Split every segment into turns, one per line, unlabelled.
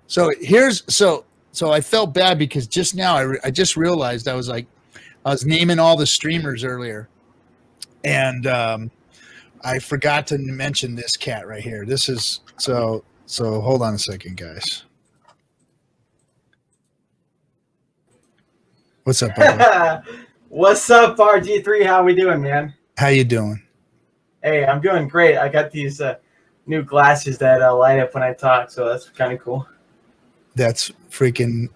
So I felt bad because just now I just realized I was naming all the streamers earlier, and I forgot to mention this cat right here. This is so hold on a second, guys. What's up, buddy?
What's up, RG3? How we doing, man?
How you doing?
Hey, I'm doing great. I got these new glasses that light up when I talk, so that's kind of cool.
That's freaking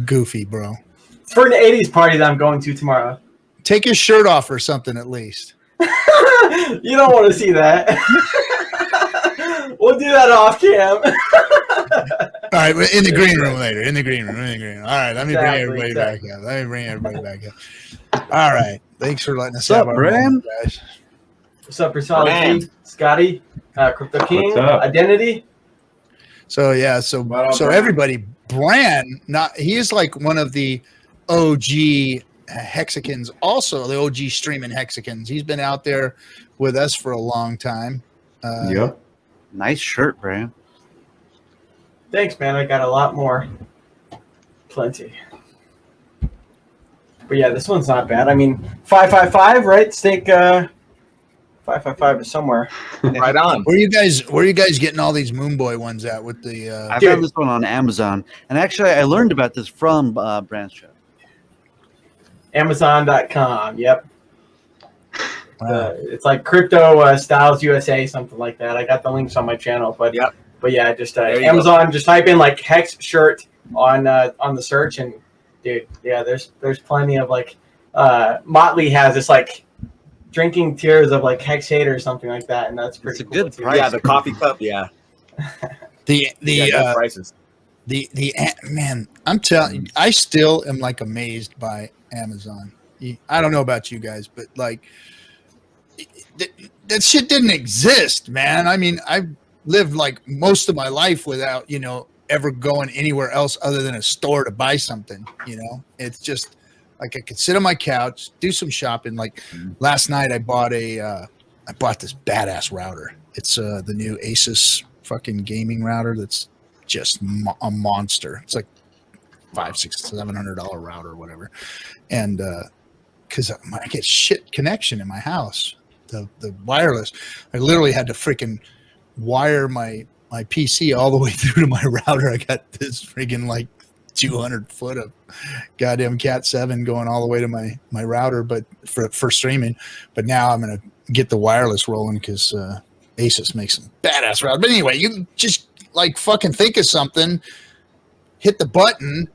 goofy, bro.
It's for an 80s party that I'm going to tomorrow.
Take your shirt off or something at least.
You don't want to see that. We'll do that off cam.
All right, we're in the green room later. In the green room. All right, let me bring everybody back up. All right, thanks for letting us have our moment, guys.
What's up, Persology? Scotty, Crypto King, Identity.
So yeah, so everybody, Bran, he is like one of the OG Hexicans, also the OG streaming Hexicans. He's been out there with us for a long time.
Yep. Nice shirt, Bran.
Thanks, man. I got a lot more. Plenty. But yeah, this one's not bad. I mean, 555, right? Stake 555 is somewhere.
Right on.
Where are you guys getting all these Moonboy ones at with the
I found this one on Amazon. And actually I learned about this from Bran's show.
Amazon.com, yep.
Wow.
It's like Crypto Styles USA, something like that. I got the links on my channel, but
yep.
But yeah, just Amazon. Go. Just type in like Hex shirt on the search, and dude, yeah, there's plenty of like Motley has this like drinking tears of like Hex hate or something like that, and that's pretty.
It's a good price.
Yeah, the coffee cup. Yeah.
the
prices.
The man, I'm telling you, I still am like amazed by Amazon. I don't know about you guys, but like that shit didn't exist, man. I mean, I've lived like most of my life without, ever going anywhere else other than a store to buy something. It's just like I could sit on my couch, do some shopping. Like last night, I bought this badass router. It's the new Asus fucking gaming router. That's just a monster. It's like $500-$700 router or whatever. And because I get shit connection in my house, the wireless, I literally had to freaking wire my PC all the way through to my router. I got this freaking like 200 foot of goddamn Cat 7 going all the way to my router, but for streaming. But now I'm gonna get the wireless rolling because Asus makes some badass router. But anyway, you just like fucking think of something, hit the button,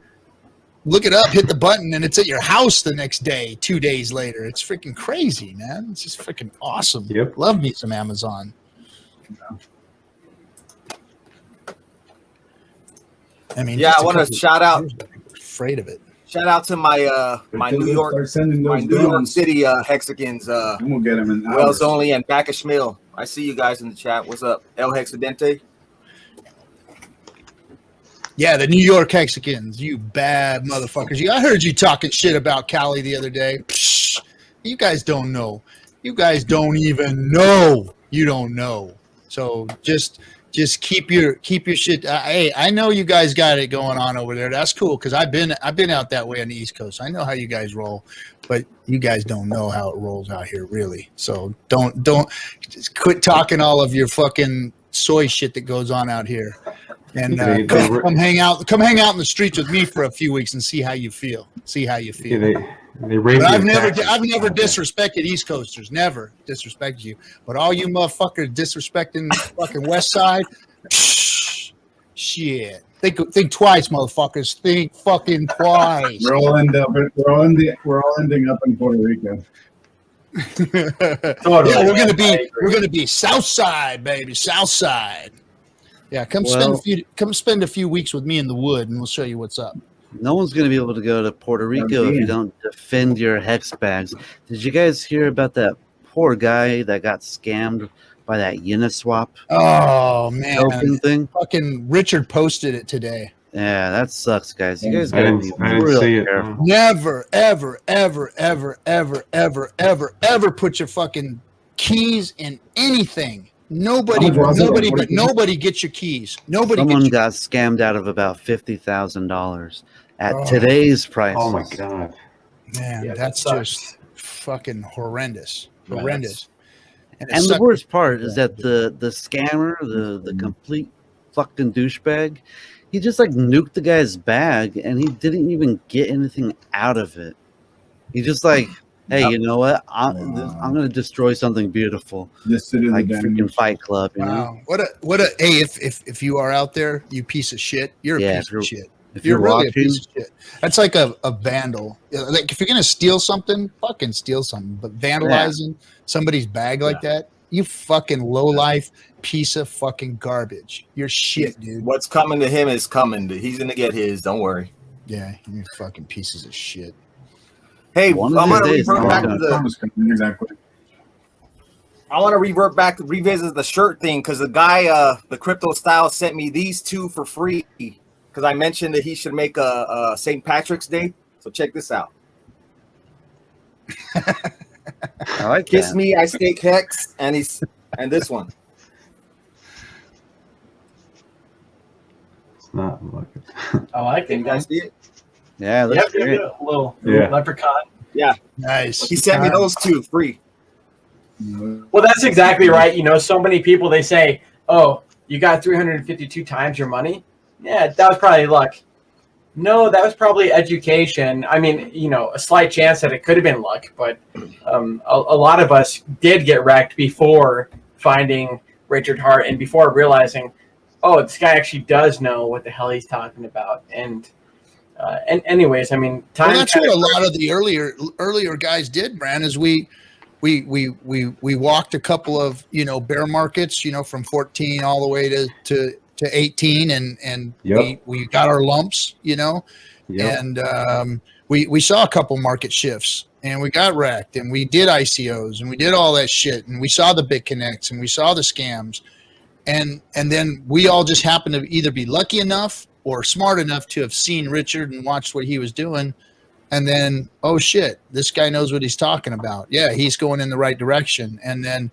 look it up, hit the button, and it's at your house the next day, 2 days later. It's freaking crazy, man. It's just freaking awesome.
Yep.
Love me some Amazon. I mean,
yeah, I want to shout out.
Afraid of it.
Shout out to my my New York City Hexicans.
We'll get them in
Wells Only and Back of Schmill. I see you guys in the chat. What's up, El Hexidente?
Yeah, the New York Hexicans, you bad motherfuckers. I heard you talking shit about Cali the other day. Psh, you guys don't know. You guys don't even know. You don't know. So just keep your shit. Hey, I know you guys got it going on over there. That's cool because I've been out that way on the East Coast. I know how you guys roll, but you guys don't know how it rolls out here, really. So don't just quit talking all of your fucking soy shit that goes on out here. And come hang out in the streets with me for a few weeks and see how you feel. Yeah, I've never disrespected East Coasters. Never disrespected you. But all you motherfuckers disrespecting fucking West Side, shit. Think twice, motherfuckers. Think fucking twice.
We're all ending up in Puerto Rico.
Yeah, we're gonna be South Side, baby. South Side. Yeah, come spend a few weeks with me in the wood, and we'll show you what's up.
No one's going to be able to go to Puerto Rico if you don't defend your hex bags. Did you guys hear about that poor guy that got scammed by that Uniswap?
Oh man,
token thing.
Fucking Richard posted it today.
Yeah, that sucks, guys. You guys gotta be real careful.
Never, ever, ever, ever, ever, ever, ever, ever put your fucking keys in anything Nobody gets your keys.
Someone got scammed out of about $50,000 at today's prices.
Oh my god,
man, that's just fucking horrendous. Horrendous.
And the worst part is that the scammer, the complete fucking douchebag, he just like nuked the guy's bag and he didn't even get anything out of it. He just like, hey, you know what? I'm gonna destroy something beautiful.
This city,
like freaking Fight Club. You know?
What a hey! If you are out there, you piece of shit. You're a piece of shit.
If
you're really
watching,
a piece of shit. That's like a vandal. Like if you're gonna steal something, fucking steal something. But vandalizing somebody's bag like that, you fucking low life piece of fucking garbage. You're shit, dude.
What's coming to him is coming. He's gonna get his. Don't worry.
Yeah, you fucking pieces of shit.
Hey, I'm gonna revert back to the
exactly.
I want to revert back to revisit the shirt thing because the guy, the Crypto Style, sent me these two for free because I mentioned that he should make a St. Patrick's Day. So check this out.
I like
Kiss
that.
Me, I Stake Hex, and this one.
it's not like
I like
Can
it.
you guys see it?
Yeah, that's great.
A little
Yeah.
leprechaun.
Yeah,
Nice.
he sent me those two free.
Well, that's exactly right. You know, so many people, they say, oh, you got 352 times your money. Yeah, that was probably luck. No, that was probably education. I mean, you know, a slight chance that it could have been luck, but a lot of us did get wrecked before finding Richard Hart and before realizing, oh, this guy actually does know what the hell he's talking about. And anyways, I mean, time.
Well, that's what a lot of the earlier guys did, Bran, is we walked a couple of, you know, bear markets, you know, from 14 all the way to 18 and we got our lumps, you know, and we saw a couple market shifts and we got wrecked and we did ICOs and we did all that shit and we saw the BitConnects and we saw the scams and then we all just happened to either be lucky enough or smart enough to have seen Richard and watched what he was doing. And then, oh shit, this guy knows what he's talking about. Yeah, he's going in the right direction. And then,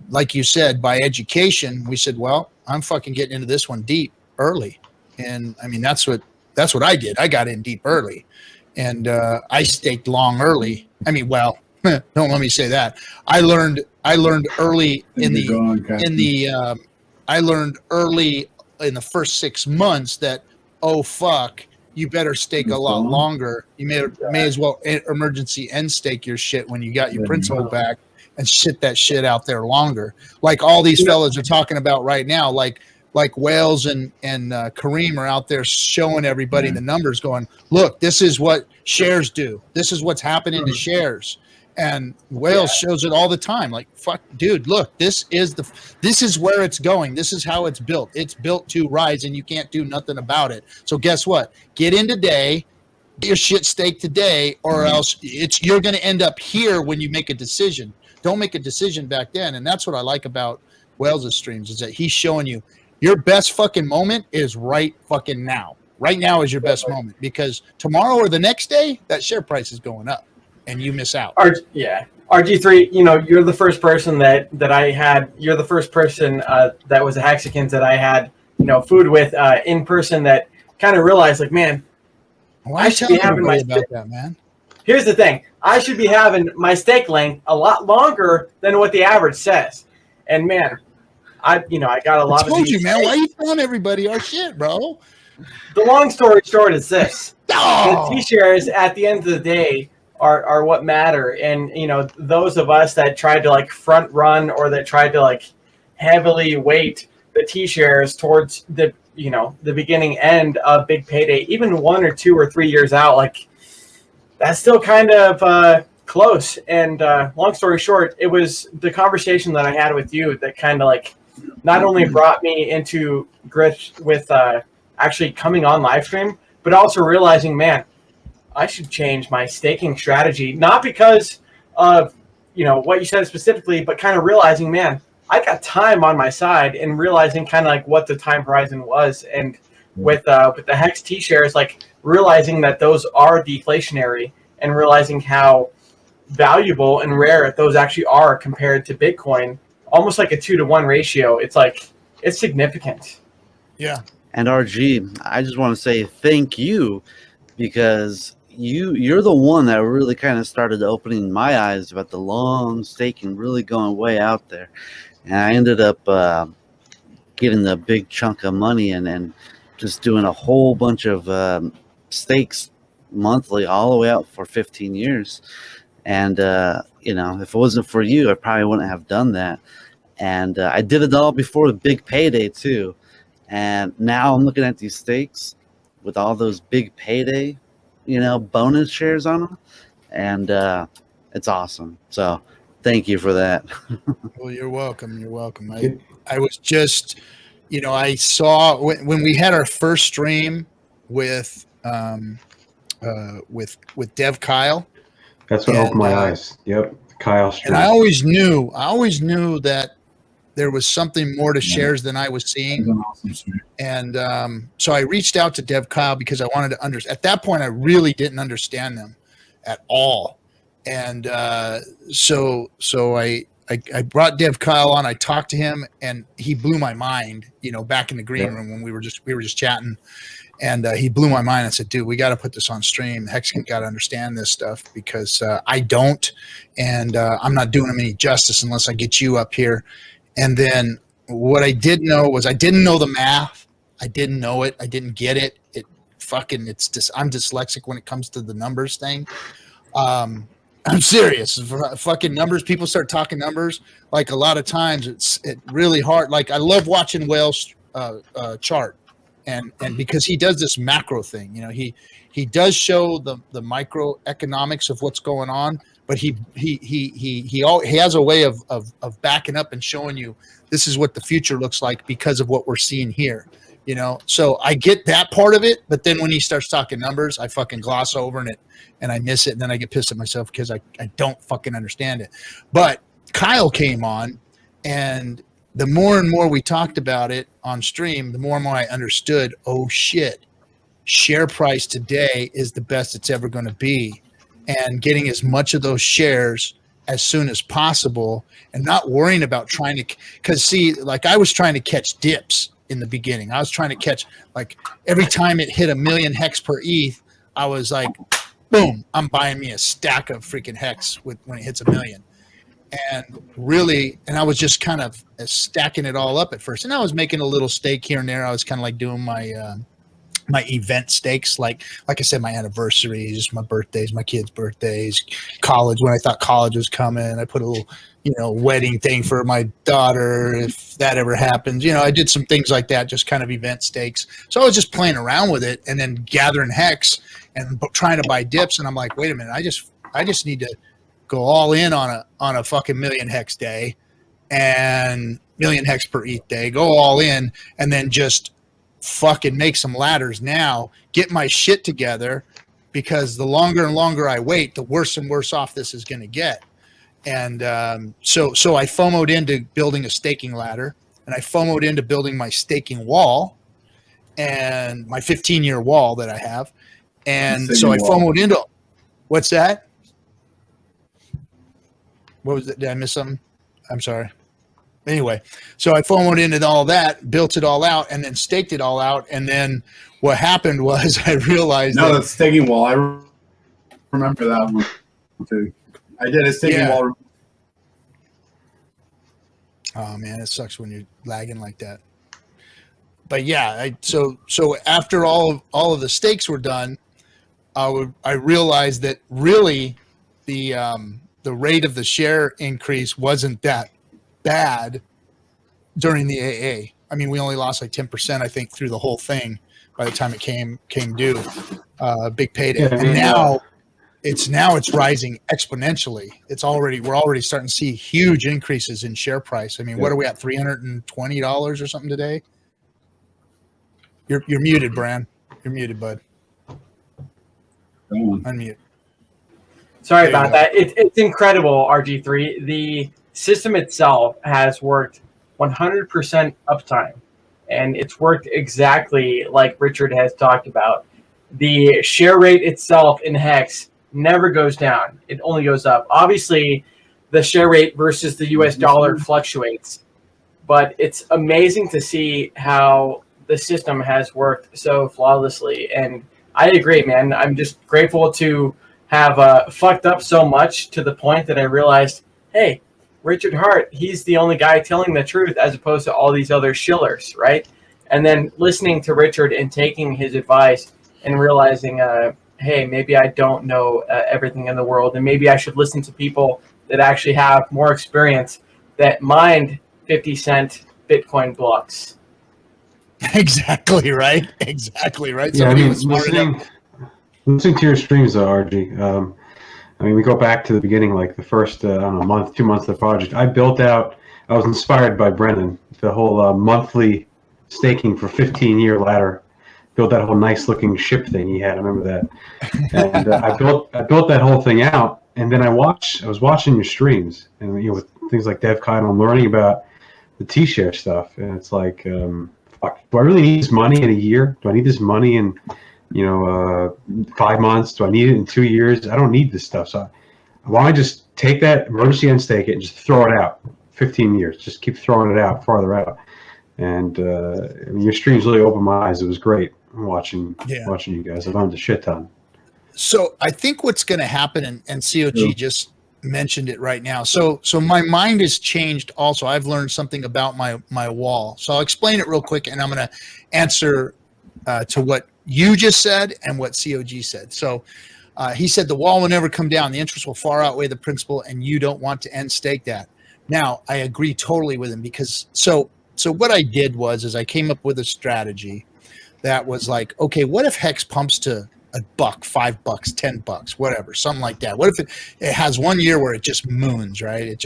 like you said, by education, we said, well, I'm fucking getting into this one deep early. And I mean, that's what I did. I got in deep early and I staked long early. I mean, well, don't let me say that. I learned early I learned early in the first 6 months that, oh, fuck, you better stake a lot longer. You may as well emergency end stake your shit when you got your principal back and shit that shit out there longer. Like all these fellas are talking about right now, like Wales and Kareem are out there showing everybody the numbers going, look, this is what shares do. This is what's happening to shares. And Wales shows it all the time. Like, fuck, dude, look, this is where it's going. This is how it's built. It's built to rise, and you can't do nothing about it. So guess what? Get in today, get your shit staked today, or else you're going to end up here when you make a decision. Don't make a decision back then. And that's what I like about Wales' streams is that he's showing you your best fucking moment is right fucking now. Right now is your best moment because tomorrow or the next day, that share price is going up. And you miss out.
RG3, you know, you're the first person that I had. You're the first person that was a Hexicans that I had, you know, food with in person that kind of realized, like, man,
I should be having my about that, man.
Here's the thing: I should be having my stake length a lot longer than what the average says. And man, I got a lot of.
I told you, man. Why are you telling everybody our shit, bro?
The long story short is this: the T-shares at the end of the day are what matter. And you know, those of us that tried to like front run or that tried to like heavily weight the T-shares towards the beginning end of big payday, even 1 or 2 or 3 years out, like that's still kind of close. And long story short, it was the conversation that I had with you that kind of like not only brought me into grips with actually coming on live stream, but also realizing, man, I should change my staking strategy, not because of, what you said specifically, but kind of realizing, man, I got time on my side and realizing kind of like what the time horizon was. And with the Hex T-shares, like realizing that those are deflationary and realizing how valuable and rare those actually are compared to Bitcoin. almost like a 2-to-1 ratio. It's like it's significant.
Yeah.
And RG, I just want to say thank you, because you're the one that really kind of started opening my eyes about the long staking really going way out there. And I ended up getting a big chunk of money and just doing a whole bunch of stakes monthly all the way out for 15 years. And, if it wasn't for you, I probably wouldn't have done that. And I did it all before the big payday too. And now I'm looking at these stakes with all those big payday, bonus shares on them. And it's awesome. So thank you for that.
Well, you're welcome. You're welcome. I was just, I saw when we had our first stream with Dev Kyle.
That's what opened my eyes. Yep, Kyle Street.
And I always knew that there was something more to shares than I was seeing. And so I reached out to Dev Kyle because I wanted to understand. At that point, I really didn't understand them at all. And so I brought Dev Kyle on. I talked to him, and he blew my mind. Back in the green room when we were just chatting, and he blew my mind. I said, "Dude, we got to put this on stream. Hexican got to understand this stuff because I don't, and I'm not doing him any justice unless I get you up here." And then what I did know was I didn't know the math. I didn't know it. I didn't get it. I'm dyslexic when it comes to the numbers thing. I'm serious. Fucking numbers. People start talking numbers. Like a lot of times it's really hard. Like I love watching Whale's chart, and because he does this macro thing. He does show the microeconomics of what's going on. But he has a way of backing up and showing you this is what the future looks like because of what we're seeing here, So I get that part of it, but then when he starts talking numbers, I fucking gloss over it and I miss it, and then I get pissed at myself because I don't fucking understand it. But Kyle came on, and the more and more we talked about it on stream, the more and more I understood. Oh shit, share price today is the best it's ever going to be. And getting as much of those shares as soon as possible and not worrying about trying to, because see, like I was trying to catch dips in the beginning. I was trying to catch, like every time it hit 1 million hex per ETH, I was like, boom, I'm buying me a stack of freaking hex when it hits 1 million. And I was just kind of stacking it all up at first. And I was making a little stake here and there. I was kind of like doing my event stakes, like I said, my anniversaries, my birthdays, my kids' birthdays, college, when I thought college was coming, I put a little, wedding thing for my daughter, if that ever happens. I did some things like that, just kind of event stakes. So I was just playing around with it and then gathering hex and trying to buy dips. And I'm like, wait a minute, I just need to go all in on a fucking million hex day and million hex per ETH day, go all in, and then just fucking make some ladders now, get my shit together, because the longer and longer I wait, the worse and worse off this is going to get. And so I FOMO'd into building a staking ladder, and I FOMO'd into building my staking wall and my 15-year wall that I have. And so I FOMO'd into, what's that? What was it? Did I miss something? I'm sorry. Anyway, so I FOMO'd into all that, built it all out, and then staked it all out. And then what happened was I realized
that's staking wall. I remember that one too. I did a staking wall.
Oh man, it sucks when you're lagging like that. But yeah, so after all of the stakes were done, I realized that really the rate of the share increase wasn't that bad during the AA. I mean, we only lost like 10%, I think, through the whole thing by the time it came due. Big payday.
Yeah,
and now it's rising exponentially. We're already starting to see huge increases in share price. I mean, what are we at, $320 or something today? You're muted, Bran. You're muted, bud. Unmute.
Sorry about that. It's incredible, RG3. The system itself has worked 100% uptime, and it's worked exactly like Richard has talked about. The share rate itself in Hex never goes down. It only goes up. Obviously, the share rate versus the US dollar fluctuates. But it's amazing to see how the system has worked so flawlessly. And I agree, man. I'm just grateful to have fucked up so much to the point that I realized, hey, Richard Hart, he's the only guy telling the truth as opposed to all these other shillers, right? And then listening to Richard and taking his advice and realizing, hey, maybe I don't know everything in the world, and maybe I should listen to people that actually have more experience that mined 50-cent Bitcoin blocks.
Exactly right. Exactly right.
Yeah, I
Somebody
mean,
was smart enough.
listening to your streams, though, RG. I mean, we go back to the beginning, like the first, I don't know, month, 2 months of the project. I was inspired by Brennan, the whole monthly staking for 15-year ladder. Built that whole nice looking ship thing he had. I remember that. And I built that whole thing out. And then I was watching your streams, and with things like DevCon, I'm learning about the T-share stuff. And it's like, fuck, do I really need this money in a year? Do I need this money in 5 months? Do I need it in 2 years? I don't need this stuff. So why don't I just take that emergency and stake it and just throw it out 15 years? Just keep throwing it out farther out. And I mean, your streams really opened my eyes. It was great watching you guys. I learned a shit ton.
So I think what's going to happen, and COG just mentioned it right now. So my mind has changed also. I've learned something about my wall. So I'll explain it real quick, and I'm going to answer to what you just said and what COG said. So he said the wall will never come down. The interest will far outweigh the principal, and you don't want to end stake that. Now, I agree totally with him because so what I did was I came up with a strategy that was like, okay, what if Hex pumps to $1, $5, $10, whatever, something like that? What if it has 1 year where it just moons, right?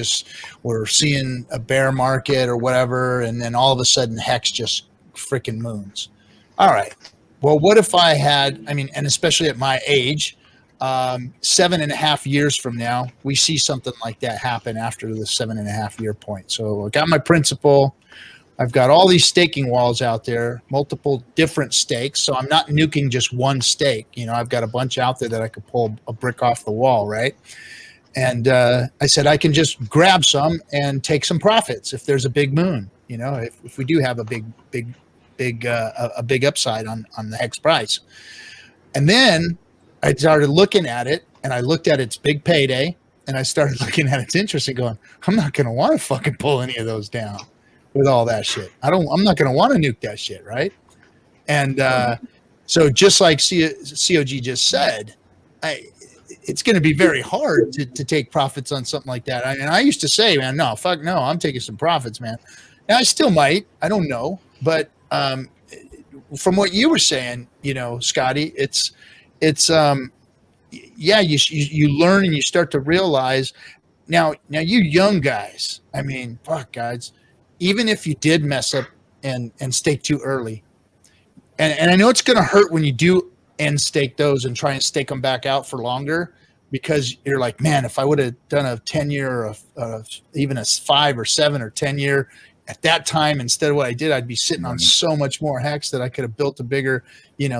We're seeing a bear market or whatever, and then all of a sudden Hex just freaking moons. All right. Well, what if I had, and especially at my age, 7.5 years from now, we see something like that happen after the 7.5 year point. So I got my principal. I've got all these staking walls out there, multiple different stakes. So I'm not nuking just one stake. I've got a bunch out there that I could pull a brick off the wall, right? And I said I can just grab some and take some profits if there's a big moon. If we do have a big upside on the Hex price. And then I started looking at it, and I looked at its big payday, and I started looking at its interest and going, I'm not going to want to fucking pull any of those down with all that shit. I'm not going to want to nuke that shit, right? And so just like COG just said, it's going to be very hard to take profits on something like that. And I used to say, man, no, fuck no, I'm taking some profits, man. And I still might. I don't know. But from what you were saying, Scotty, it's you learn and you start to realize now you young guys, fuck guys, even if you did mess up and stake too early, and I know it's going to hurt when you do end stake those and try and stake them back out for longer, because you're like, man, if I would have done a 10-year or even a 5 or 7 or 10-year at that time instead of what I did, I'd be sitting on so much more Hex that I could have built a bigger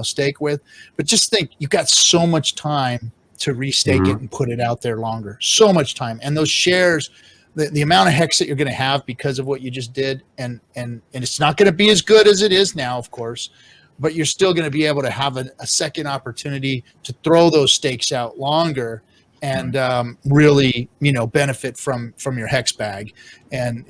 stake with. But just think, you've got so much time to restake it and put it out there longer, so much time. And those shares, the amount of Hex that you're going to have because of what you just did, and it's not going to be as good as it is now, of course, but you're still going to be able to have a second opportunity to throw those stakes out longer and really benefit from your Hex bag and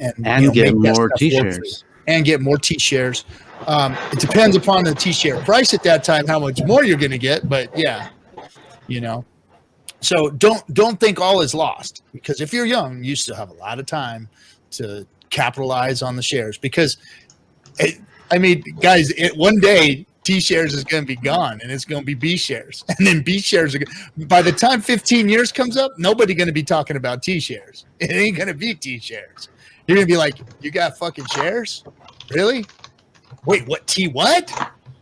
get more T-shares.
And get more T-shares. It depends upon the T-share price at that time, how much more you're going to get, but yeah, So don't think all is lost, because if you're young, you still have a lot of time to capitalize on the shares. Because, guys, one day T-shares is going to be gone, and it's going to be B shares, and then B shares by the time 15 years comes up, nobody going to be talking about T-shares. It ain't going to be T-shares. You're going to be like, you got fucking shares? Really? Wait, what? T-what?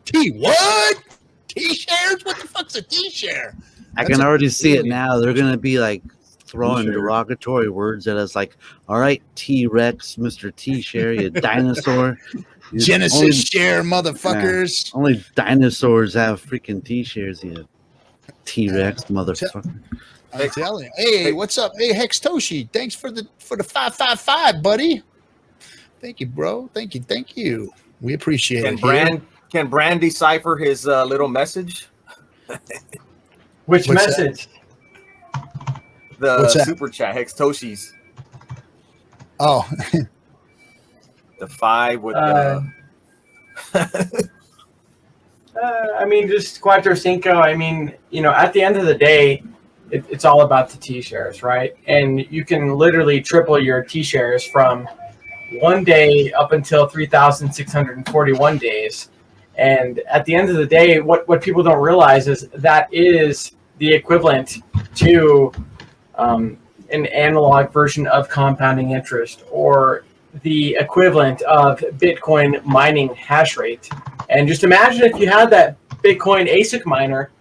T-what? T-shares? What the fuck's a T-share?
I can already see it now. They're going to be like throwing derogatory words at us, like, all right, T-Rex, Mr. T-share, you dinosaur.
Genesis share, motherfuckers.
Only dinosaurs have freaking T-shares, you T-Rex motherfucker.
I'm telling you. Hey, what's up? Hey, Hex Toshi. Thanks for the 555, buddy. Thank you, bro. Thank you. We appreciate it.
Can Brand decipher his little message?
Which
What's
message?
The super chat, Hex Toshi's.
Oh.
The 5 with
I mean, just Cuatro Cinco. I mean, at the end of the day, it's all about the T-shares, right? And you can literally triple your T-shares from 1 day up until 3,641 days. And at the end of the day, what people don't realize is that is the equivalent to an analog version of compounding interest, or the equivalent of Bitcoin mining hash rate. And just imagine if you had that Bitcoin ASIC miner,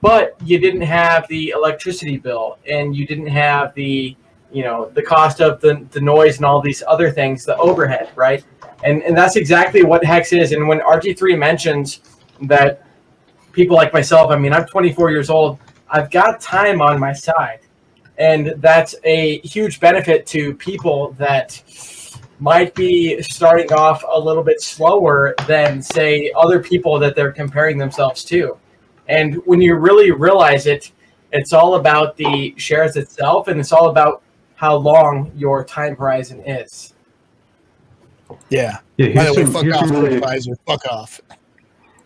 but you didn't have the electricity bill, and you didn't have the cost of the noise and all these other things, the overhead, right? And that's exactly what Hex is. And when RG3 mentions that people like myself, I mean, I'm 24 years old, I've got time on my side. And that's a huge benefit to people that might be starting off a little bit slower than, say, other people that they're comparing themselves to. And when you really realize it, it's all about the shares itself, and it's all about how long your time horizon is.
Yeah.
Yeah.
By the way, fuck off, Pfizer. Fuck off.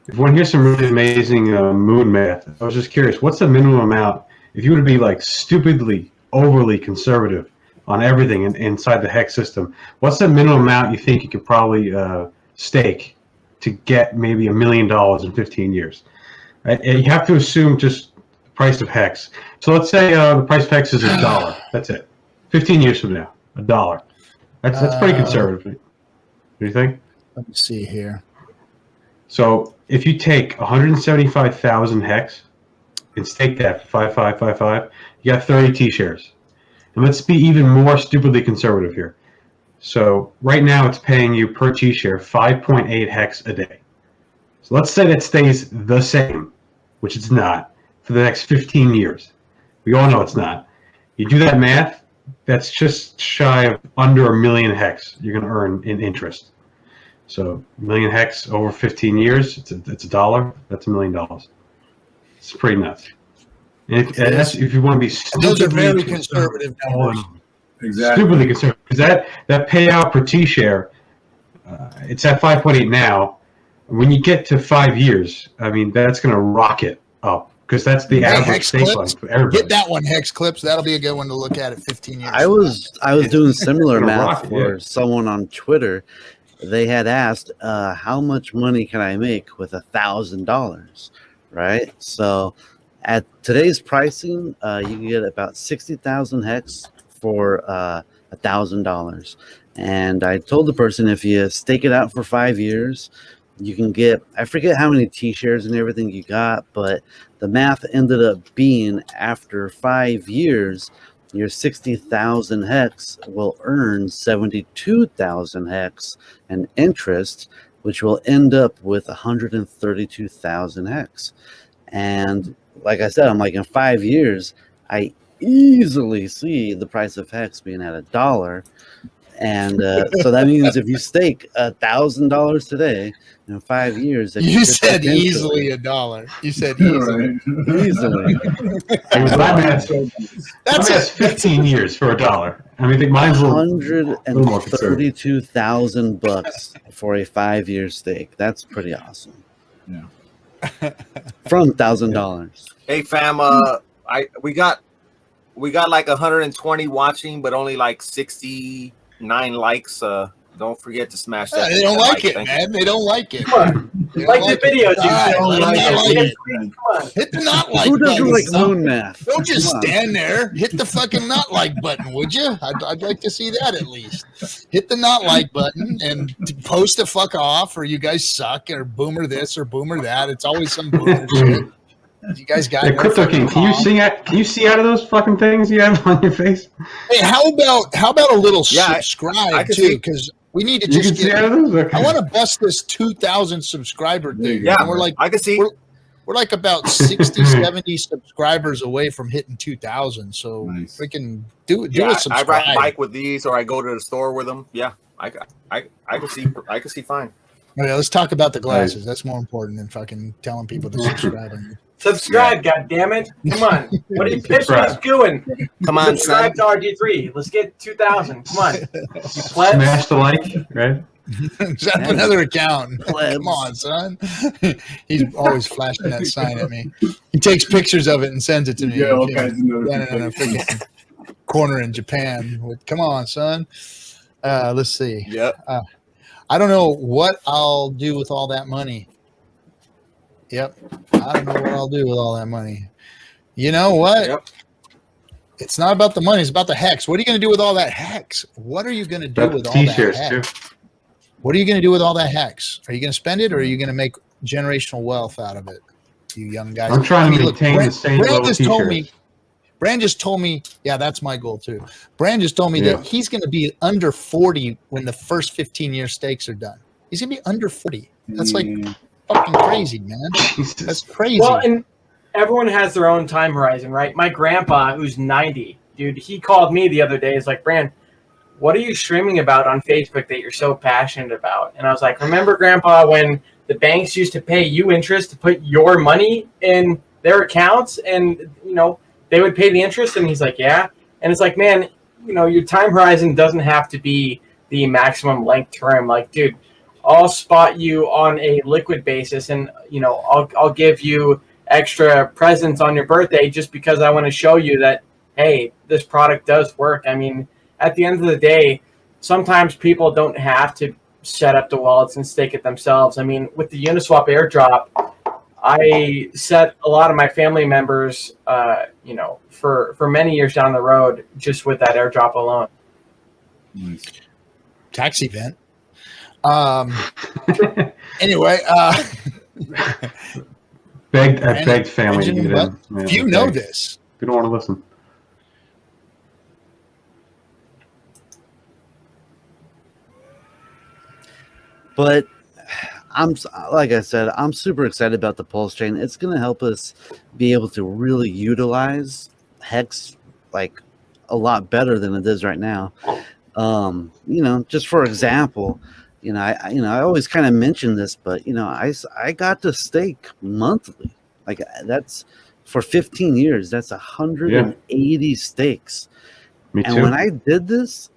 If one hears some really amazing moon math, I was just curious, what's the minimum amount if you were to be like stupidly overly conservative on everything inside the Hex system? What's the minimum amount you think you could probably stake to get maybe $1 million in 15 years? And you have to assume just the price of Hex. So let's say the price of Hex is $1. That's it. 15 years from now, $1. That's pretty conservative. What do you think?
Let me see here.
So if you take 175,000 Hex and stake that for 5555, you got 30 T-shares. And let's be even more stupidly conservative here. So right now it's paying you per T-share 5.8 Hex a day. So let's say that stays the same, which it's not, for the next 15 years. We all know it's not. You do that math, that's just shy of under 1 million Hex you're going to earn in interest. So 1 million Hex over 15 years, it's $1. That's $1 million. It's pretty nuts. And that's if you want to be stupidly
those are very conservative numbers.
Exactly.
Stupidly conservative. Because that payout per T-share, it's at 5.8 now. When you get to 5 years, I mean, that's going to rocket up. Because that's the average stake line for everybody.
Get that one, Hex Clips. That'll be a good one to look at 15 years.
I was doing similar math
rocket,
for
yeah.
someone on Twitter. They had asked, how much money can I make with $1,000, right? So at today's pricing, you can get about 60,000 Hex for $1,000. And I told the person, if you stake it out for 5 years, you can get, I forget how many T-shares and everything you got, but the math ended up being after 5 years, your 60,000 Hex will earn 72,000 Hex and interest, which will end up with 132,000 Hex. And like I said, I'm like, in 5 years, I easily see the price of Hex being at $1. And so that means if you stake $1,000 today, in 5 years,
you said easily $1. You said easily.
Easily.
That's 15 years for $1. I mean, I think mine's a little more conservative.
$132,000 for a 5-year stake. That's pretty awesome.
Yeah.
From $1,000.
Hey fam, we got like 120 watching, but only like 69 likes. Don't forget to smash that.
They don't like it, man. They don't like it.
Come on. Like the video, dude.
Hit the not like
Who doesn't
button.
like moon math?
Don't just
Come on.
stand there. Hit the fucking not like button, would you? I'd like to see that at least. Hit the not like button and post the fuck off, or you guys suck, or boomer this or boomer that. It's always some boomer shit. You guys got
Hey, Crypto King, can you see out of those fucking things you have on your face?
Hey, how about a little subscribe
I can
too?
see.
Because we need to
You
just
can see out of those? Okay.
I want to bust this 2,000 subscriber thing.
Yeah,
and we're like,
I can see.
We're like about 60, 70 subscribers away from hitting 2,000. So
Nice.
we can do a
I
subscribe.
ride a bike with these, or I go to the store with them. Yeah, I can see fine.
Okay, let's talk about the glasses. That's more important than fucking telling people to subscribe.
Subscribe, goddammit. Come on. What are you pissing us doing?
Come on, son.
Subscribe to RG3. Let's get 2,000. Come on. You plebs.
Smash the like, right?
Set up another account. Come on, son. He's always flashing that sign at me. He takes pictures of it and sends it to me.
Yeah, all kinds of
in a
notifications.
freaking corner in Japan. Come on, son. Let's see.
Yep.
I don't know what I'll do with all that money. Yep. I don't know what I'll do with all that money. You know what?
Yep.
It's not about the money. It's about the hex. What are you going to do with all that hex? What are you going to do with all that
T-shirts
hex?
too.
What are you going to do with all that hex? Are you going to spend it, or are you going to make generational wealth out of it, you young guys?
I'm trying to maintain the same
Brand
level
just
T-shirts.
told me. Brand just told me, yeah, that's my goal too. Brand just told me
Yeah.
that he's going to be under 40 when the first 15-year stakes are done. He's going to be under 40. That's like fucking crazy, man. That's crazy.
Well, and everyone has their own time horizon, right? My grandpa, who's 90, dude, he called me the other day. He's like, Brand, what are you streaming about on Facebook that you're so passionate about? And I was like, remember, Grandpa, when the banks used to pay you interest to put your money in their accounts, and, you know, they would pay the interest? And he's like, yeah. And it's like, man, you know, your time horizon doesn't have to be the maximum length term. Like, dude, I'll spot you on a liquid basis, and, you know, I'll give you extra presents on your birthday just because I want to show you that, hey, this product does work. I mean, at the end of the day, sometimes people don't have to set up the wallets and stake it themselves. I mean, with the Uniswap airdrop, I set a lot of my family members, you know, for many years down the road just with that airdrop alone.
Nice.
Tax event. Anyway,
I begged family to get in.
if you know this,
We don't want to listen.
But like I said, I'm super excited about the Pulse chain. It's going to help us be able to really utilize Hex like a lot better than it is right now. You know, just for example, I always kind of mention this, but I got to stake monthly. Like that's for 15 years. That's 180 stakes.
Me too.
And when I did this,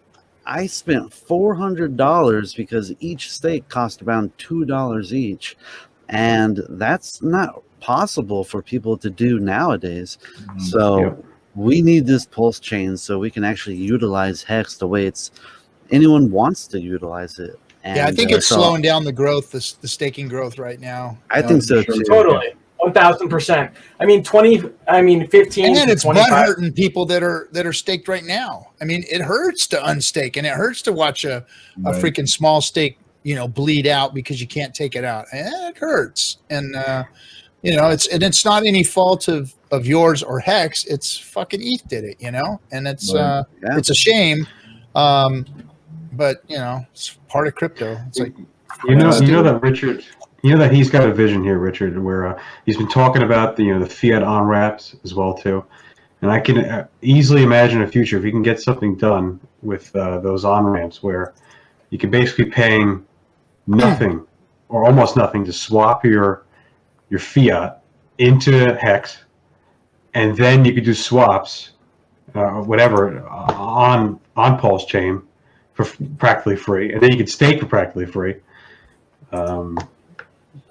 I spent $400 because each stake cost around $2 each. And that's not possible for people to do nowadays. So we need this Pulse chain so we can actually utilize Hex the way anyone wants to utilize it. And,
yeah, I think it's slowing down the growth, the staking growth right now.
I think so too.
Totally. 1,000%. I mean, 15.
And then it's
25.
butt hurting people that are staked right now. I mean, it hurts to unstake, and it hurts to watch a freaking small stake, bleed out because you can't take it out. It hurts, and it's not any fault of yours or Hex. It's fucking ETH did it, and it's it's a shame, but it's part of crypto. It's like
you know that Richard. You know that he's got a vision here, Richard, where he's been talking about the fiat on ramps as well too, and I can easily imagine a future if you can get something done with those on ramps where you can basically paying nothing or almost nothing to swap your fiat into Hex, and then you could do swaps, whatever on Pulse chain for practically free, and then you could stake for practically free.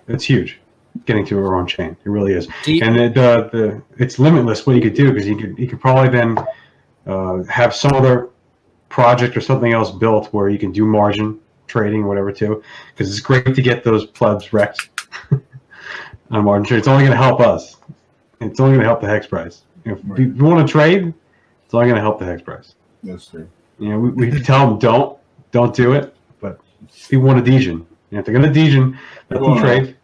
It's huge, getting to our own chain. It really is, and it's limitless what you could do because you could probably then have some other project or something else built where you can do margin trading or whatever too. Because it's great to get those plebs wrecked on margin trade. It's only going to help us. It's only going to help the Hex price. If you want to trade, it's only going to help the Hex price.
That's true.
We tell them don't do it, but people want to Degen. If they're going to Degen, let them trade.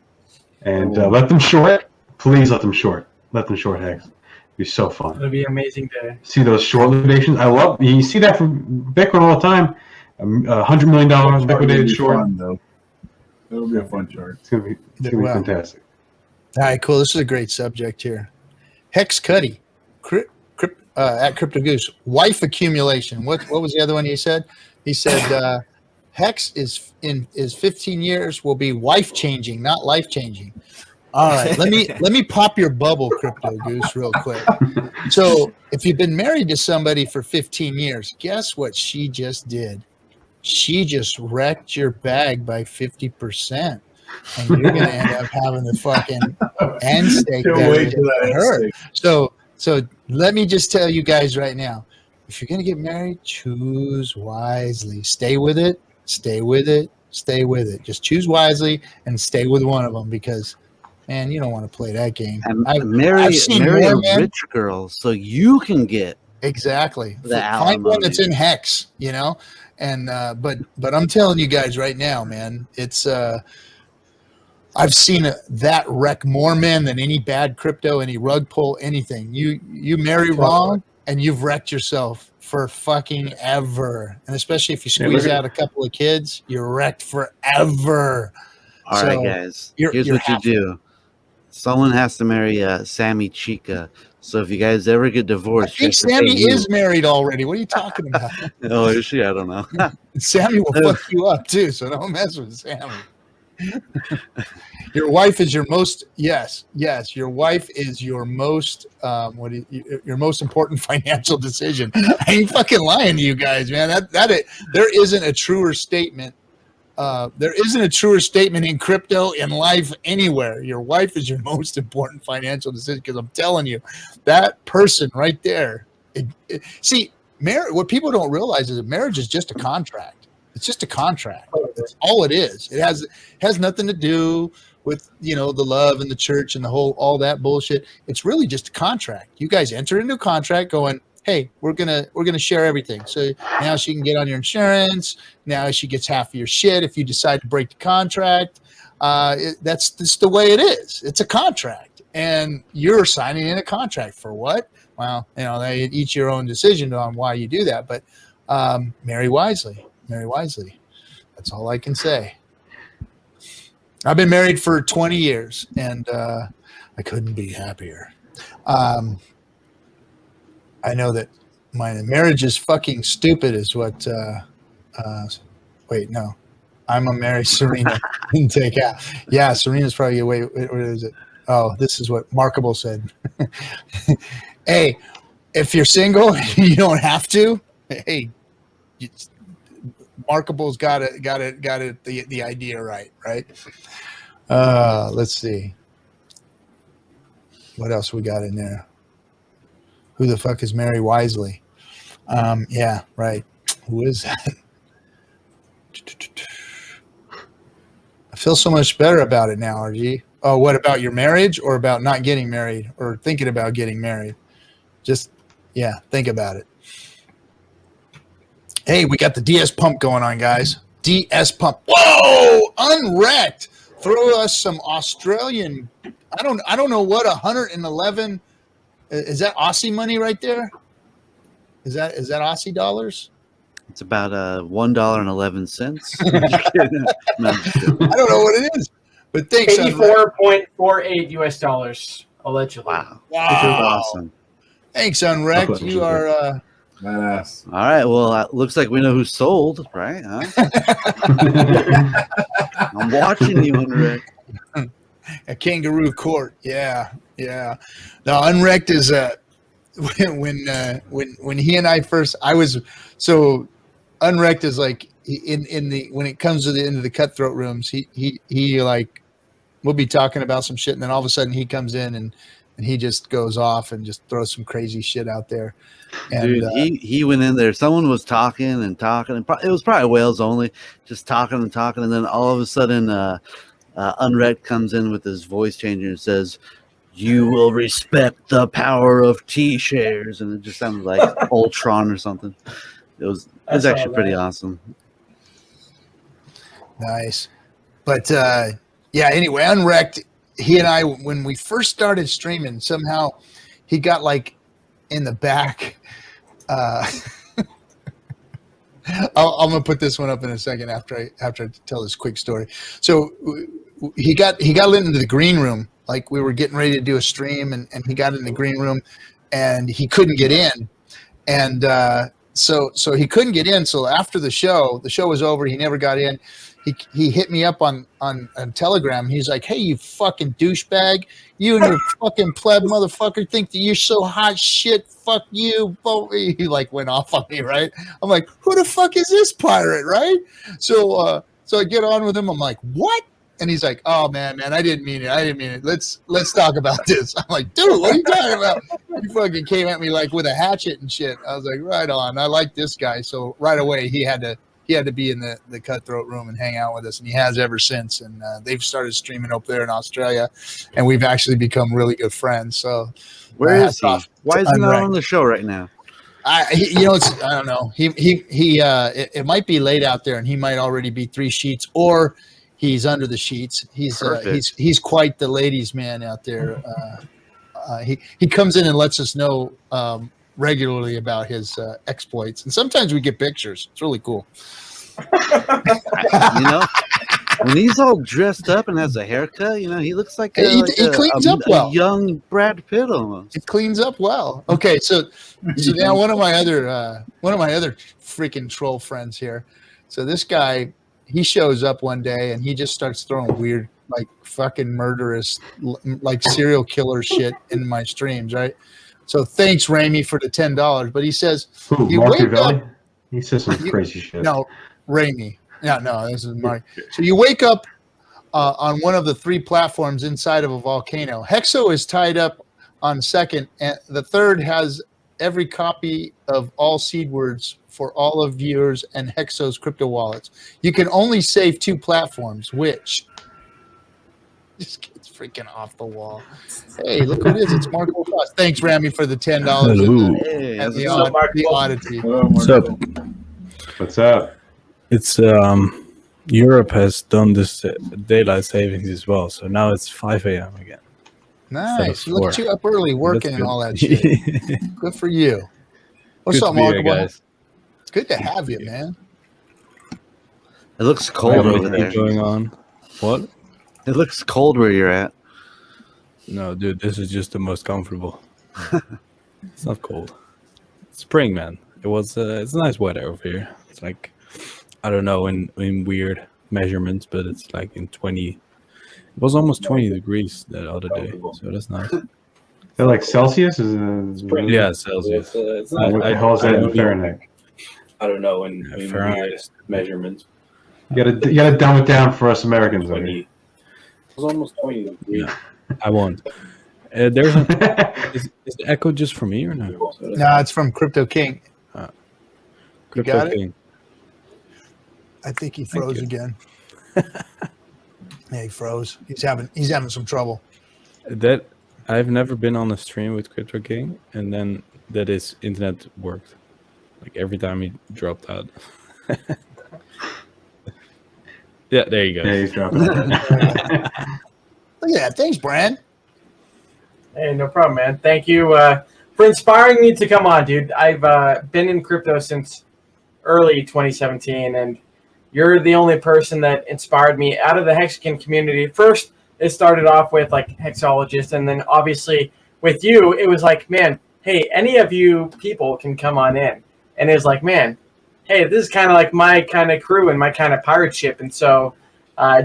And let them short. Please let them short. Let them short Hex. It'd be so fun.
It'll be amazing to
see those short liquidations. I love. You see that from Bitcoin all the time. $100 million liquidated short.
Fun, though. It'll be a fun chart.
It's gonna be fantastic.
All right, cool. This is a great subject here. Hex Cuddy, at Crypto Goose. Wife accumulation. What was the other one he said? He said Hex is 15 years will be wife changing, not life changing. All right, let me pop your bubble, Crypto Goose, real quick. So if you've been married to somebody for 15 years, guess what she just did? She just wrecked your bag by 50%. And you're going to end up having the fucking end steak
Can't
that
wait
is
for that end
her.
steak.
So let me just tell you guys right now, if you're going to get married, choose wisely. Stay with it. Stay with it. Stay with it. Just choose wisely and stay with one of them because, man, you don't want to play that game.
And
I've
marry
seen
a
more men.
rich girl so you can get
Exactly.
the
Find one
alimony.
that's in Hex, and but I'm telling you guys right now, man, it's I've seen that wreck more men than any bad crypto, any rug pull, anything. You marry wrong and you've wrecked yourself for fucking ever. And especially if you squeeze out a couple of kids, you're wrecked forever.
All right, guys. Here's
you're
what you do. Someone has to marry Sammy Chica. So if you guys ever get
I
divorced,
think Sammy is married already. What are you talking about?
Oh, is she? I don't know.
Sammy will fuck you up too, so don't mess with Sammy. Your wife is your most your wife is your most your most important financial decision. I ain't fucking lying to you guys, man. There isn't a truer statement. There isn't a truer statement in crypto, in life, anywhere. Your wife is your most important financial decision because I'm telling you, that person right there. What people don't realize is that marriage is just a contract. It's just a contract. That's all it is. It has nothing to do with the love and the church and all that bullshit. It's really just a contract. You guys enter into a contract going, hey, we're gonna share everything. So now she can get on your insurance. Now she gets half of your shit if you decide to break the contract. That's just the way it is. It's a contract, and you're signing in a contract for what? Well, they each your own decision on why you do that. But marry wisely. Marry wisely. That's all I can say. I've been married for 20 years, and I couldn't be happier. I know that my marriage is fucking stupid is what wait, no. I'm gonna marry Serena and take out. Yeah, Serena's probably wait, what is it? Oh, this is what Markable said. Hey, if you're single, you don't have to. Hey, Markable's got it the idea right? Let's see. What else we got in there? Who the fuck is Mary Wisely? Yeah, right. Who is that? I feel so much better about it now, RG. Oh, what about your marriage or about not getting married or thinking about getting married? Just, think about it. Hey, we got the DS pump going on, guys. DS pump. Whoa! Unwrecked. Throw us some Australian. I don't know what 111. Is that Aussie money right there? Is that Aussie dollars?
It's about $1.11. No,
I don't know what it is, but thanks.
$84.48 US dollars allegedly.
Wow.
Wow.
Awesome.
Thanks, Unwrecked. You are.
Badass.
All right. Well, looks like we know who sold, right? Huh? I'm watching you, Unwrecked.
A kangaroo court. Yeah. Now, Unwrecked is when he and I first, Unwrecked is like in the when it comes to the end of the cutthroat rooms, he like we'll be talking about some shit, and then all of a sudden he comes in and he just goes off and just throws some crazy shit out there. And,
dude, he went in there. Someone was talking, and it was probably Wales only, just talking, and then all of a sudden, Unwrecked comes in with his voice changer and says, "You will respect the power of T-shares," and it just sounded like Ultron or something. It was actually pretty awesome.
Nice, but anyway, Unwrecked. He and I, when we first started streaming, somehow he got like in the back. I'm gonna put this one up in a second after I tell this quick story. So he got into the green room. Like we were getting ready to do a stream, and he got in the green room, and he couldn't get in, and so he couldn't get in. So after the show was over, he never got in. He hit me up on Telegram. He's like, "Hey, you fucking douchebag! You and your fucking pleb motherfucker think that you're so hot shit. Fuck you!" He like went off on me, right? I'm like, "Who the fuck is this pirate?" Right? So I get on with him. I'm like, "What?" And he's like, "Oh man, I didn't mean it. Let's talk about this." I'm like, "Dude, what are you talking about?" He fucking came at me like with a hatchet and shit. I was like, "Right on. I like this guy." So right away he had to be in the cutthroat room and hang out with us, and he has ever since. And they've started streaming up there in Australia, and we've actually become really good friends. So
where is he? Why is he not on the show right now?
I don't know. It might be late out there, and he might already be 3 sheets, or he's under the sheets. He's quite the ladies' man out there. He comes in and lets us know regularly about his exploits, and sometimes we get pictures. It's really cool.
When he's all dressed up and has a haircut, he looks like
he cleans up well.
A young Brad Pitt almost.
It cleans up well. Okay, so now one of my other freaking troll friends here. So this guy, he shows up one day and he just starts throwing weird, like fucking murderous, like serial killer shit in my streams, right? So thanks, Ramey, for the $10. But he says,
"You wake up." He says some crazy shit.
No, Ramey. No, this is Mark. So you wake up on one of the 3 platforms inside of a volcano. Hexo is tied up on second, and the third has every copy of all seed words for all of viewers and Hexo's crypto wallets. You can only save 2 platforms, which this kid's freaking off the wall. Hey, look who it is. It's Marco Cost. Thanks, Rami, for the $10 and the oddity.
What's up?
What's up?
It's Europe has done this daylight savings as well, so now it's 5 a.m. again.
Nice. Look at you up early working and all that shit. Good for you. What's up, Marco?
Guys?
It's good to have you, man.
It looks cold over there.
Going on? What?
It looks cold where you're at.
No, dude, this is just the most comfortable. It's not cold. It's spring, man. It's nice weather over here. It's like, I don't know in weird measurements, but it's like in 20. It was almost 20 degrees that other day, so that's nice.
They're like Celsius?
Yeah, Celsius.
What the hell is that in Fahrenheit?
I don't know in weird measurements.
You gotta dumb it down for us Americans.
It was almost 20 degrees. Yeah, I won't. There's is the echo just for me or no?
No, it's from Crypto King.
Crypto
got it?
King.
I think he froze again. Yeah, he froze. He's having some trouble.
That I've never been on a stream with Crypto King, and then that his internet worked. Like every time he dropped out. Yeah, there you go.
Yeah, he's dropped out.
Look at that. Thanks, Brand.
Hey, no problem, man. Thank you for inspiring me to come on, dude. I've been in crypto since early 2017, and you're the only person that inspired me out of the Hexican community. First, it started off with like Hexologists, and then obviously with you, it was like, man, hey, any of you people can come on in. And it was like, man, hey, this is kind of like my kind of crew and my kind of pirate ship. And so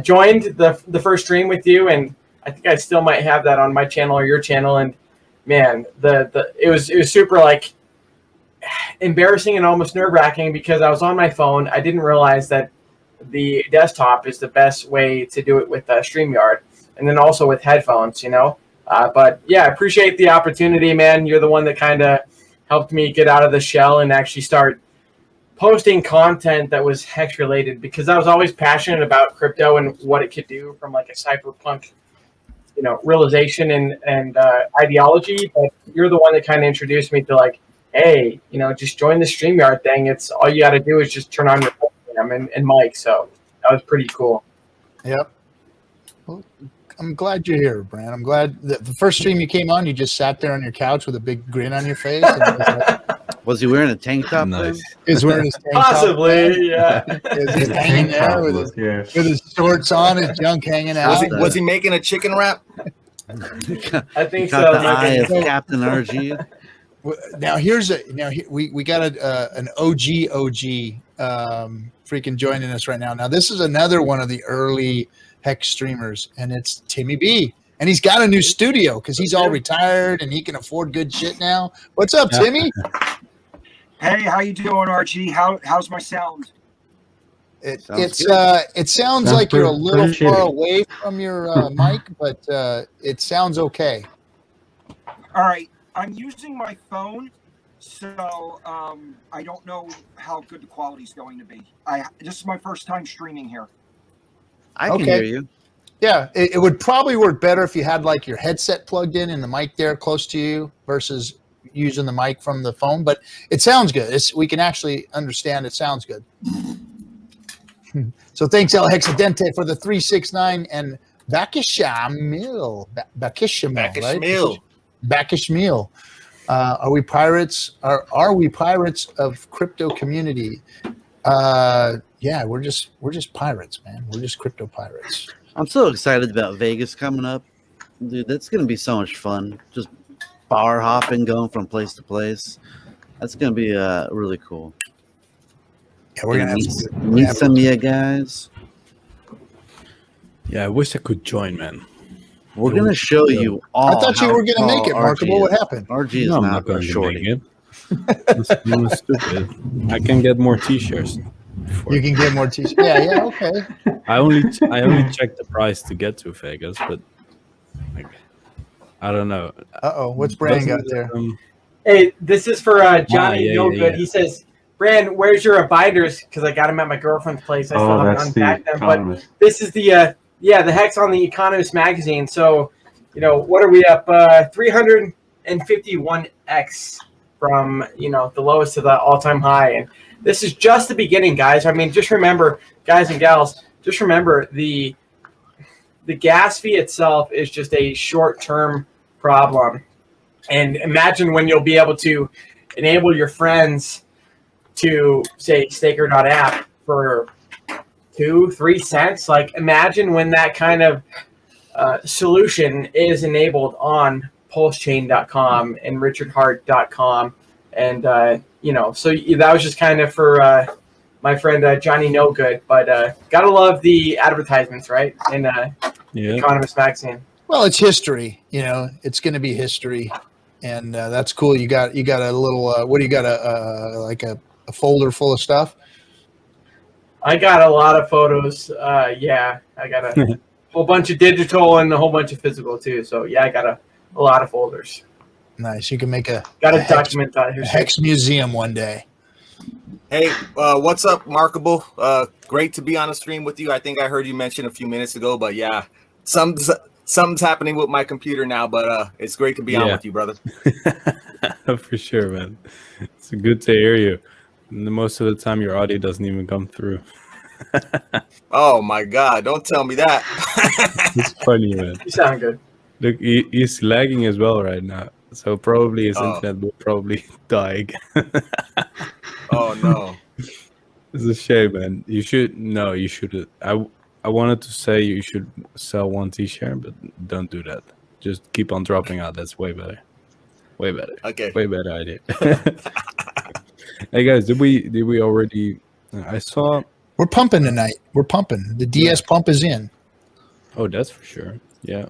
joined the first stream with you, and I think I still might have that on my channel or your channel. And man, it was super like embarrassing and almost nerve-wracking because I was on my phone. I didn't realize that the desktop is the best way to do it with StreamYard, and then also with headphones, but yeah, I appreciate the opportunity, man. You're the one that kind of helped me get out of the shell and actually start posting content that was Hex related, because I was always passionate about crypto and what it could do from like a cypherpunk, realization and ideology. But you're the one that kind of introduced me to like, hey, just join the StreamYard thing. It's all you got to do is just turn on your webcam and mic. So that was pretty cool.
Yep. Well, I'm glad you're here, Brand. I'm glad that the first stream you came on, you just sat there on your couch with a big grin on your face. And it was like,
Was he wearing a tank top?
Nice.
Is wearing his tank top.
Possibly, yeah.
Is just hanging there with his shorts on, his junk hanging out.
Was he making a chicken wrap?
I think
Got
so.
the eye of
So-
Captain RG.
Now we got an OG freaking joining us right now. Now this is another one of the early Hex streamers, and it's Timmy B. And he's got a new studio because he's all retired and he can afford good shit now. What's up, Timmy?
Hey, how you doing, RG? How's my sound?
It sounds
Sounds
like you're a
pretty
little
shitty.
far away from your mic, but it sounds okay.
All right, I'm using my phone, so I don't know how good the quality's going to be. This is my first time streaming here.
I can
Okay.
hear you.
Yeah, it would probably work better if you had like your headset plugged in and the mic there close to you versus using the mic from the phone. But it sounds good. We can actually understand it sounds good. So thanks, El Hexadente, for the 369 and Bakishamil, right? Bakishmil. Are we pirates? Are we pirates of crypto community? Yeah, we're just pirates, man. We're just crypto pirates.
I'm so excited about Vegas coming up. Dude, that's going to be so much fun. Just bar hopping, going from place to place. That's going to be really cool.
Yeah, we're gonna
meet some of you guys.
Yeah, I wish I could join, man.
We're going to show you all.
I thought you were going to make it, Markable. What happened?
RG is
No, I'm
not
not
going
going
to
to
short
make
it.
it. I'm stupid. I can get more T-shirts.
You can get more t-shirts. Yeah, okay.
I only checked the price to get to Vegas, but like, I don't know.
What's Brand got
Doesn't,
there?
Hey, this is for Johnny
yeah,
No Good.
yeah.
He says, Brand, where's your binders? Because I got them at my girlfriend's place. I still haven't
that's the
unpacked them. But
Economist.
this is the Hex on the Economist magazine. So, what are we up? 351x from the lowest to the all-time high, and this is just the beginning, guys. I mean, just remember, guys and gals, just remember the gas fee itself is just a short-term problem, and imagine when you'll be able to enable your friends to say Staker.app for 2-3 cents. Like, imagine when that kind of solution is enabled on pulsechain.com and richardhart.com. And, so that was just kind of for my friend Johnny No Good. But gotta love the advertisements, right? In Economist magazine.
Well, it's history. It's going to be history, and that's cool. You got a little. What do you got? A folder full of stuff.
I got a lot of photos. I got a whole bunch of digital and a whole bunch of physical too. So yeah, I got a lot of folders.
Nice. You can make a
document that here.
Hex museum one day.
Hey, what's up, Markable? Great to be on the stream with you. I think I heard you mention a few minutes ago, but yeah, something's happening with my computer now, but it's great to be on with you, brother.
For sure, man. It's good to hear you. And most of the time, your audio doesn't even come through.
Oh my God! Don't tell me that.
It's funny, man.
You sound good.
Look, he's lagging as well right now, so probably his internet will probably die again.
Oh no!
It's a shame, man. You should I wanted to say you should sell one T-shirt, but don't do that. Just keep on dropping out. That's way better. Way better.
Okay.
Way better idea. Hey guys, did we already? I saw.
We're pumping tonight. We're pumping. The DS pump is in.
Oh, that's for sure. Yeah.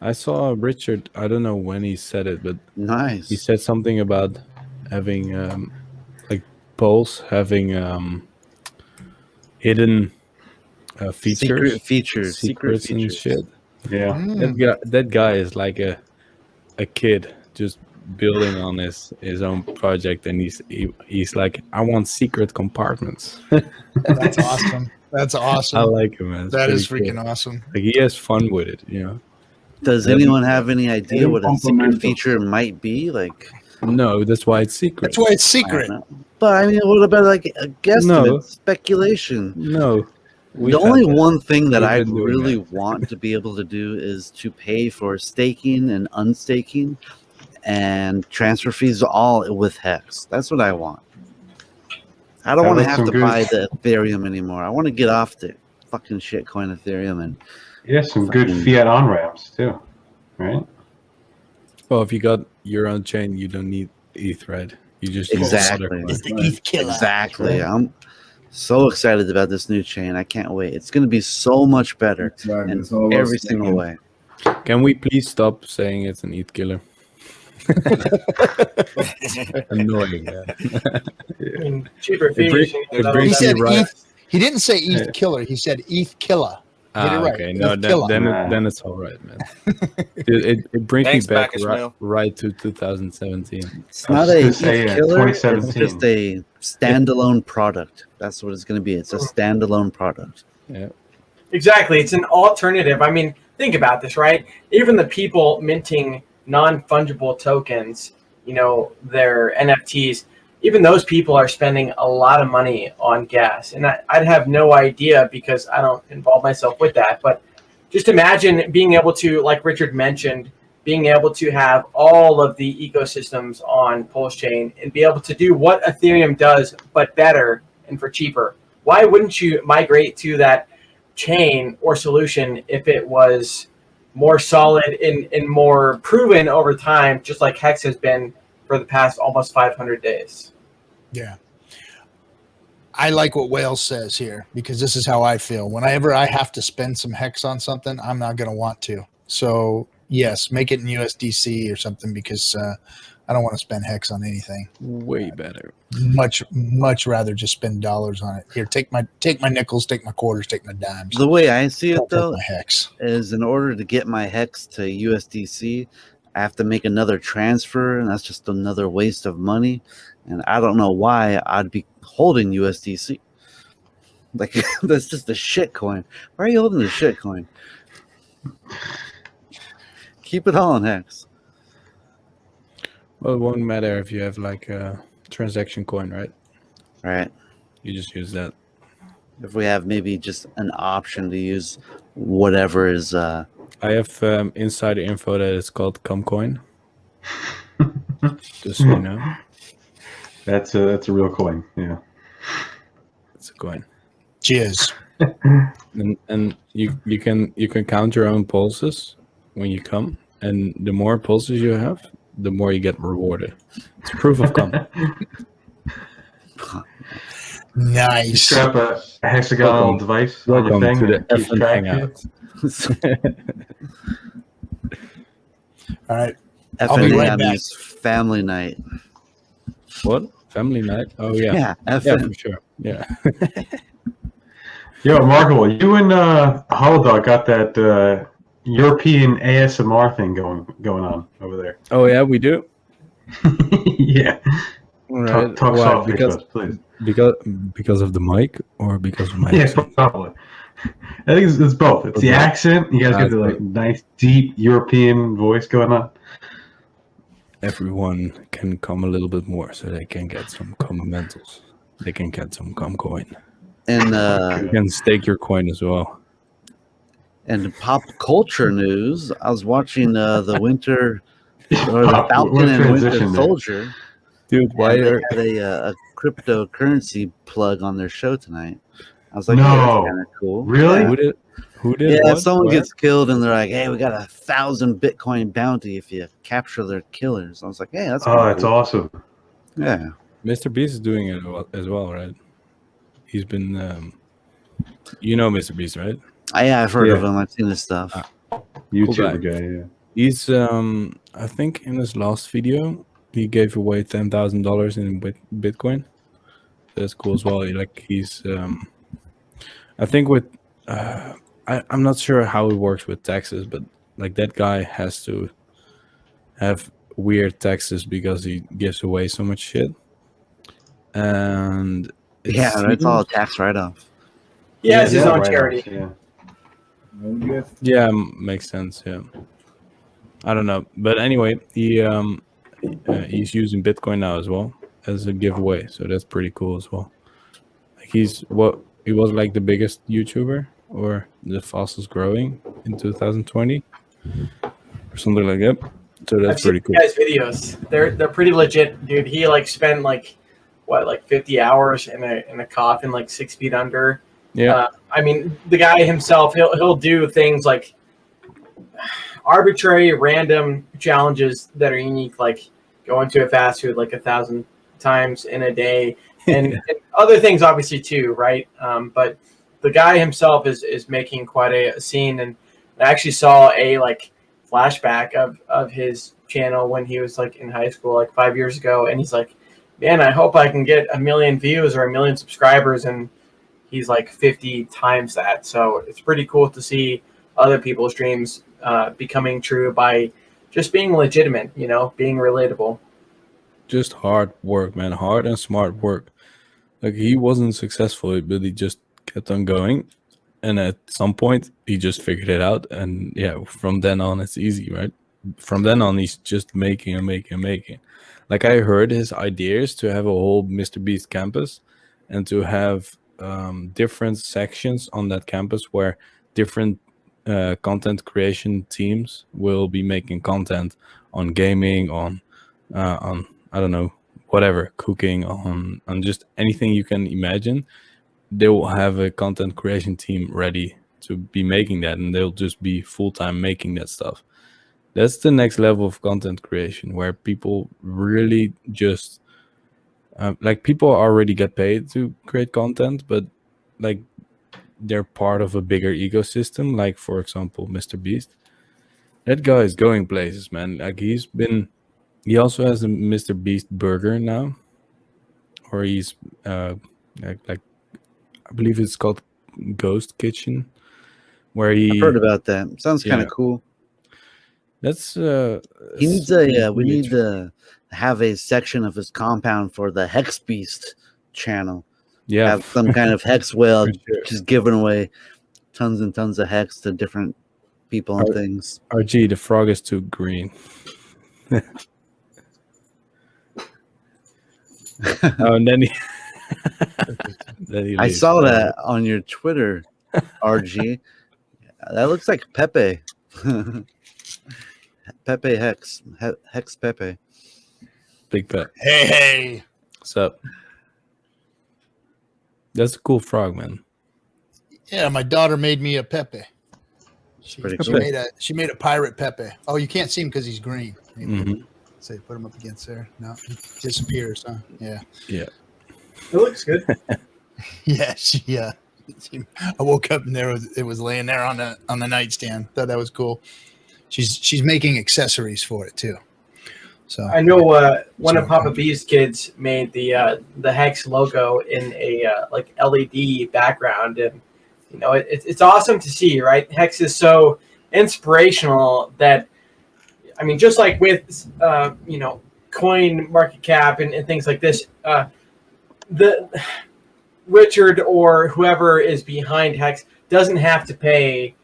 I saw Richard. I don't know when he said it, but
nice.
He said something about having like polls having hidden features, secrets and shit.
Yeah,
that guy is like a kid just building on his own project, and he's like, I want secret compartments.
That's awesome. That's awesome.
I like him, man.
That is freaking
cool.
Awesome.
Like, he has fun with it, you know.
Does anyone have any idea what a secret feature might be? Like,
no, that's why it's secret.
That's why it's secret.
But I mean, what about like a guesstimate, speculation?
No.
The only one thing that I really want to be able to do is to pay for staking and unstaking. and transfer fees all with Hex. That's what I want. I don't
That
want to
looks
have
some
to
good-
buy the Ethereum anymore. I want to get off the fucking shitcoin Ethereum and
Yeah, some good
Fucking-
fiat on ramps too, right?
Well, if you got your own chain, you don't need ETH, right? You just use
Exactly.
other
It's
coins.
the ETH killer.
exactly. I'm so excited about this new chain. I can't wait. It's going to be so much better
Exactly.
in
It's all about
every single
staking.
way.
Can we please stop saying it's an ETH killer? Annoying, man.
I mean, cheaper
It bring-
fees.
it
He
brings
said
you right.
ETH. He didn't say ETH
Yeah.
killer. He said ETH killer. Get it right.
Okay, no,
ETH killer.
then it's all right, man. it brings
Thanks,
me back
Bacchus
right,
Mill.
right to 2017.
It's
I was
not a
just gonna say,
ETH killer. It's
2017.
just a standalone product. That's what it's going to be. It's a standalone product.
Yeah,
Exactly. It's an alternative. I mean, think about this, right? Even the people minting non-fungible tokens, their NFTs, even those people are spending a lot of money on gas. And I'd have no idea because I don't involve myself with that. But just imagine being able to, like Richard mentioned, being able to have all of the ecosystems on Pulse Chain and be able to do what Ethereum does, but better and for cheaper. Why wouldn't you migrate to that chain or solution if it was more solid and more proven over time, just like Hex has been for the past almost 500 days?
Yeah. I like what Wales says here because this is how I feel. Whenever I have to spend some Hex on something, I'm not going to want to. So, yes, make it in USDC or something because I don't want to spend Hex on anything.
way better.
Much rather just spend dollars on it. Here, take my nickels, take my quarters, take my dimes.
The way I see it,
Don't take
though,
my Hex.
is in order to get my Hex to USDC, I have to make another transfer, and that's just another waste of money. And I don't know why I'd be holding USDC. Like, that's just a shit coin. Why are you holding the shit coin? Keep it all in Hex.
Well, it won't matter if you have like a transaction coin, right?
Right.
You just use that.
If we have maybe just an option to use whatever is
I have insider info that it's called Comcoin. Just so you know,
That's a real coin. Yeah.
it's a coin,
Jizz.
and you can count your own pulses when you come, and the more pulses you have, the more you get rewarded. It's proof of come.
Nice.
Strap a hexagonal
Welcome.
device on your
Welcome
thing
to the
that keeps
FN
track of you.
Hangout.
All right. I'll be
FNA
right back.
means family night.
What? Family night? Oh yeah,
Yeah,
yeah,
FN.
for sure. Yeah.
Yo, Remarkable, you and Holodog got that European ASMR thing going on over there.
Oh yeah, we do.
Yeah.
All
Talk
Why?
softly to us, please.
Because of the mic or because of my
Yeah,
accent?
probably. I think it's both. It's the
Okay.
accent. You guys got the like nice, deep European voice going on.
Everyone can come a little bit more so they can get some commentals. They can get some coin.
And
You can stake your coin as well.
and pop culture news, I was watching the Winter or the
Pop-
Falcon
what
and Winter
transition there.
Soldier.
Dude, why
And they
are
had a cryptocurrency plug on their show tonight. I was like,
No.
hey, that's kind of cool.
Really?
Yeah.
who did
Yeah,
what?
someone
Where?
gets killed and they're like, hey, we got 1,000 Bitcoin bounty if you capture their killers. I was like, hey, that's
Oh, that's awesome.
Yeah.
Mr. Beast is doing it as well, right? He's been you know Mr. Beast, right?
Yeah, I've heard of
Yeah.
him. I've seen his stuff.
YouTuber
guy.
guy, yeah.
He's I think in his last video he gave away $10,000 in Bitcoin. That's cool as well. He's I think with I'm not sure how it works with taxes, but like that guy has to have weird taxes because he gives away so much shit. And it
Yeah, that's all a
seems-
tax write-off.
He has his
Yeah,
own
right on,
charity.
Yeah.
Yeah, makes sense. Yeah, I don't know, but anyway, he's using Bitcoin now as well as a giveaway, so that's pretty cool as well. Like he was like the biggest YouTuber or the fastest growing in 2020 or something like that, So that's
I've seen
pretty cool.
the guy's videos. They're pretty legit, dude. He like spent like 50 hours in a coffin like 6 feet under.
Yeah.
I mean, the guy himself, he'll do things like arbitrary, random challenges that are unique, like going to a fast food like 1,000 times in a day, and other things obviously too, right? But the guy himself is making quite a scene, and I actually saw a like flashback of his channel when he was like in high school, like 5 years ago, and he's like, man, I hope I can get 1 million views or 1 million subscribers, and he's like 50 times that. So it's pretty cool to see other people's dreams becoming true by just being legitimate, you know, being relatable.
Just hard work, man. Hard and smart work. Like, he wasn't successful, but he just kept on going. And at some point, he just figured it out. And yeah, from then on, it's easy, right? From then on, he's just making and making and making. Like, I heard his ideas to have a whole Mr. Beast campus and to have different sections on that campus where different content creation teams will be making content on gaming, on I don't know, whatever, cooking, on just anything you can imagine. They will have a content creation team ready to be making that, and they'll just be full-time making that stuff. That's the next level of content creation, where people really just like, people already get paid to create content, but like, they're part of a bigger ecosystem. Like, for example, Mr. Beast. That guy is going places, man. Like, he also has a Mr. Beast burger now, or he's like I believe it's called Ghost Kitchen, where
I've heard about that. Sounds kind of cool.
That's
he needs we need to have a section of his compound for the Hex Beast channel.
Yeah,
have some kind of hex whale just giving away tons and tons of hex to different people and things.
RG, the frog is too green. Oh, and then he
I saw that on your Twitter, RG. That looks like Pepe. Pepe Hex. Hex Pepe.
Big Pep.
Hey.
What's up? That's a cool frog, man.
Yeah, my daughter made me a Pepe. She made a pirate Pepe. Oh, you can't see him because he's green.
Mm-hmm.
Say, put him up against there. No, he disappears, huh? Yeah.
Yeah.
It looks good.
Yeah. I woke up and it was laying there on the nightstand. Thought that was cool. She's making accessories for it too. So
I know one of Papa B's kids made the Hex logo in a like LED background, and you know it's awesome to see, right? Hex is so inspirational that, I mean, just like with you know, coin market cap and things like this, the Richard or whoever is behind Hex doesn't have to pay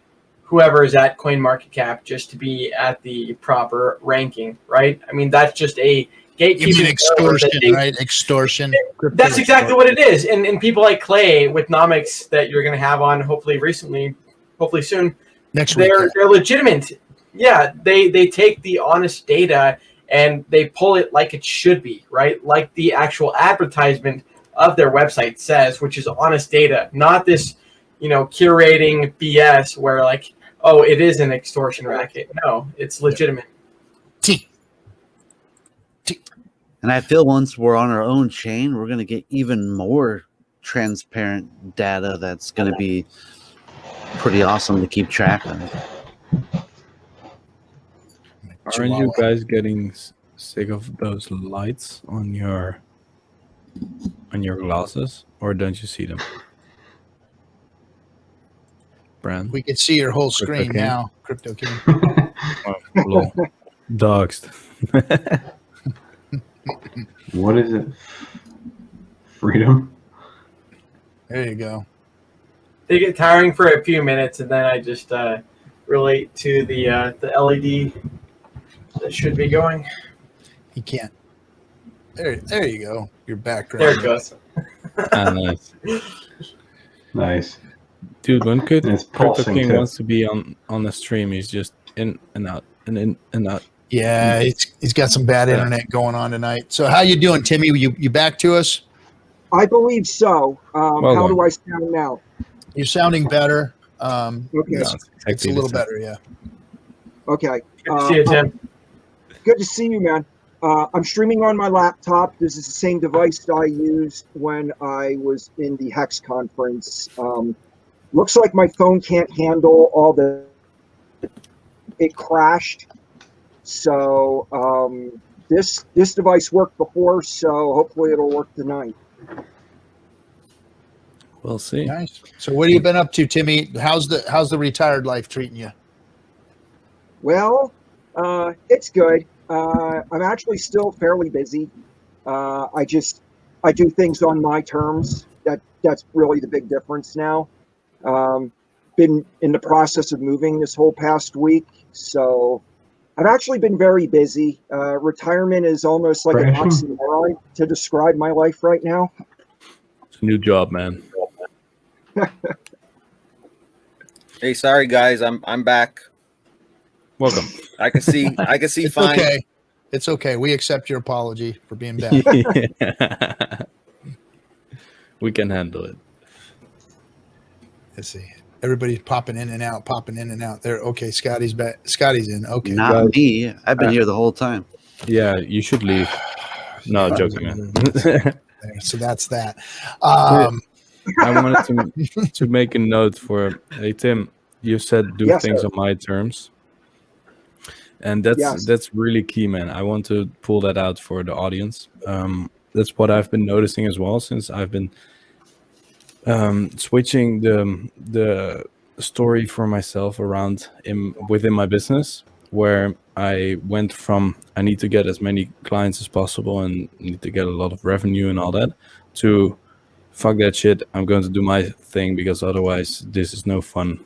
whoever is at CoinMarketCap just to be at the proper ranking, right? I mean, that's just a gatekeeping.
You mean extortion, right? Extortion.
That's exactly what it is. And people like Clay with Nomics that you're going to have on hopefully soon.
Next week.
They're legitimate. Yeah, they take the honest data and they pull it like it should be, right? Like the actual advertisement of their website says, which is honest data, not this, you know, curating BS where like, oh, it is an extortion racket. No, it's legitimate.
And I feel once we're on our own chain, we're going to get even more transparent data that's going to be pretty awesome to keep track of.
Aren't you guys getting sick of those lights on your glasses, or don't you see them? Brand.
We can see your whole screen now, Crypto King.
Oh, doxed.
What is it? Freedom?
There you go.
They get tiring for a few minutes, and then I just relate to the LED that should be going.
He can't. There you go. Your background.
There it goes.
Nice.
Nice.
Dude, when
It's
Crypto
pulsing
King
too.
wants to be on the stream, he's just in and out and in and out.
Yeah, he's got some bad internet going on tonight. So how you doing, Timmy? You back to us?
I believe so.
Well
How
done.
do I sound now?
You're sounding better.
Okay.
It's
Exactly
a little
the same.
better, yeah.
Okay.
Good to see you, Tim.
Good to see you, man. I'm streaming on my laptop. This is the same device that I used when I was in the Hex conference. Looks like my phone can't handle all the. It crashed. So this device worked before, so hopefully it'll work tonight.
We'll see.
Nice. So what have you been up to, Timmy? How's the retired life treating you?
Well, it's good. I'm actually still fairly busy. I do things on my terms. That's really the big difference now. Been in the process of moving this whole past week, so I've actually been very busy. Retirement is almost like an oxymoron to describe my life right now.
It's a new job, man.
Hey, sorry guys, I'm back.
Welcome.
I can see
It's
fine.
okay. It's okay. We accept your apology for being bad.
We can handle it.
Let's see. Everybody's popping in and out. There. Okay, Scotty's back. Scotty's in. Okay.
Not me. I've been here the whole time.
Yeah, you should leave. No, joking, man.
So that's that.
I wanted to make a note for, hey, Tim, you said do
Yes,
things
sir.
on my terms. And that's really key, man. I want to pull that out for the audience. That's what I've been noticing as well since I've been switching the story for myself around within my business, where I went from I need to get as many clients as possible and need to get a lot of revenue and all that, to fuck that shit, I'm going to do my thing because otherwise this is no fun,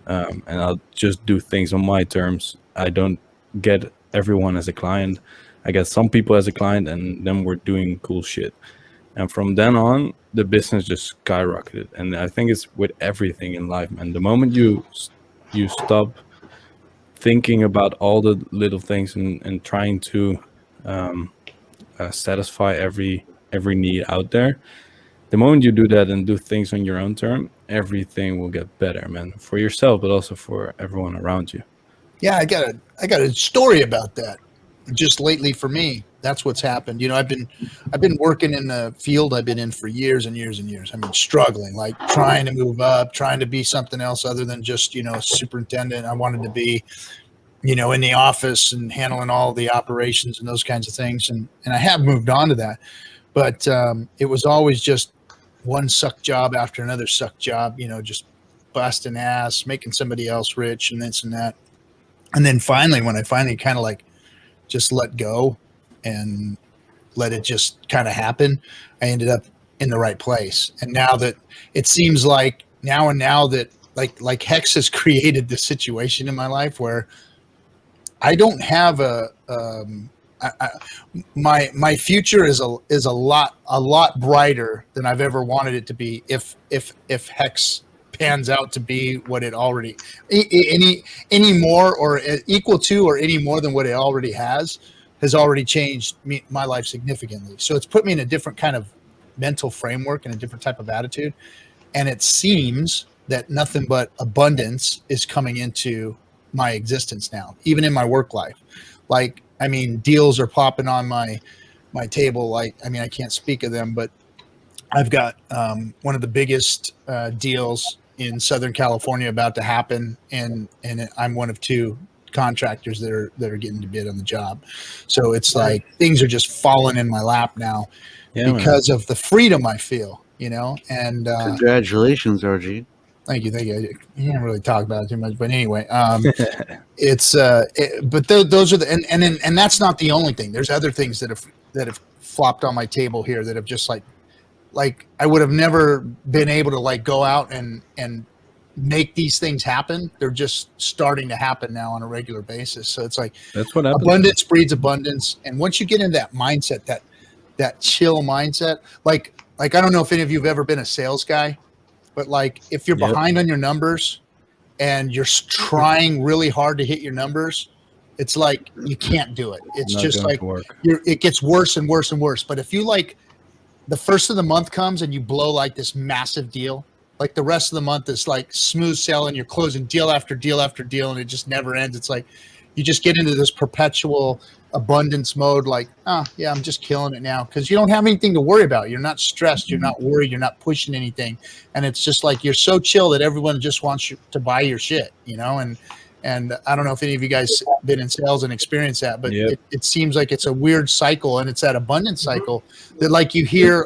and I'll just do things on my terms. I don't get everyone as a client. I get some people as a client, and then we're doing cool shit. And from then on, the business just skyrocketed. And I think it's with everything in life, man. The moment you stop thinking about all the little things and trying to satisfy every need out there, the moment you do that and do things on your own term, everything will get better, man, for yourself, but also for everyone around you.
Yeah, I got a story about that. Just lately for me, that's what's happened. You know, I've been working in the field I've been in for years and years and years. I mean, struggling, like trying to move up, trying to be something else other than just, superintendent. I wanted to be, in the office and handling all the operations and those kinds of things. And I have moved on to that, but it was always just one suck job after another suck job, just busting ass, making somebody else rich and this and that. And then finally, when I finally kind of like just let go and let it just kind of happen, I ended up in the right place. And now that it seems like now that like Hex has created this situation in my life where I don't have my future is a lot brighter than I've ever wanted it to be if Hex pans out to be what it already any more or equal to or any more than what it already has already changed my life significantly. So it's put me in a different kind of mental framework and a different type of attitude. And it seems that nothing but abundance is coming into my existence now, even in my work life. Like, I mean, deals are popping on my table. Like, I mean, I can't speak of them, but I've got one of the biggest deals in Southern California about to happen, and I'm one of two contractors that are getting to bid on the job. So it's like things are just falling in my lap now because of the freedom I feel, and
Congratulations, RG.
Thank you. I can't really talk about it too much, but anyway, it's but those are the and that's not the only thing. There's other things that have flopped on my table here that have just like I would have never been able to like go out and make these things happen. They're just starting to happen now on a regular basis. So it's like
that's what happens.
Abundance breeds abundance, and once you get in that mindset, that chill mindset, like I don't know if any of you have ever been a sales guy, but like if you're behind on your numbers and you're trying really hard to hit your numbers, it's like you can't do it. It's
Not
just
going
like
to work.
it gets worse and worse and worse. But if you like the first of the month comes and you blow like this massive deal, like the rest of the month is like smooth sailing, you're closing deal after deal after deal, and it just never ends. It's like you just get into this perpetual abundance mode, like, oh yeah, I'm just killing it now, because you don't have anything to worry about. You're not stressed, you're not worried, you're not pushing anything, and it's just like you're so chill that everyone just wants you to buy your shit, you know. And I don't know if any of you guys been in sales and experienced that, but it seems like it's a weird cycle, and it's that abundance cycle that like you hear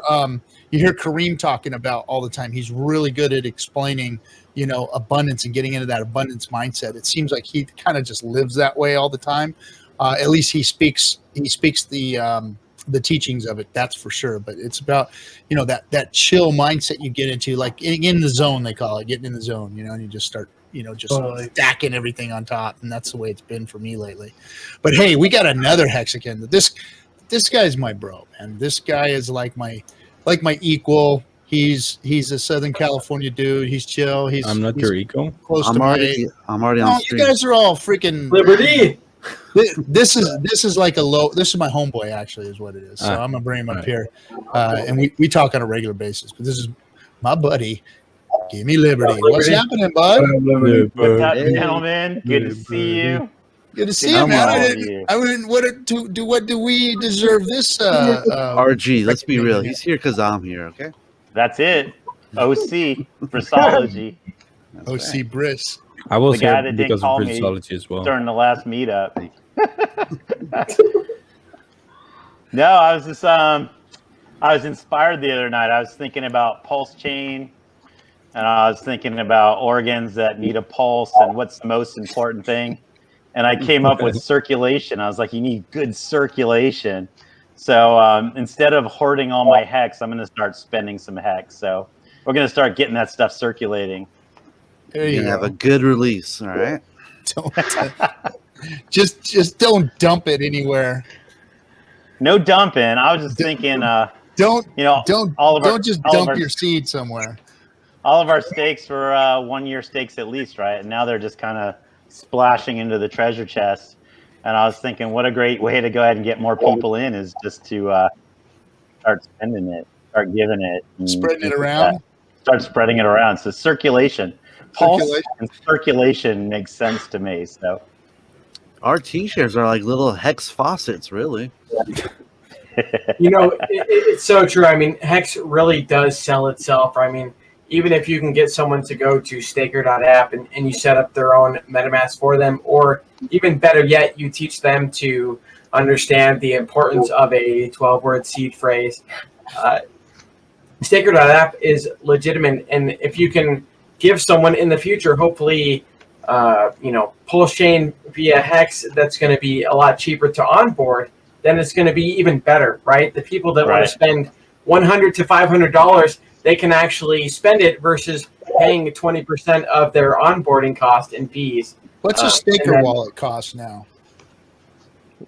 Kareem talking about all the time. He's really good at explaining, you know, abundance and getting into that abundance mindset. It seems like he kind of just lives that way all the time. At least he speaks the teachings of it, that's for sure. But it's about, you know, that chill mindset you get into, like in the zone, they call it, getting in the zone, you know, and you just start, you know, just stacking everything on top. And that's the way it's been for me lately. But hey, we got another Hexican. This guy's my bro, man. This guy is like my equal. He's a Southern California dude. He's chill.
I'm not your equal.
Close
I'm
to
already on
you guys are all freaking
Liberty.
This is like this is my homeboy, actually, is what it is. So I'm gonna bring him up here, and we talk on a regular basis. But this is my buddy. Give me Liberty. What's happening, bud?
What's up, gentlemen? Good to see you.
Good to see you, man. I mean, what do we deserve this?
RG, let's be real. He's here because I'm here. Okay.
That's it. OC Brissology.
OC Briss.
I was
the guy
here
that
because
didn't
of
call me
Brissology as well.
during the last meetup. No, I was just I was inspired the other night. I was thinking about pulse chain, and I was thinking about organs that need a pulse and what's the most important thing. And I came up with circulation. I was like, you need good circulation. So instead of hoarding all my hex, I'm going to start spending some hex. So we're going to start getting that stuff circulating.
There you go.
Have a good release, all right?
Just don't dump it anywhere.
No dumping. I was just thinking,
don't
just
dump your seed somewhere.
All of our stakes were 1 year stakes at least, right? And now they're just kind of splashing into the treasure chest. And I was thinking, what a great way to go ahead and get more people in is just to start spending it, start giving it,
spreading it around.
Start spreading it around. So circulation. Pulse and circulation makes sense to me. So
our t-shirts are like little hex faucets, really.
You know, it's so true. I mean, Hex really does sell itself. I mean, even if you can get someone to go to staker.app and you set up their own MetaMask for them, or even better yet, you teach them to understand the importance of a 12-word seed phrase. Staker.app is legitimate. And if you can give someone in the future, hopefully, pulse chain via Hex, that's going to be a lot cheaper to onboard, then it's going to be even better, right? The people that want to spend $100 to $500, they can actually spend it versus paying 20% of their onboarding cost in fees.
What's a staker wallet cost now?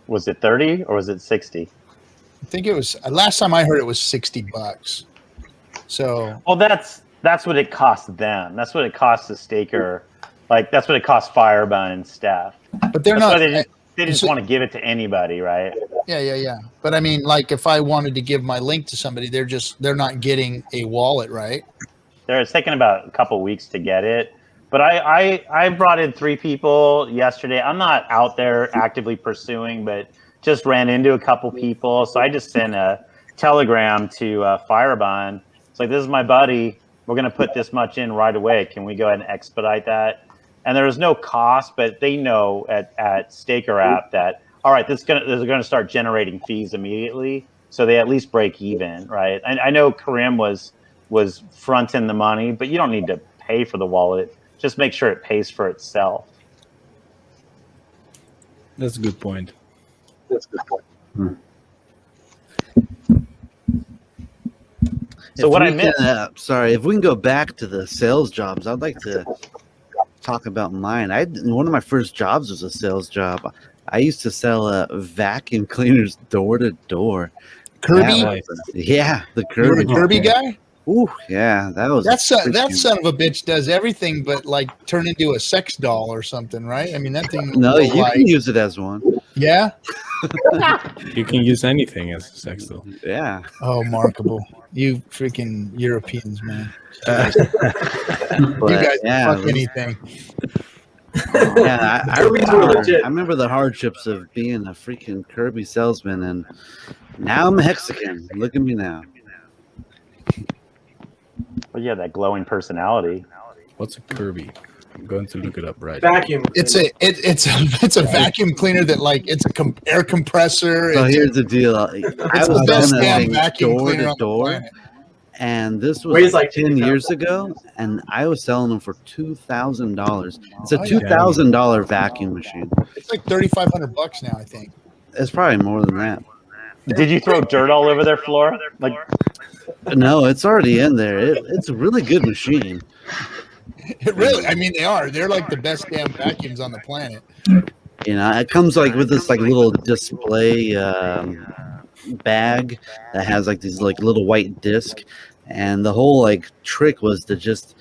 Was it 30 or was it 60?
I think it was, last time I heard it was $60. So,
well, that's what it costs them. That's what it costs the staker. Like, that's what it costs Firebun and staff.
But they're not.
They just want to give it to anybody, right?
Yeah. But I mean, like, if I wanted to give my link to somebody, they're not getting a wallet, right?
It's taken about a couple weeks to get it. But I brought in 3 people yesterday. I'm not out there actively pursuing, but just ran into a couple people. So I just sent a telegram to Firebun. It's like, this is my buddy. We're going to put this much in right away. Can we go ahead and expedite that? And there was no cost, but they know at Staker app that, all right, they're going to start generating fees immediately. So they at least break even, right? I know Karim was fronting the money, but you don't need to pay for the wallet. Just make sure it pays for itself.
That's a good point.
So what I meant,
sorry, if we can go back to the sales jobs, I'd like to talk about mine. One of my first jobs was a sales job. I used to sell vacuum cleaners door to door.
Kirby?
Yeah, the Kirby.
You were the Kirby guy?
Ooh, yeah, that was
That
freaking-
son of a bitch does everything but like turn into a sex doll or something, right? I mean, that thing.
No,
will,
you
like,
can use it as one.
yeah.
You can use anything as a sex doll.
Yeah.
Oh, markable! You freaking Europeans, man.
But,
You guys
yeah,
fuck
it was-
anything.
Yeah,
Kirby's were legit.
I remember the hardships of being a freaking Kirby salesman, and now I'm a Hexican. Look at me now.
Well, yeah, that glowing personality.
What's a Kirby? I'm going to look it up right.
Vacuum.
It's a vacuum cleaner that like it's a air compressor.
So
it's
here's the deal. I
it's
was
the
selling
best
that
damn
thing
vacuum
door
cleaner
to
on the
door,
planet.
and this was
Weighs
like
like
10 years ago, and I was selling them for $2,000. It's a
Oh, yeah.
$2,000 vacuum machine.
It's like $3,500 now, I think.
It's probably more than that.
Did you throw dirt all over their floor? Like,
No, it's already in there. It's a really good machine.
It really, I mean, they are. They're like the best damn vacuums on the planet.
You know, it comes like with this like little display bag that has like these like little white disc, and the whole like trick was to just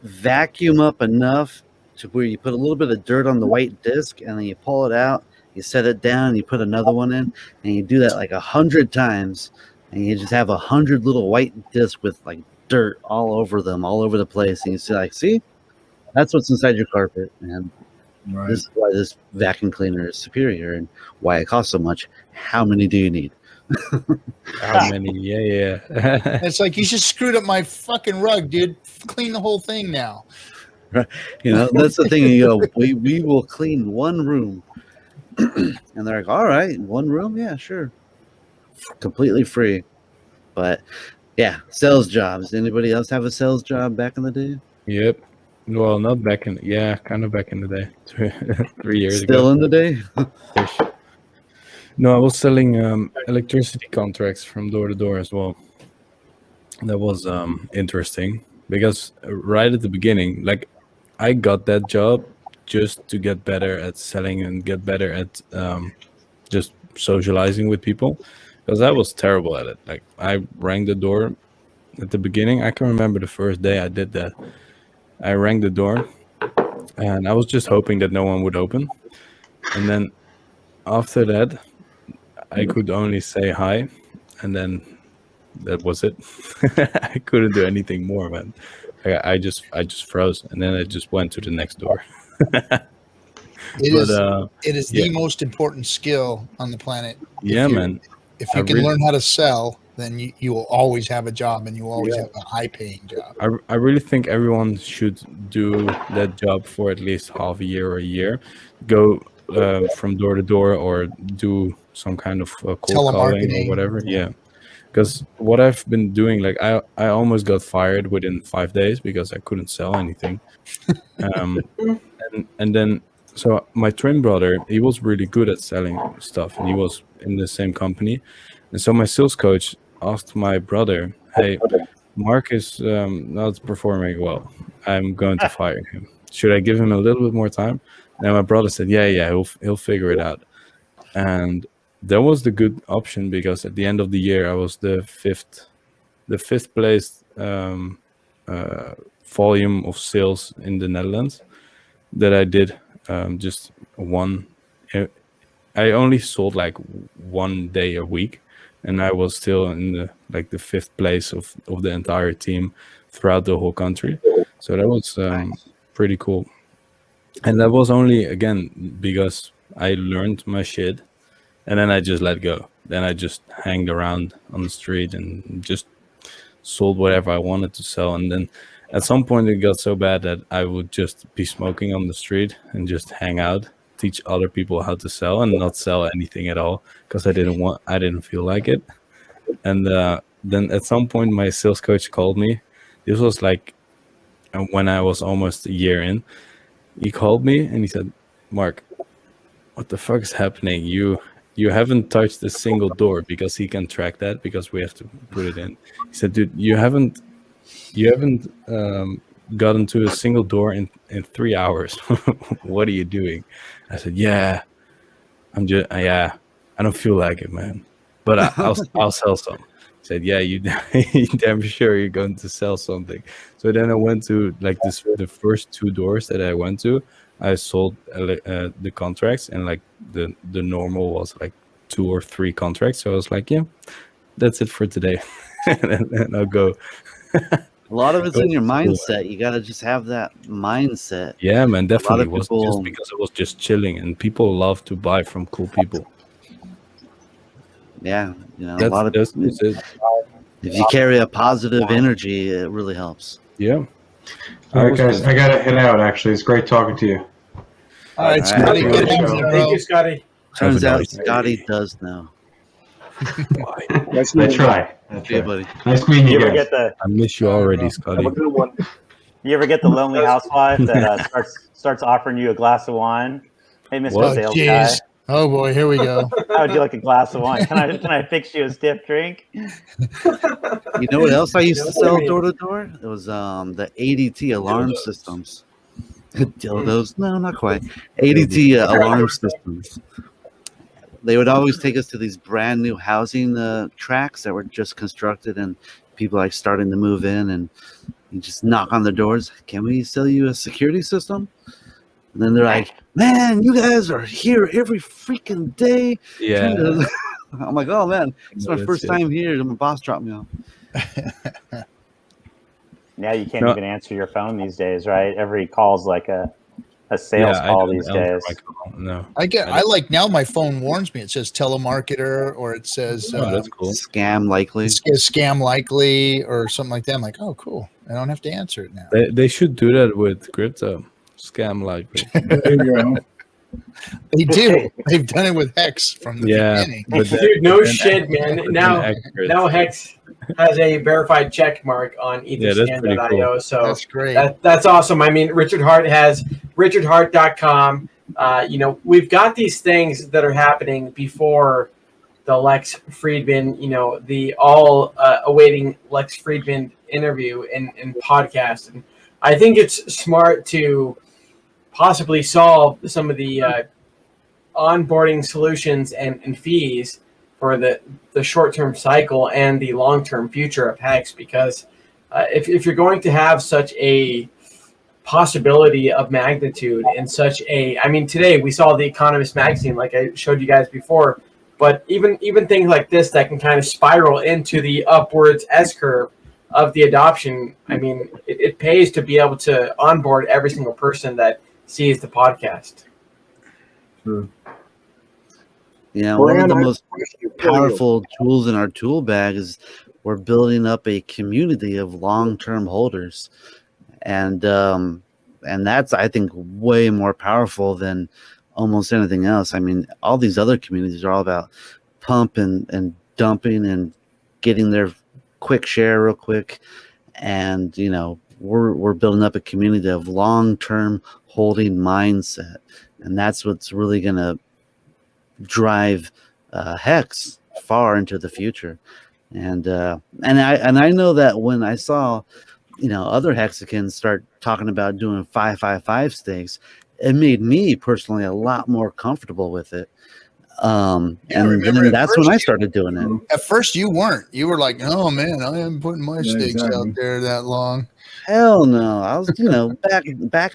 vacuum up enough to where you put a little bit of dirt on the white disc, and then you pull it out, you set it down, you put another one in, and you do that like 100 times, and you just have 100 little white discs with like dirt all over them, all over the place, and you see, that's what's inside your carpet, and
Right.
this is why this vacuum cleaner is superior and why it costs so much. How many do you need?
How many? Yeah.
It's like you just screwed up my fucking rug, dude. Clean the whole thing now.
You know, that's the thing. You go, we will clean one room, and they're like, all right, one room, yeah, sure, completely free. But yeah, sales jobs. Anybody else have a sales job back in the day?
Yep. Well, not back in. Yeah, kind of back in the day. 3 years
Still
ago.
in the day?
No, I was selling electricity contracts from door to door as well. That was interesting because right at the beginning, like I got that job just to get better at selling and get better at just socializing with people because I was terrible at it. Like I rang the door at the beginning. I can remember the first day I did that. I rang the door and I was just hoping that no one would open. And then after that, I could only say hi, and then that was it. I couldn't do anything more, man. I just froze, and then I just went to the next door.
It is
yeah.
the most important skill on the planet.
Yeah, man.
If you
I
can
really-
learn how to sell, then you will always have a job, and you will always have a high-paying job.
I really think everyone should do that job for at least half a year or a year. Go from door to door or do some kind of cold calling
Telemarketing.
or whatever. Yeah. Because what I've been doing, like I almost got fired within 5 days because I couldn't sell anything. And then, so my twin brother, he was really good at selling stuff and he was in the same company. And so my sales coach asked my brother, hey, Mark is not performing well. I'm going to fire him. Should I give him a little bit more time? And my brother said, yeah, he'll figure it out. And that was the good option because at the end of the year, I was the fifth place volume of sales in the Netherlands that I did. Just one. I only sold like 1 day a week, and I was still in the fifth place of the entire team throughout the whole country. So that was pretty cool. And that was only, again, because I learned my shit and then I just let go. Then I just hanged around on the street and just sold whatever I wanted to sell. And then at some point it got so bad that I would just be smoking on the street and just hang out, teach other people how to sell and not sell anything at all because I didn't feel like it. And then at some point my sales coach called me. This was like when I was almost a year in. He called me and he said, Mark, what the fuck is happening? You haven't touched a single door, because he can track that because we have to put it in. He said, dude, you haven't gotten to a single door in 3 hours. What are you doing? I said, yeah, I don't feel like it, man. But I'll sell some. He said, "Yeah, you you damn sure you're going to sell something." So then I went to like the first 2 doors that I went to. I sold the contracts, and like the normal was like 2 or 3 contracts. So I was like, "Yeah, that's it for today," and I'll go.
A lot of it's in your
Cool.
mindset. You got to just have that mindset.
Yeah, man, definitely.
of
It wasn't
people-
just because I was just chilling, and people love to buy from cool people.
Yeah, you know, a
That's
lot of
that's it.
if you carry a positive energy, it really helps.
Yeah.
All right, guys, I gotta head out. Actually, it's great talking to you.
All right, Scotty,
right.
good
Thank
having you,
Thank
bro.
you, Scotty.
Turns
Have a
out
nice day.
Scotty does know.
Nice
I
meeting you.
try.
Yeah, buddy.
Nice meeting
You
you
ever
guys.
get the
I miss you already, Scotty.
Have a good one.
You ever get the lonely housewife that starts offering you a glass of wine? Hey, Mr.
What?
Oh,
Sales
jeez.
Guy,
Oh, boy. Here we go.
how would you like a glass of wine? Can I fix you a stiff drink?
You know what else I used to
What do you
sell
mean?
door to door? It was the ADT alarm systems. Dildos? No, not quite. ADT alarm systems. They would always take us to these brand new housing tracks that were just constructed, and people like starting to move in, and you just knock on the doors. Can we sell you a security system? And then they're like, "Man, you guys are here every freaking day."
Yeah.
I'm like, "Oh man, it's
No,
my
that's
first
it.
time here. My boss dropped me off."
Now you can't
No.
even answer your phone these days, right? Every call's like a sales
I
call
don't
these
answer
days.
my call. No.
I like now my phone warns me. It says telemarketer or it says
Oh, that's cool.
Scam likely.
scam likely or something like that. I'm like, oh, cool. I don't have to answer it now.
They should do that with crypto. Scam likely.
There you go.
They do. They've done it with Hex from the
Yeah,
beginning.
but
Dude, no
then
shit, man. Now Hex has a verified check mark on
Yeah, that's pretty
etherscan.io. So
That's great.
that's awesome. I mean, Richard Hart has richardhart.com. We've got these things that are happening before the Lex Friedman, the all awaiting Lex Friedman interview and podcast. And I think it's smart to possibly solve some of the onboarding solutions and fees for the short-term cycle and the long-term future of Hex, because if you're going to have such a possibility of magnitude in such a, I mean, today we saw the Economist magazine, like I showed you guys before, but even things like this that can kind of spiral into the upwards S-curve of the adoption, I mean, it pays to be able to onboard every single person that sees the podcast.
Yeah, one of
Bran,
the
I have
most
a question for you.
powerful tools in our tool bag is we're building up a community of long-term holders, and that's, I think, way more powerful than almost anything else. I mean, all these other communities are all about pump and dumping and getting their quick share real quick, and we're building up a community of long-term holding mindset, and that's what's really gonna drive Hex far into the future. And I know that when I saw other Hexicans start talking about doing 555 stakes, it made me personally a lot more comfortable with it. And
remember
then
at
that's
first
when I started doing it.
At first, you weren't. You were like, "Oh man, I haven't put my
Yeah,
stakes
exactly.
out there that long."
Hell no, I was back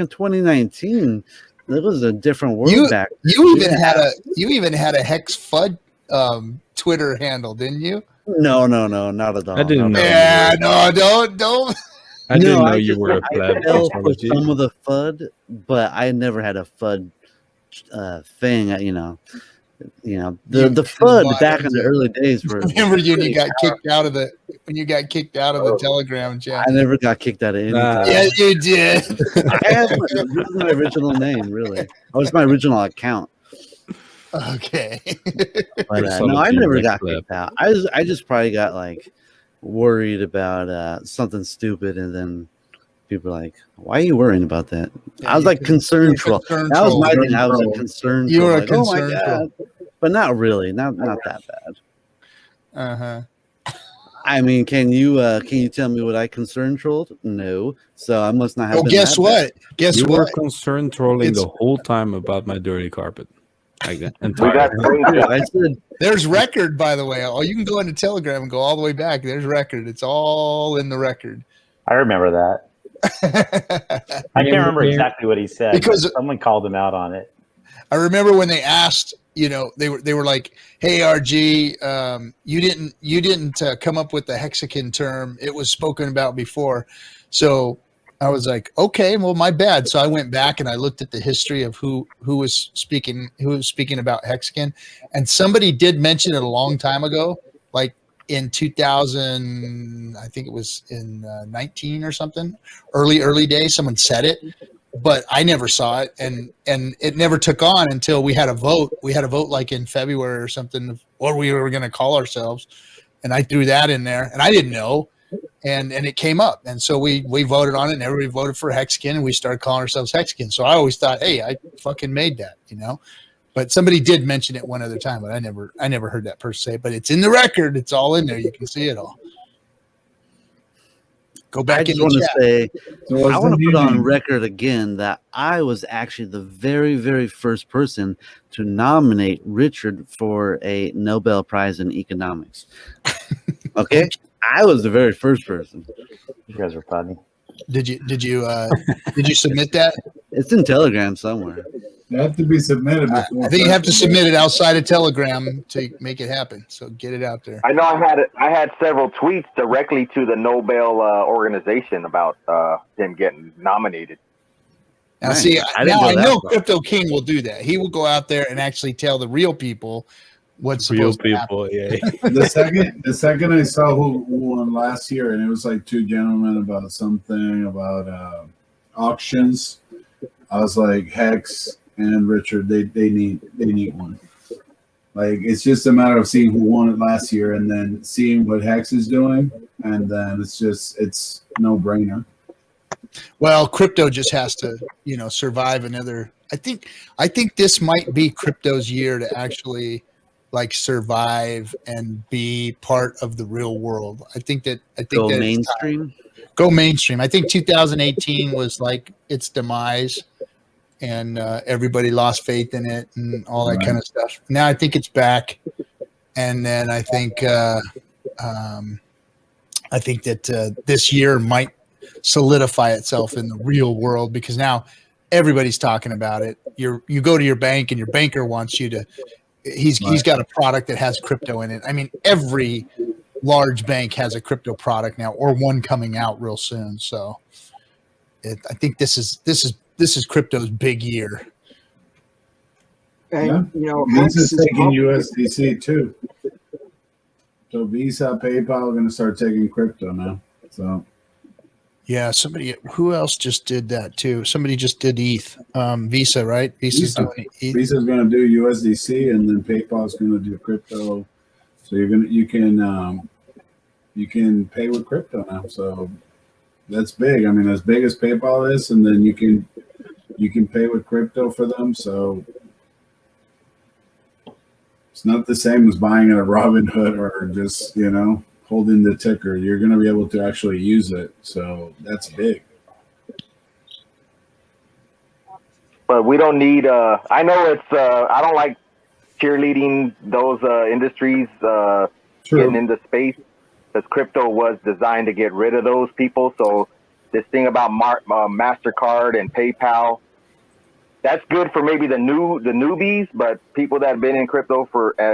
in 2019. It was a different world back then.
You even had a Hex FUD Twitter handle, didn't you?
No, not at all.
I didn't know.
Yeah, no, don't.
I didn't know
I
you
just-
were a
I
pleb.
fell for
astrology.
some of the FUD, but I never had a FUD thing. The FUD back in the early days were.
Remember you when you got kicked out of the Telegram chat?
I never got kicked out of anything.
Nah.
Yeah, you did.
I had my original name, really. That was my original account.
Okay.
But
Son
no,
of
I
a
never
Rick
got
Flip.
kicked out. I just probably got worried about something stupid, and then people were like, "Why are you worrying about that?"
Yeah,
I was like concerned troll.
concern
That was
troll.
my
Concern
thing. I was a
troll.
concerned
You
troll.
were a
Like, oh my
concern
god, but not really, not that bad.
Uh-huh.
I mean, can you tell me what I concern trolled? No, so I must not have.
Well,
been
guess
that bad.
what? Guess
You were
what?
concerned trolling
It's-
the whole time about my dirty carpet. Like
We got
entire.
screenshots.
I said,
There's record, by the way. Oh, you can go into Telegram and go all the way back. There's record. It's all in the record.
I remember that. I can't remember exactly what he said
Because-
because someone called him out on it.
I remember when they asked, they were like, "Hey, RG, you didn't come up with the Hexican term. It was spoken about before." So I was like, "Okay, well, my bad." So I went back and I looked at the history of who was speaking about Hexican, and somebody did mention it a long time ago, like in 2000. I think it was in 19 or something, early days. Someone said it. But I never saw it, and it never took on until we had a vote. We had a vote like in February or something, of what we were going to call ourselves, and I threw that in there, and I didn't know, and it came up, and so we voted on it, and everybody voted for Hexican, and we started calling ourselves Hexican. So I always thought, hey, I fucking made that, But somebody did mention it one other time, but I never heard that person say it. But it's in the record. It's all in there. You can see it all. Go back
I
in
just
the
want to
chat.
say,
So
I want to put
what's
on
the
record again that I was actually the very, very first person to nominate Richard for a Nobel Prize in economics. Okay, I was the very first person.
You guys are funny.
Did you submit that?
It's in Telegram somewhere.
They have to be submitted before.
I think you have to submit it outside of Telegram to make it happen. So get it out there.
I know I had several tweets directly to the Nobel organization about him getting nominated.
Now,
Nice.
see,
I didn't
now
go
I
that
know
far.
Crypto King will do that. He will go out there and actually tell the real people what's
Real
supposed to happen.
people, yeah.
The second I saw who won last year, and it was like two gentlemen about something about auctions, I was like, Hex and Richard, they need one. Like, it's just a matter of seeing who won it last year and then seeing what Hex is doing, and then it's no brainer.
Well, crypto just has to, survive another. I think this might be crypto's year to actually like survive and be part of the real world. I think
Go
that it's time.
mainstream.
Go mainstream. I think 2018 was like its demise, and everybody lost faith in it and all that kind of stuff. Now I think it's back, and then I think that this year might solidify itself in the real world, because now everybody's talking about it. You go to your bank and your banker wants you to. He's got a product that has crypto in it. I mean, every large bank has a crypto product now, or one coming out real soon. So, I think this is crypto's big year.
And
Hex is
Hex
taking
is
USDC too. So Visa, PayPal are going to start taking crypto now. So
Yeah, who else just did that too? Somebody just did ETH. Visa, right? Visa's doing ETH.
Visa's going to do USDC, and then PayPal's going to do crypto. So you can pay with crypto now. So that's big. I mean, as big as PayPal is, and then you can pay with crypto for them. So it's not the same as buying at a Robinhood or just holding the ticker. You're going to be able to actually use it. So that's big.
But we don't need. I know it's. I don't like cheerleading those industries getting into space, because crypto was designed to get rid of those people. So this thing about MasterCard and PayPal, that's good for maybe the newbies, but people that have been in crypto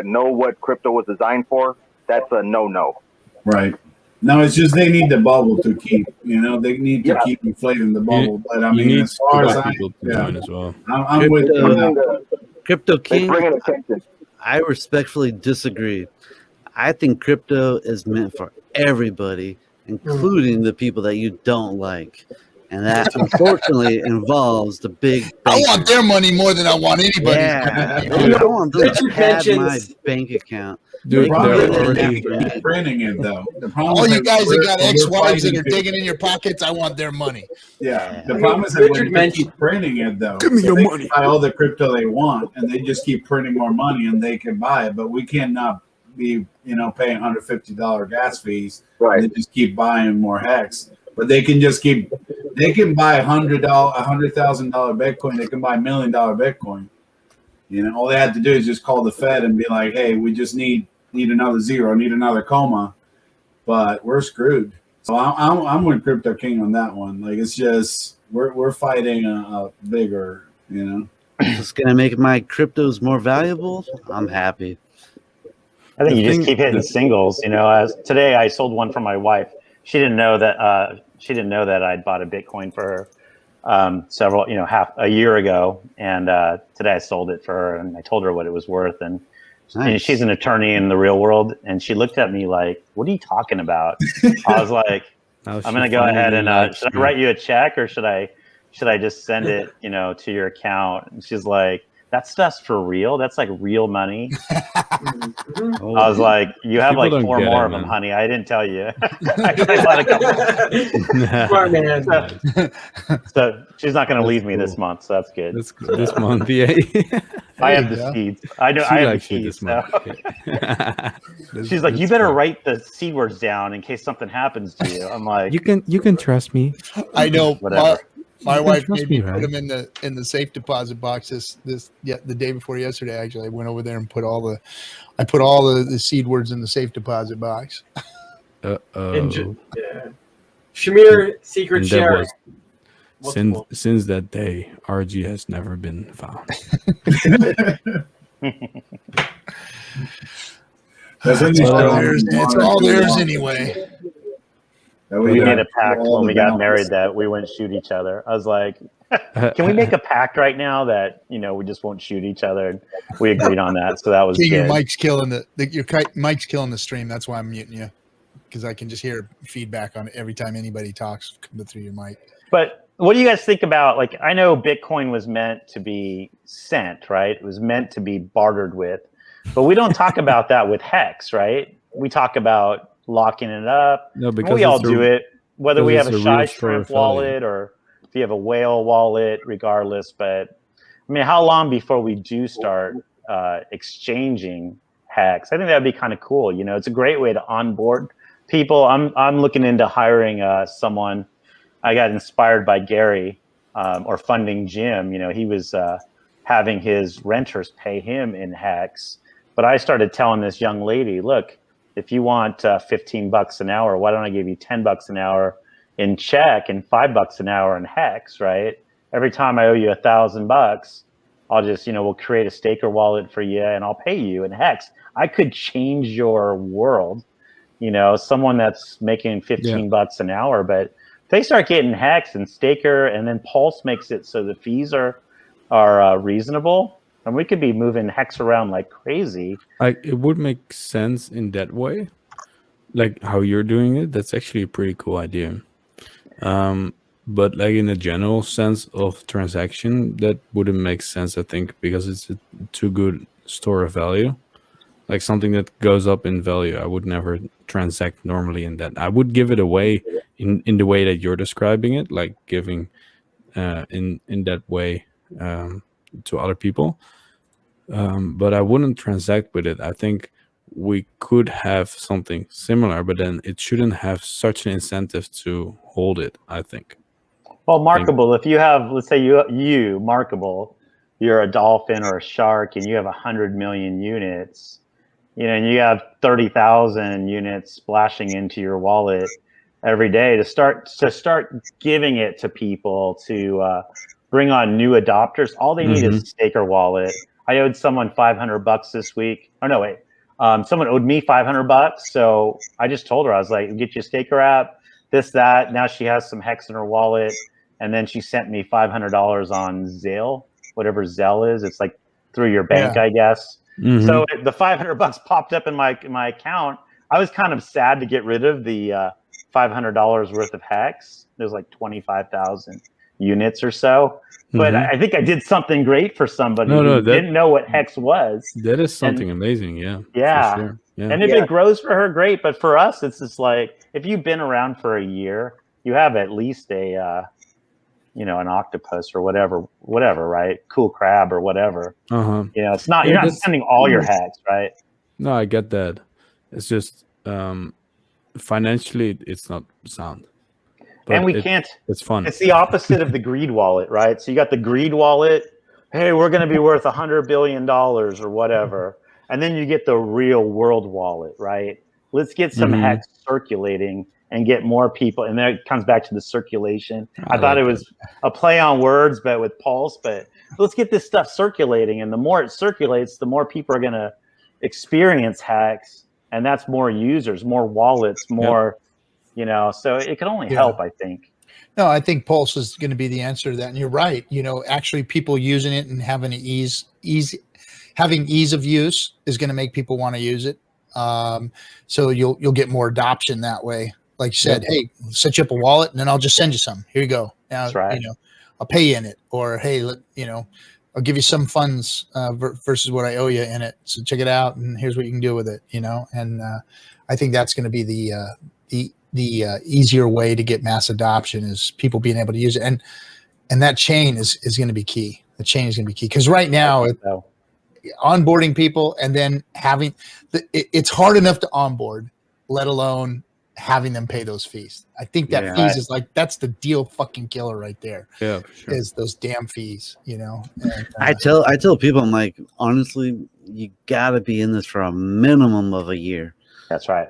know what crypto was designed for. That's a no.
Right. No, it's just they need the bubble to keep. They need to keep inflating the bubble. But I mean, as far as
people to join as well.
I'm with you. on that.
Crypto
They
King,
bring it attention.
I respectfully disagree. I think crypto is meant for everybody, including the people that you don't like. And that unfortunately involves the big
I
bankers.
want their money more than I want anybody's.
Yeah,
Dude,
I want them to
Richard
pad my
mentions-
bank account.
The
They
problem
can
is
get it
they
after
keep
me.
printing it, though. The problem
All
is
you guys that got
we're
ex-wives that
fighting
are digging in your pockets, I want their money.
Yeah, the problem is that when
Richard
you
mentioned-
keep printing it, though,
Give me
so
your
they
money.
can buy all the crypto they want, and they just keep printing more money, and they can buy it. But we cannot be, paying $150 gas fees.
Right.
They just keep buying more Hex. But they can just keep. They can buy $100,000 Bitcoin. They can buy $1 million Bitcoin. You know, all they had to do is just call the Fed and be like, "Hey, we just need another zero, need another comma," but we're screwed. So I'm with Crypto King on that one. Like, it's just we're fighting a bigger, you know.
It's gonna make my cryptos more valuable. I'm happy.
I think you just keep hitting singles. You know, as today I sold one for my wife. She didn't know that I'd bought a Bitcoin for her several, half a year ago, and today I sold it for her, and I told her what it was worth. And she's an attorney in the real world, and she looked at me like, "What are you talking about?" I was like, "I'm going to go ahead and should I write you a check, or should I just send it, to your account?" And she's like, "That stuff's for real. That's like real money." I was like, "You have like 4 more of them, honey. I didn't tell you." I bought a couple.
Smart man.
So she's not going to leave me this month, so that's good.
That's good. This month, yeah.
I have the seeds. I know. I have the keys. So. She's like, "You better write the seed words down in case something happens to you." I'm like,
"You can trust me."
I know.
Whatever.
My wife made me put them in the safe deposit box the day before yesterday. Actually, I went over there and put all the seed words in the safe deposit box.
Shamir secret share.
Since that day, RG has never been found.
It's all theirs anyway.
We made a pact when we got married that we wouldn't shoot each other. I was like, "Can we make a pact right now that we just won't shoot each other?" And we agreed on that, so that was good.
Your mic's killing mic's killing the stream. That's why I'm muting you, because I can just hear feedback on it every time anybody talks coming through your mic.
But what do you guys think about? Like, I know Bitcoin was meant to be sent, right? It was meant to be bartered with, but we don't talk about that with Hex, right? We talk about locking it up.
No, because
we all do it, whether we have a Shy Shrimp wallet or if you have a whale wallet, regardless. But I mean, how long before we do start exchanging Hex? I think that'd be kind of cool. It's a great way to onboard people. I'm looking into hiring someone. I got inspired by Gary or funding Jim. He was having his renters pay him in Hex, but I started telling this young lady, "Look, if you want $15 an hour, why don't I give you $10 an hour in check and $5 an hour in Hex, right? Every time I owe you $1,000, I'll just, we'll create a staker wallet for you and I'll pay you in Hex." I could change your world, someone that's making $15 an hour, but if they start getting Hex and staker, and then Pulse makes it so the fees are reasonable, and we could be moving Hex around like crazy.
It would make sense in that way, like how you're doing it. That's actually a pretty cool idea. But like in a general sense of transaction, that wouldn't make sense, I think, because it's a too good store of value. Like something that goes up in value, I would never transact normally in that. I would give it away in the way that you're describing it, like giving in that way to other people. But I wouldn't transact with it. I think we could have something similar, but then it shouldn't have such an incentive to hold it, I think.
Well, Markable, if you have, let's say you Markable, you're a dolphin or a shark and you have 100 million units, and you have 30,000 units splashing into your wallet every day, to start giving it to people to bring on new adopters. All they need is a staker wallet. I owed someone $500 this week. Oh no, wait. Someone owed me $500, so I just told her, I was like, "Get your staker app, this, that." Now she has some Hex in her wallet, and then she sent me $500 on Zelle, whatever Zelle is. It's like through your bank, I guess. So the $500 popped up in my account. I was kind of sad to get rid of the $500 worth of Hex. There's like 25,000 units or so. But I think I did something great for somebody who didn't know what Hex was.
That is something amazing, yeah.
Yeah.
For sure. Yeah.
And if it grows for her, great. But for us, it's just like, if you've been around for a year, you have at least a, an octopus or whatever, right? Cool crab or whatever. It's not, you're not sending all your Hex, right?
No, I get that. It's just financially, it's not sound. But
and we can't.
It's fun.
It's the opposite of the greed wallet, right? So you got the greed wallet. hey, we're going to be worth $100 billion or whatever. And then you get the real world wallet, right? Let's get some hex circulating and get more people. And then it comes back to the circulation. I thought it was a play on words, but with Pulse. But let's get this stuff circulating. And the more it circulates, the more people are going to experience hex. And that's more users, more wallets, more, you know, so it can only help, I think.
No, I think Pulse is going to be the answer to that. And you're right. You know, actually people using it and having ease of use is going to make people want to use it. So you'll get more adoption that way. Like you said, hey, set you up a wallet and then I'll just send you some. Here you go. Now, you know, I'll pay you in it, or hey, you know, I'll give you some funds versus what I owe you in it. So check it out, and here's what you can do with it. You know, and I think that's going to be the easier way to get mass adoption is people being able to use it, and that chain is going to be key. The chain is going to be key because right now onboarding people and then having it's hard enough to onboard, let alone having them pay those fees. I think that fees is like that's the deal fucking killer right there. Yeah, for sure. Is those damn fees, you know. And,
I tell people, I'm like, honestly, you got to be in this for a minimum of a year.
That's right.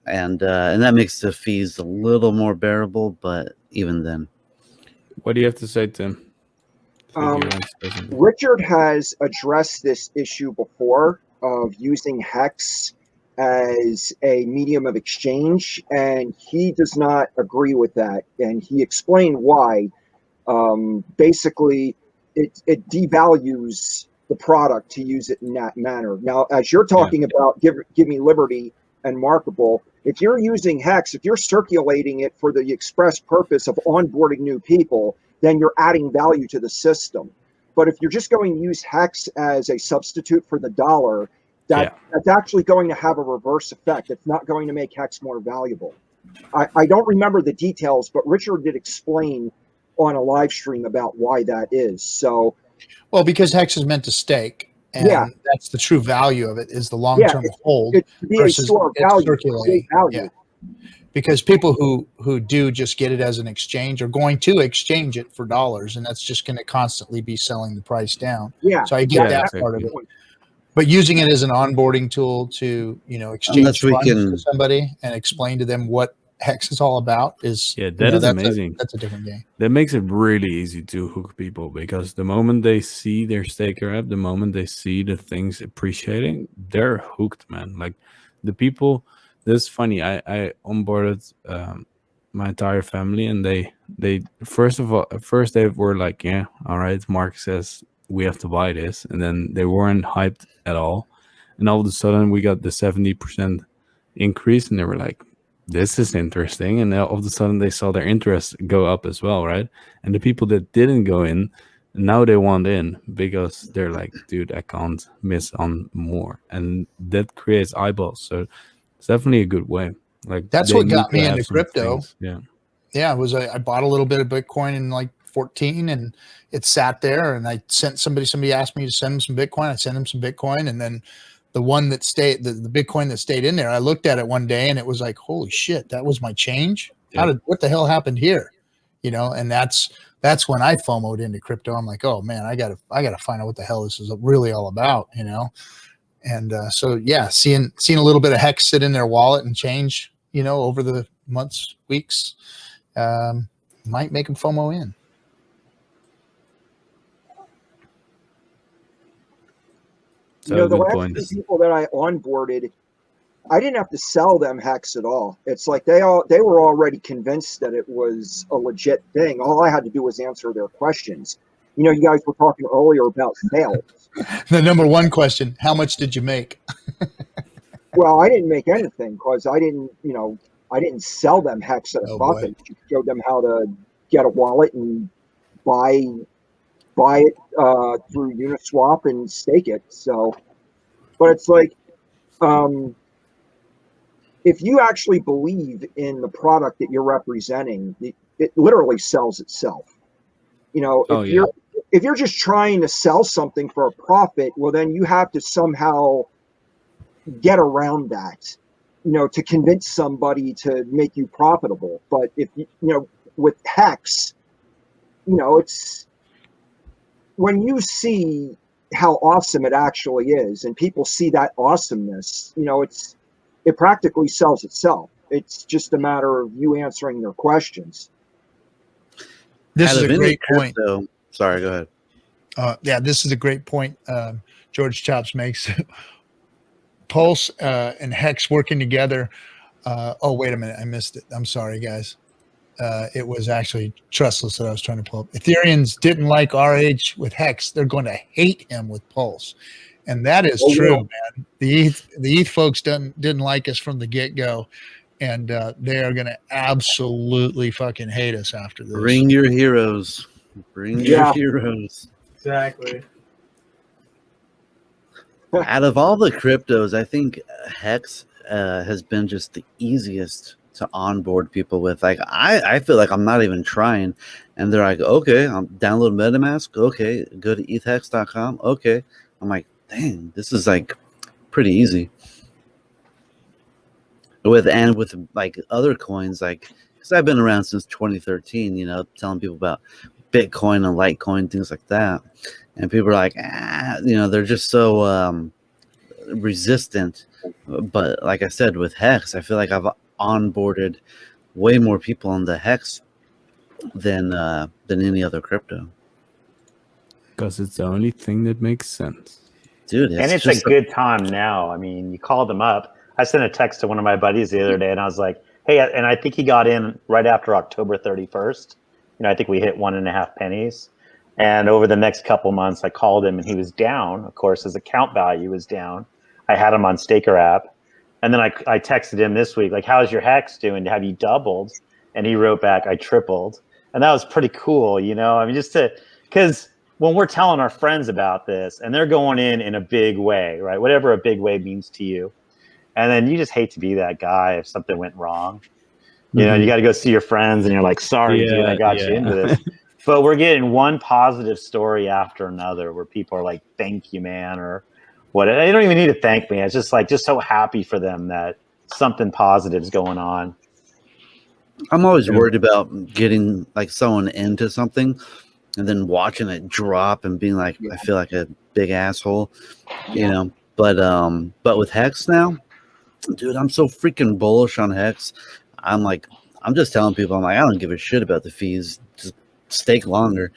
And that makes the fees a little more bearable, but even then.
What do you have to say, Tim?
Richard has addressed this issue before of using Hex as a medium of exchange, and he does not agree with that. And he explained why. Basically, it devalues the product to use it in that manner. Now, as you're talking about give me Liberty and Markable, if you're using Hex, if you're circulating it for the express purpose of onboarding new people, then you're adding value to the system. But if you're just going to use Hex as a substitute for the dollar, that's actually going to have a reverse effect. It's not going to make Hex more valuable. I don't remember the details, but Richard did explain on a live stream about why that is. So,
well, because Hex is meant to stake, and that's the true value of it is the long-term hold versus circulating. Yeah. Because people who do just get it as an exchange are going to exchange it for dollars, and that's just going to constantly be selling the price down.
Yeah.
So I get that part of it. But using it as an onboarding tool to, you know, exchange funds to somebody and explain to them what Hex is all about is
that's amazing.
That's a different game.
That makes it really easy to hook people because the moment they see their staker app, the moment they see the things appreciating, they're hooked, man. Like the people. This is funny. I onboarded my entire family, and they first they were like, yeah, all right, Mark says we have to buy this, and then they weren't hyped at all, and all of a sudden we got the 70% increase, and they were like, this is interesting, and all of a sudden they saw their interest go up as well, right? And the people that didn't go in, now they want in because they're like, dude, I can't miss on more, and that creates eyeballs. So it's definitely a good way. Like
that's what got me into crypto.
Things.
Yeah. It was I bought a little bit of Bitcoin in like 14, and it sat there. And I sent somebody asked me to send them some Bitcoin. I sent them some Bitcoin, and then the one that stayed, the Bitcoin that stayed in there, I looked at it one day, and it was like, holy shit, that was my change. What the hell happened here? You know, and that's when I FOMO'd into crypto. I'm like, oh man, I gotta find out what the hell this is really all about. You know. And so, seeing a little bit of Hex sit in their wallet and change, you know, over the months, weeks, might make them FOMO in.
So you know, the last few people that I onboarded, I didn't have to sell them Hex at all. It's like they were already convinced that it was a legit thing. All I had to do was answer their questions. You know, you guys were talking earlier about sales.
The number one question, how much did you make?
Well, I didn't make anything because I didn't sell them Hex at a profit. I showed them how to get a wallet and buy it through Uniswap and stake it. So, but it's like, if you actually believe in the product that you're representing, it literally sells itself. You know, if you're just trying to sell something for a profit, well, then you have to somehow get around that, you know, to convince somebody to make you profitable. But if you know, with Hex, you know, when you see how awesome it actually is, and people see that awesomeness, you know, it practically sells itself. It's just a matter of you answering their questions.
This is a great point.
Sorry, go ahead.
Yeah, this is a great point George Chops makes. Pulse and Hex working together. Oh, wait a minute. I missed it. I'm sorry, guys. It was actually Trustless that I was trying to pull up. Ethereans didn't like RH with Hex. They're going to hate him with Pulse. And that is true, man. The ETH folks didn't like us from the get-go. And they are going to absolutely fucking hate us after this.
Bring your heroes. Bring your heroes.
Exactly.
Out of all the cryptos, I think Hex has been just the easiest to onboard people with. Like I feel like I'm not even trying, and they're like, okay, I'm download MetaMask. Okay, go to ethhex.com. Okay, I'm like, dang, this is like pretty easy. With like other coins, like because I've been around since 2013, you know, telling people about Bitcoin and Litecoin, things like that, and people are like, you know, they're just so resistant. But like I said, with Hex, I feel like I've onboarded way more people on the Hex than any other crypto.
Because it's the only thing that makes sense,
dude.
And it's a good time now. I mean, you called them up. I sent a text to one of my buddies the other day, and I was like, "Hey," and I think he got in right after October 31st. You know, I think we hit 1.5 pennies. And over the next couple months, I called him, and he was down. Of course, his account value was down. I had him on Staker app, and then I texted him this week, like, "How's your Hex doing? Have you doubled?" And he wrote back, "I tripled." And that was pretty cool, you know. I mean, because when we're telling our friends about this, and they're going in a big way, right? Whatever a big way means to you. And then you just hate to be that guy if something went wrong. You know, you got to go see your friends and you're like, sorry, dude, I got you into this. But we're getting one positive story after another where people are like, thank you, man, or what. They don't even need to thank me. It's just like, just so happy for them that something positive is going on.
I'm always worried about getting like someone into something and then watching it drop and being like, I feel like a big asshole, you know. But with Hex now, dude, I'm so freaking bullish on Hex. I'm just telling people, I'm like, I don't give a shit about the fees. Just stake longer,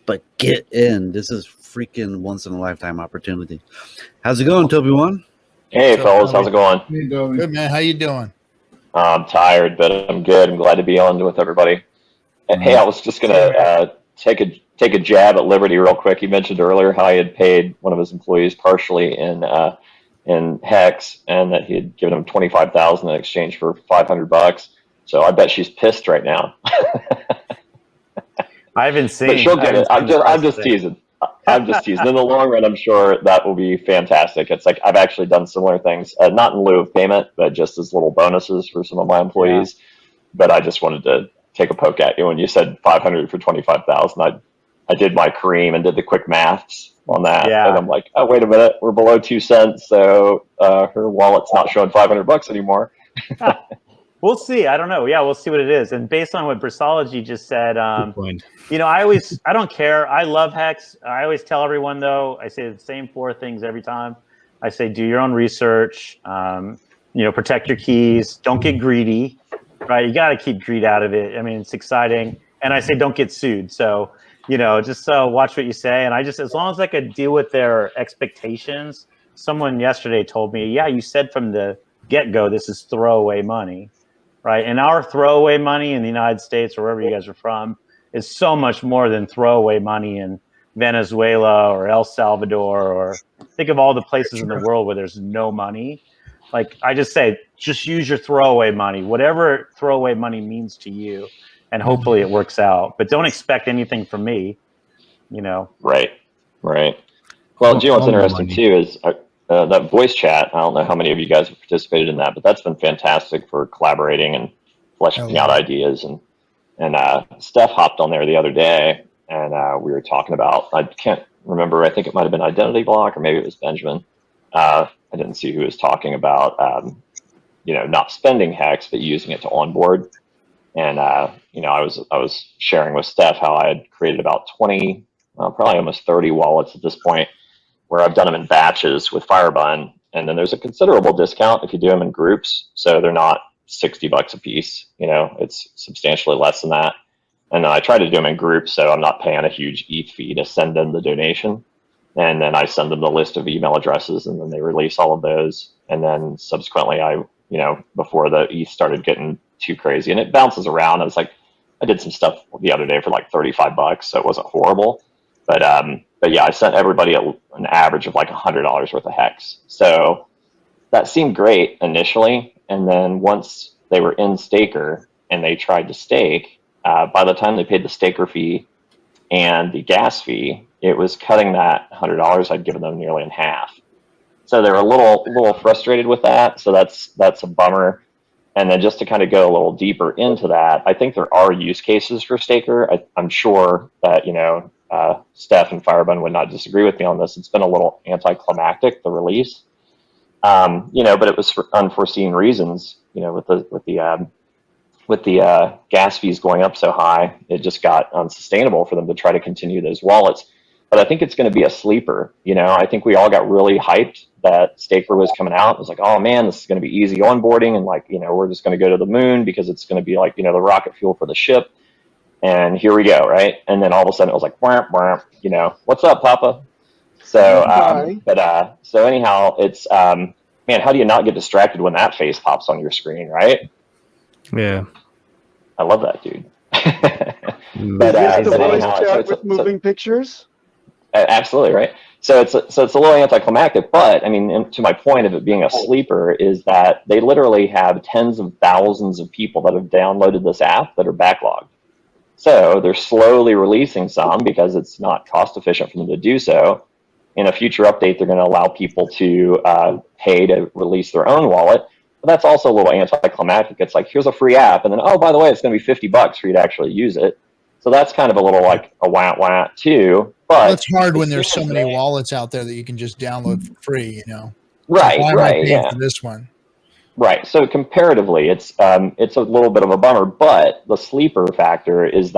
but get in. This is freaking once in a lifetime opportunity. How's it going, Toby One?
Hey, fellas, how's it going?
Good, man. How you doing?
I'm tired, but I'm good. I'm glad to be on with everybody. Hey, I was just gonna take a jab at Liberty real quick. You mentioned earlier how he had paid one of his employees partially in Hex, and that he had given him $25,000 in exchange for $500. So I bet she's pissed right now.
I haven't seen.
But she'll get it. I'm just teasing. I'm just teasing. In the long run, I'm sure that will be fantastic. It's like I've actually done similar things, not in lieu of payment, but just as little bonuses for some of my employees. Yeah. But I just wanted to take a poke at you when you said 500 for 25,000. I did my Kareem and did the quick maths on that, and I'm like, oh, wait a minute, we're below 2 cents, so her wallet's not showing $500 anymore.
We'll see. I don't know. Yeah, we'll see what it is. And based on what Brasology just said, you know, I don't care. I love Hex. I always tell everyone, though, I say the same 4 things every time. I say, do your own research, you know, protect your keys, don't get greedy, right? You got to keep greed out of it. I mean, it's exciting. And I say, don't get sued. So, you know, just watch what you say. And as long as I could deal with their expectations, someone yesterday told me, yeah, you said from the get-go, this is throwaway money. Right, and our throwaway money in the United States, or wherever you guys are from, is so much more than throwaway money in Venezuela or El Salvador, or think of all the places in the world where there's no money. Like I just say, just use your throwaway money, whatever throwaway money means to you, and hopefully it works out. But don't expect anything from me, you know.
Right. Well, Gio, what's interesting too is that voice chat. I don't know how many of you guys have participated in that, but that's been fantastic for collaborating and fleshing out ideas. And Steph hopped on there the other day, and we were talking about, I can't remember, I think it might have been Identity Block, or maybe it was Benjamin. I didn't see who was talking about, you know, not spending Hex, but using it to onboard. And you know, I was sharing with Steph how I had created about 20 probably almost 30 wallets at this point, where I've done them in batches with Firebun. And then there's a considerable discount if you do them in groups. So they're not $60 a piece. It's substantially less than that. And then I try to do them in groups, so I'm not paying a huge ETH fee to send them the donation. And then I send them the list of email addresses, and then they release all of those. And then subsequently, before the ETH started getting too crazy, and it bounces around. I did some stuff the other day for like $35, so it wasn't horrible. But yeah, I sent everybody an average of like $100 worth of Hex. So that seemed great initially. And then once they were in Staker and they tried to stake, by the time they paid the Staker fee and the gas fee, it was cutting that $100 I'd given them nearly in half. So they were a little frustrated with that. So that's a bummer. And then just to kind of go a little deeper into that, I think there are use cases for Staker. I'm sure that, Steph and Firebun would not disagree with me on this. It's been a little anticlimactic, the release, but it was for unforeseen reasons, with the gas fees going up so high, it just got unsustainable for them to try to continue those wallets. But I think it's going to be a sleeper. I think we all got really hyped that Staker was coming out. It was like, oh man, this is going to be easy onboarding. And we're just going to go to the moon because it's going to be like, the rocket fuel for the ship. And here we go. Right. And then all of a sudden it was like, what's up, Papa? So, so anyhow, it's, man, how do you not get distracted when that face pops on your screen? Right.
Yeah.
I love that dude.
But the voice chat with moving pictures?
Absolutely, right. So it's a little anticlimactic, but I mean, to my point of it being a sleeper is that they literally have tens of thousands of people that have downloaded this app that are backlogged. So they're slowly releasing some because it's not cost efficient for them to do so. In a future update, they're going to allow people to pay to release their own wallet. But that's also a little anticlimactic. It's like, here's a free app, and then, oh, by the way, it's going to be $50 for you to actually use it. So that's kind of a little like a wah too. But
it's hard when there's so many wallets out there that you can just download for free,
Right, yeah.
For this one.
Right. So comparatively, it's a little bit of a bummer, but the sleeper factor is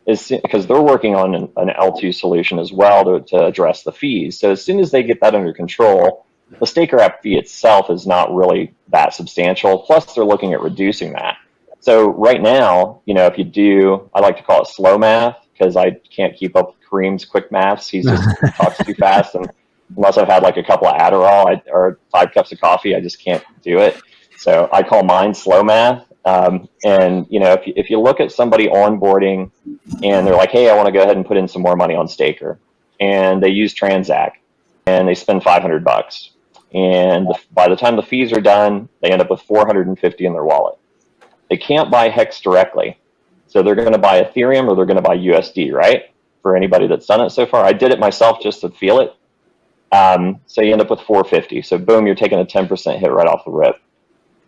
because they're working on an L2 solution as well to address the fees. So as soon as they get that under control, the Staker app fee itself is not really that substantial. Plus, they're looking at reducing that. So right now, if you do, I like to call it slow math because I can't keep up with Kareem's quick maths. He just talks too fast, and unless I've had like a couple of Adderall or 5 cups of coffee, I just can't do it. So I call mine slow math. And if you look at somebody onboarding and they're like, hey, I want to go ahead and put in some more money on Staker, and they use Transact and they spend $500, and by the time the fees are done, they end up with $450 in their wallet. They can't buy Hex directly. So they're going to buy Ethereum or they're going to buy USD, right? For anybody that's done it so far. I did it myself just to feel it. So you end up with $450. So boom, you're taking a 10% hit right off the rip.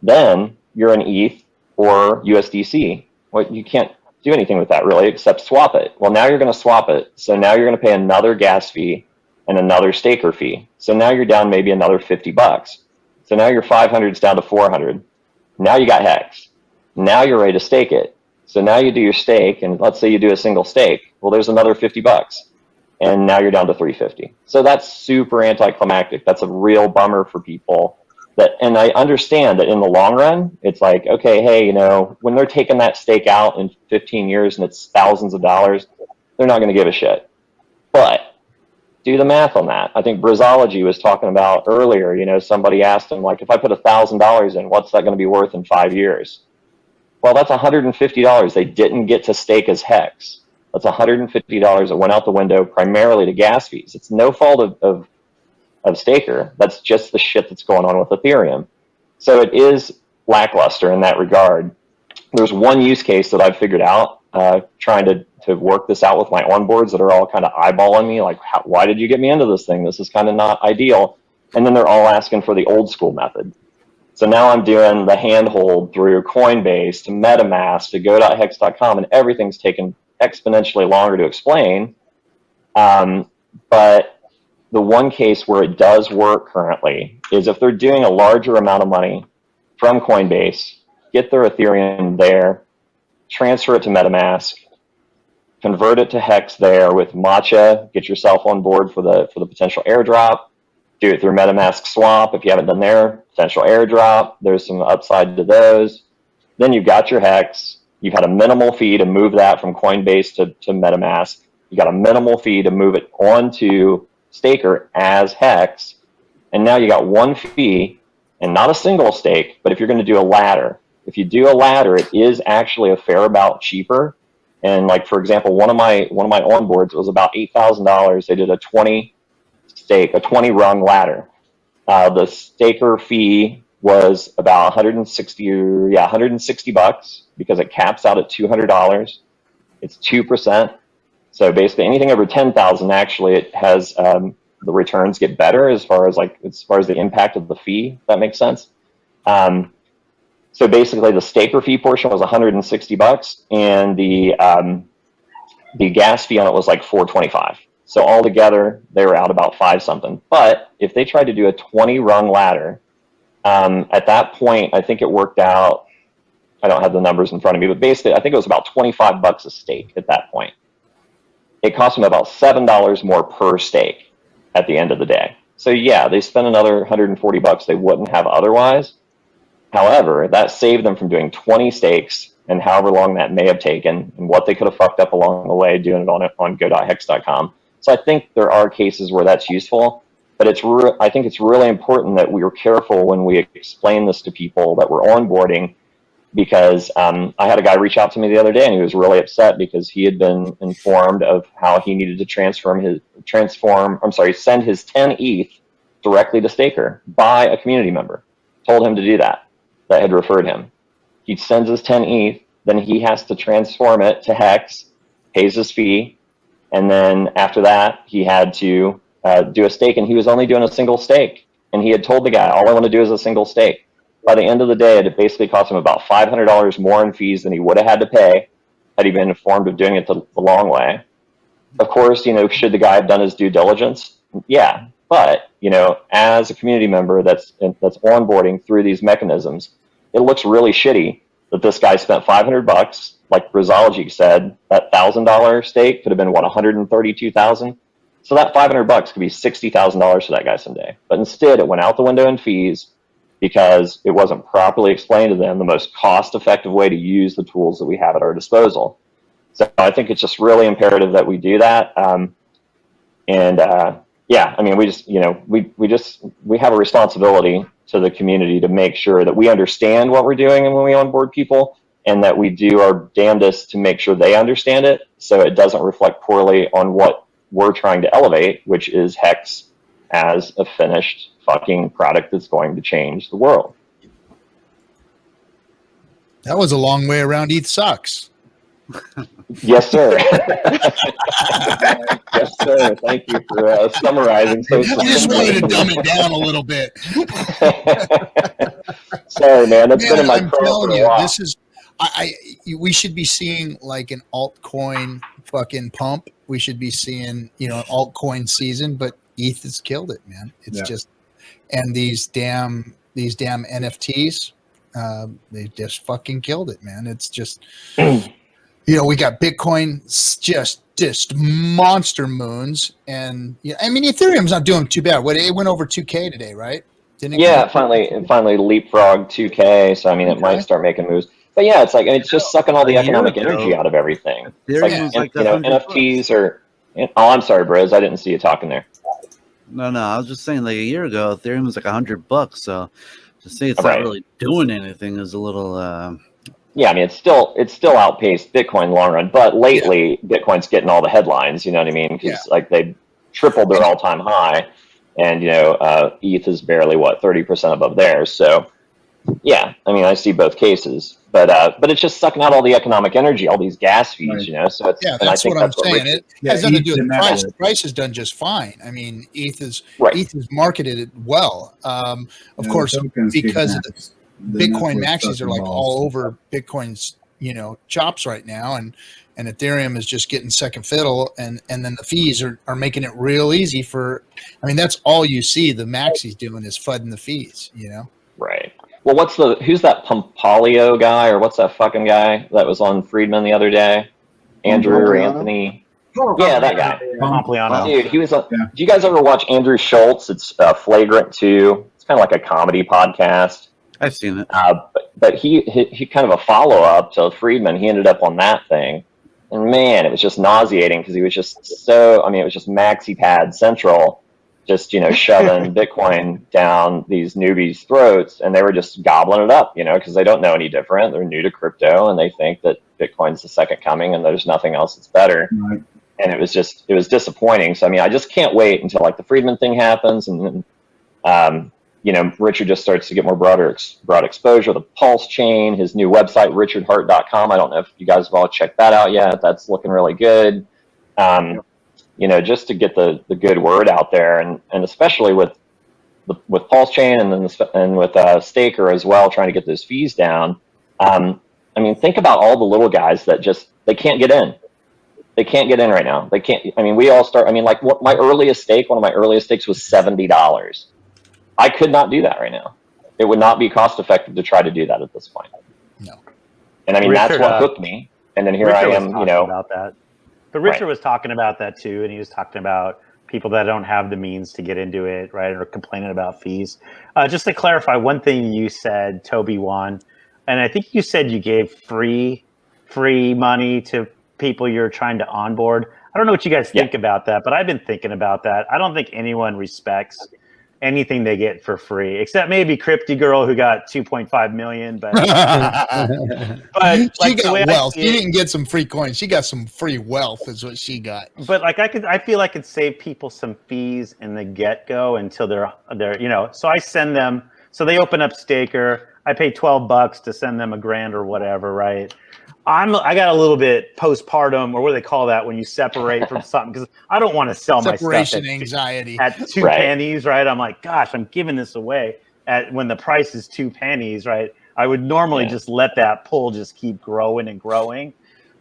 Then you're an ETH or USDC. Well, you can't do anything with that really except swap it. Well, now you're going to swap it. So now you're going to pay another gas fee and another Staker fee. So now you're down maybe another $50. So now your 500 is down to 400. Now you got Hex. Now you're ready to stake it. So now you do your stake, and let's say you do a single stake. Well, there's another $50, and now you're down to 350. So that's super anticlimactic. That's a real bummer for people. And I understand that in the long run, it's like, okay, hey, when they're taking that stake out in 15 years and it's thousands of dollars, they're not going to give a shit. But do the math on that. I think Brizology was talking about earlier. Somebody asked him, like, if I put $1,000 in, what's that going to be worth in 5 years? Well, that's $150 they didn't get to stake as Hex. That's $150 that went out the window primarily to gas fees. It's no fault of Staker. That's just the shit that's going on with Ethereum. So it is lackluster in that regard. There's one use case that I've figured out, trying to work this out with my onboards that are all kind of eyeballing me, like, why did you get me into this thing? This is kind of not ideal. And then they're all asking for the old school method. So now I'm doing the handhold through Coinbase to MetaMask to go.hex.com, and everything's taken exponentially longer to explain. But the one case where it does work currently is if they're doing a larger amount of money from Coinbase, get their Ethereum there, transfer it to MetaMask, convert it to Hex there with Matcha, get yourself on board for the potential airdrop, do it through MetaMask swap if you haven't done there, potential airdrop, there's some upside to those. Then you've got your Hex, you've had a minimal fee to move that from Coinbase to MetaMask, you got a minimal fee to move it onto Staker as Hex, and now you got one fee and not a single stake, but if you're going to do a ladder, if you do a ladder, it is actually a fair amount cheaper. And like, for example, one of my onboards was about $8,000. They did a 20 rung ladder. The staker fee was about 160 bucks because it caps out at $200. It's 2%. So basically anything over 10,000, actually it has, the returns get better as far as the impact of the fee, if that makes sense. So basically the staker fee portion was 160 bucks and the gas fee on it was like 425. So altogether they were out about 5 something. But if they tried to do a 20 rung ladder, at that point, I think it worked out, I don't have the numbers in front of me, but basically I think it was about 25 bucks a stake at that point. It cost them about $7 more per stake at the end of the day. So yeah, they spent another 140 bucks they wouldn't have otherwise. However, that saved them from doing 20 stakes and however long that may have taken and what they could have fucked up along the way doing it on go.hex.com. So I think there are cases where that's useful, but I think it's really important that we are careful when we explain this to people that we're onboarding, because I had a guy reach out to me the other day and he was really upset because he had been informed of how he needed to send his 10 ETH directly to Staker by a community member. Told him to do that had referred him. He sends his 10 ETH, then he has to transform it to Hex, pays his fee, and then after that, he had to do a stake, and he was only doing a single stake. And he had told the guy, all I want to do is a single stake. By the end of the day, it basically cost him about $500 more in fees than he would have had to pay had he been informed of doing it the long way. Of course, should the guy have done his due diligence? Yeah. But, as a community member that's onboarding through these mechanisms, it looks really shitty that this guy spent 500 bucks. Like Brizology said, that $1,000 stake could have been, 132,000. So that 500 bucks could be $60,000 for that guy someday. But instead, it went out the window in fees because it wasn't properly explained to them the most cost-effective way to use the tools that we have at our disposal. So I think it's just really imperative that we do that. Yeah, I mean, we have a responsibility to the community to make sure that we understand what we're doing and when we onboard people, and that we do our damnedest to make sure they understand it so it doesn't reflect poorly on what we're trying to elevate, which is Hex as a finished fucking product that's going to change the world.
That was a long way around. ETH sucks.
Yes, sir. Yes, sir. Thank you for summarizing. So
I just wanted to dumb it down a little bit.
Sorry, man. That's been in my crawl for a while.
This is, we should be seeing like an altcoin fucking pump. We should be seeing, an altcoin season, but ETH has killed it, man. It's just, and these damn NFTs, they just fucking killed it, man. It's just, we got Bitcoin just monster moons, and I mean Ethereum's not doing too bad. It went over 2K today, right? Didn't it?
It finally leapfrogged 2K. So I mean, it might start making moves. But yeah, it's just sucking all the economic energy out of everything. It's like NFTs are. Oh, I'm sorry, Briz. I didn't see you talking there.
No, I was just saying, like a year ago, Ethereum was like $100. So to say it's not really doing anything is a little.
Yeah, I mean, it's still outpaced Bitcoin long run, but lately Bitcoin's getting all the headlines. You know what I mean? Because they tripled their all-time high, and ETH is barely 30% above theirs. So yeah, I mean, I see both cases, but it's just sucking out all the economic energy, all these gas fees. So it's
that's what I'm saying. It has nothing to do with the price. The price has done just fine. I mean, ETH is marketed it well. Of course, because of the Bitcoin maxis are like all over Bitcoin's chops right now, and Ethereum is just getting second fiddle, and then the fees are making it real easy for. I mean, that's all you see the maxis doing is fudding the fees.
Right. Well, who's that Pompalio guy, or what's that fucking guy that was on Friedman the other day? Andrew or
Pompliano?
Anthony.
Oh,
Yeah, that guy.
Pompliano.
Dude, he was. Do you guys ever watch Andrew Schultz? It's Flagrant 2. It's kind of like a comedy podcast.
I've seen it.
But he kind of a follow up to Friedman. He ended up on that thing, and man, it was just nauseating because he was just so. I mean, it was just maxi pad central, just shoving Bitcoin down these newbies' throats, and they were just gobbling it up, because they don't know any different. They're new to crypto, and they think that Bitcoin's the second coming, and there's nothing else that's better.
Right.
And it was disappointing. So I mean, I just can't wait until like the Friedman thing happens, and then Richard just starts to get more broad exposure. The Pulse chain, his new website, richardhart.com. I don't know if you guys have all checked that out yet. That's looking really good. Just to get the good word out there, and especially with Pulse chain and with Staker as well, trying to get those fees down. I mean, think about all the little guys that they can't get in. They can't get in right now. They can't. I mean, we all start. I mean, like one of my earliest stakes was $70. I could not do that right now. It would not be cost effective to try to do that at this point.
No.
And I mean,
Richard,
that's what hooked me. And then here
Richard
I am,
about that. But Richard
Right.
was talking about that too, and he was talking about people that don't have the means to get into it, right, or complaining about fees. Just to clarify, one thing you said, Toby Wan, and I think you said you gave free money to people you're trying to onboard. I don't know what you guys think about that, but I've been thinking about that. I don't think anyone respects anything they get for free, except maybe Crypty Girl, who got 2.5 million. But
she got wealth. She didn't get some free coins. She got some free wealth, is what she got.
But like I feel I could save people some fees in the get go until they're So I send them. So they open up Staker. I pay $12 to send them $1,000 or whatever, right? I got a little bit postpartum, or what do they call that when you separate from something? Because I don't want to sell my stuff
Separation anxiety
at 2 pennies, right? I'm like, gosh, I'm giving this away when the price is 2 pennies, right? I would normally just let that pull just keep growing and growing.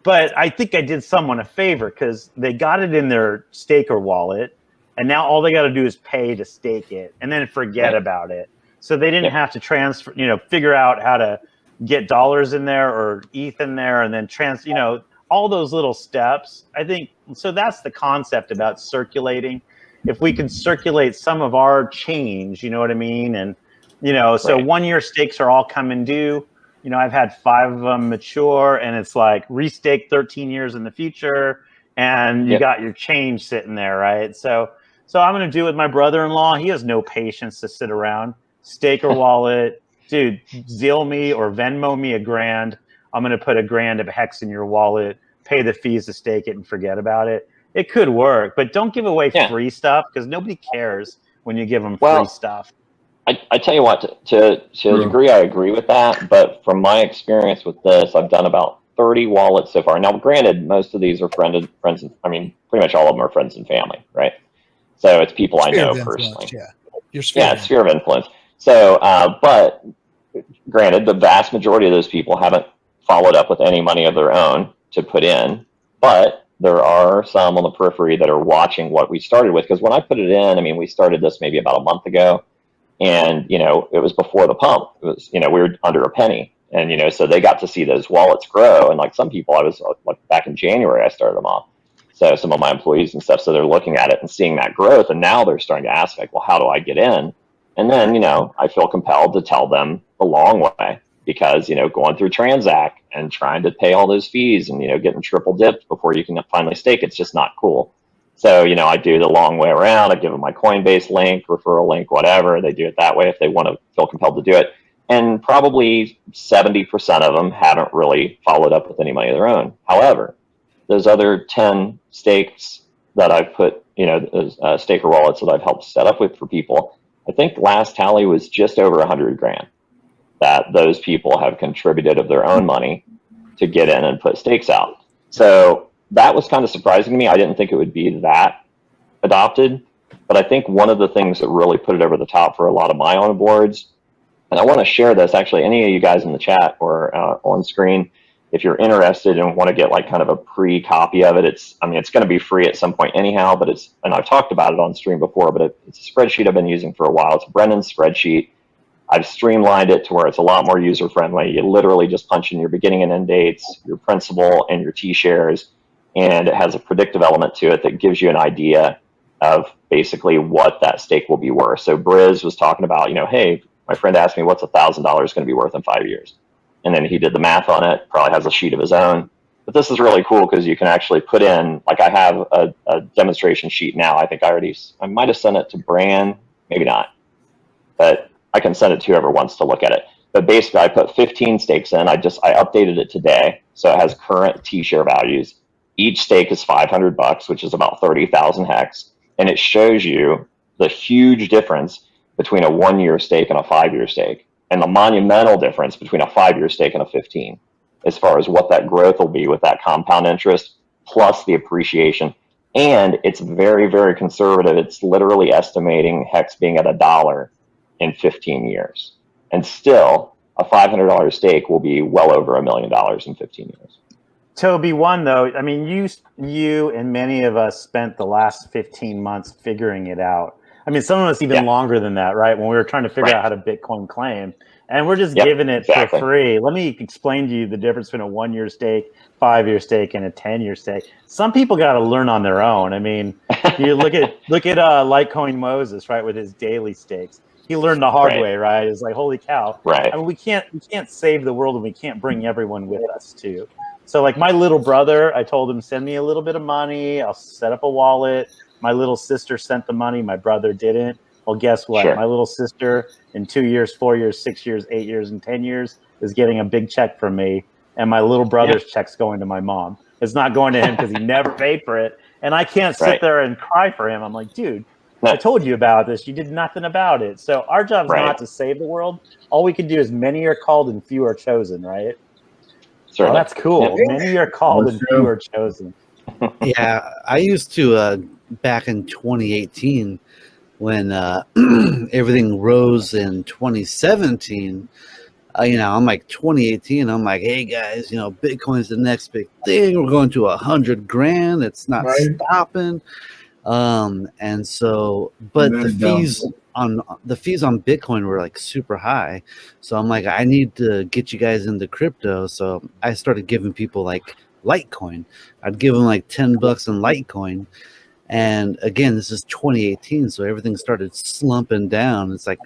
But I think I did someone a favor because they got it in their Staker wallet, and now all they got to do is pay to stake it and then forget about it. So they didn't have to transfer, figure out how to get dollars in there or ETH in there and then all those little steps. I think so. That's the concept about circulating. If we can circulate some of our change, you know what I mean? And so 1 year stakes are all coming due. I've had 5 of them mature, and it's like restake 13 years in the future, and you got your change sitting there, right? So I'm going to do it with my brother-in-law. He has no patience to sit around. Staker wallet, dude, Zeal me or Venmo me $1,000. I'm going to put $1,000 of Hex in your wallet, pay the fees to stake it, and forget about it. It could work, but don't give away free stuff because nobody cares when you give them free stuff.
I tell you what, to a degree, I agree with that. But from my experience with this, I've done about 30 wallets so far. Now, granted, most of these are friends. I mean, pretty much all of them are friends and family, right? So it's people I know personally.
Your
sphere of influence. So, but granted, the vast majority of those people haven't followed up with any money of their own to put in, but there are some on the periphery that are watching what we started with. Because when I put it in, I mean, we started this maybe about a month ago, and it was before the pump. It was we were under a penny, and so they got to see those wallets grow. And like some people, I was like back in January, I started them off. So some of my employees and stuff, so they're looking at it and seeing that growth, and now they're starting to ask like, well, how do I get in? And then, I feel compelled to tell them the long way because, going through Transact and trying to pay all those fees and, getting triple dipped before you can finally stake, it's just not cool. So, I do the long way around. I give them my Coinbase link, referral link, whatever. They do it that way if they want to feel compelled to do it. And probably 70% of them haven't really followed up with any money of their own. However, those other 10 stakes that I've put, staker wallets that I've helped set up with for people, I think last tally was just over $100,000 that those people have contributed of their own money to get in and put stakes out. So that was kind of surprising to me. I didn't think it would be that adopted, but I think one of the things that really put it over the top for a lot of my own boards, and I want to share this, actually, any of you guys in the chat or on screen, if you're interested and want to get like kind of a pre-copy of it, it's going to be free at some point anyhow, but and I've talked about it on stream before, but it's a spreadsheet I've been using for a while. It's Brennan's spreadsheet. I've streamlined it to where it's a lot more user-friendly. You literally just punch in your beginning and end dates, your principal, and your T-shares, and it has a predictive element to it that gives you an idea of basically what that stake will be worth. So Briz was talking about, hey, my friend asked me what's $1,000 going to be worth in 5 years. And then he did the math on it, probably has a sheet of his own. But this is really cool because you can actually put in, like I have a demonstration sheet now. I think I might have sent it to Bran, maybe not. But I can send it to whoever wants to look at it. But basically I put 15 stakes in. I updated it today. So it has current T-share values. Each stake is $500, which is about 30,000 hex. And it shows you the huge difference between a 1-year stake and a 5-year stake, and the monumental difference between a 5-year stake and a 15, as far as what that growth will be with that compound interest plus the appreciation. And it's very, very conservative. It's literally estimating hex being at $1 in 15 years. And still, a $500 stake will be well over $1 million in 15 years.
Toby, one though, I mean, you and many of us spent the last 15 months figuring it out. I mean, some of us even longer than that, right? When we were trying to figure out how to Bitcoin claim, and we're just giving it for free. Let me explain to you the difference between a 1-year stake, 5-year stake, and a 10-year stake. Some people got to learn on their own. I mean, you look at Litecoin Moses, right, with his daily stakes. He learned the hard way, right? It's like, holy cow!
Right.
I mean, we can't save the world, and we can't bring everyone with us too. So like my little brother, I told him, send me a little bit of money. I'll set up a wallet. My little sister sent the money. My brother didn't. Well, guess what?
Sure.
My little sister in 2 years, 4 years, 6 years, 8 years, and 10 years is getting a big check from me. And my little brother's check's going to my mom. It's not going to him because he never paid for it. And I can't sit there and cry for him. I'm like, dude, I told you about this. You did nothing about it. So our job's not to save the world. All we can do is many are called and few are chosen, right?
Certainly.
Well, that's cool. Many are called and few are chosen.
Yeah, I used to back in 2018 when everything rose in 2017. I'm like 2018. I'm like, hey guys, Bitcoin's the next big thing. We're going to 100 grand. It's not stopping. And so, but the fees on Bitcoin were like super high. So I'm like, I need to get you guys into crypto. So I started giving people like Litecoin. I'd give them like $10 in Litecoin. And again, this is 2018. So everything started slumping down. It's like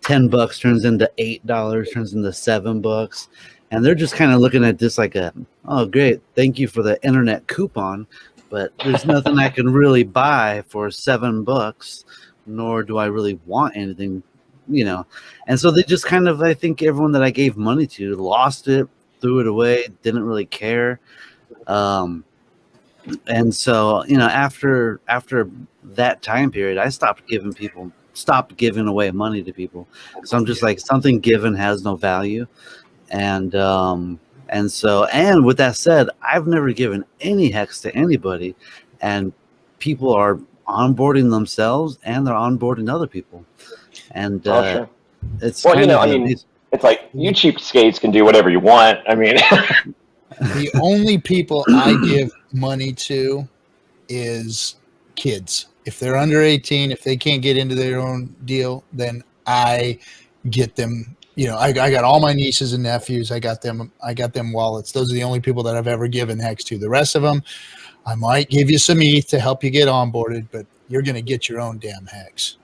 $10 turns into $8, turns into $7. And they're just kind of looking at this like oh, great. Thank you for the internet coupon. But there's nothing I can really buy for $7, nor do I really want anything, And so they just kind of, I think everyone that I gave money to lost it, threw it away, didn't really care. And so, after that time period, I stopped giving away money to people. So I'm just like, something given has no value. And with that said, I've never given any hex to anybody, and people are onboarding themselves and they're onboarding other people. And it's
it's like you cheapskates can do whatever you want. I mean,
the only people I give money to is kids. If they're under 18, if they can't get into their own deal, then I get them. I got all my nieces and nephews. I got them wallets. Those are the only people that I've ever given hex to. The rest of them, I might give you some ETH to help you get onboarded, but you're going to get your own damn hex.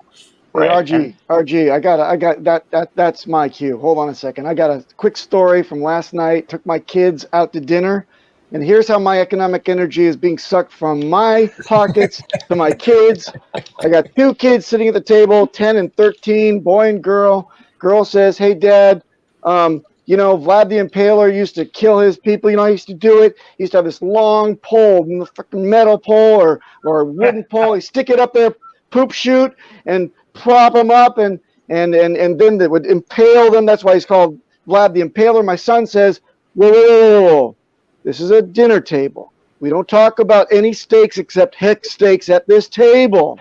Hey, RG, I got that. That's my cue. Hold on a second. I got a quick story from last night. Took my kids out to dinner, and here's how my economic energy is being sucked from my pockets to my kids. I got 2 kids sitting at the table, 10 and 13, boy and girl. Girl says, hey, Dad, Vlad the Impaler used to kill his people. I used to do it. He used to have this long pole, fucking metal pole or a wooden pole. He'd stick it up there, poop chute, and prop them up, and then they would impale them. That's why he's called Vlad the Impaler. My son says, whoa. This is a dinner table. We don't talk about any steaks except hex steaks at this table.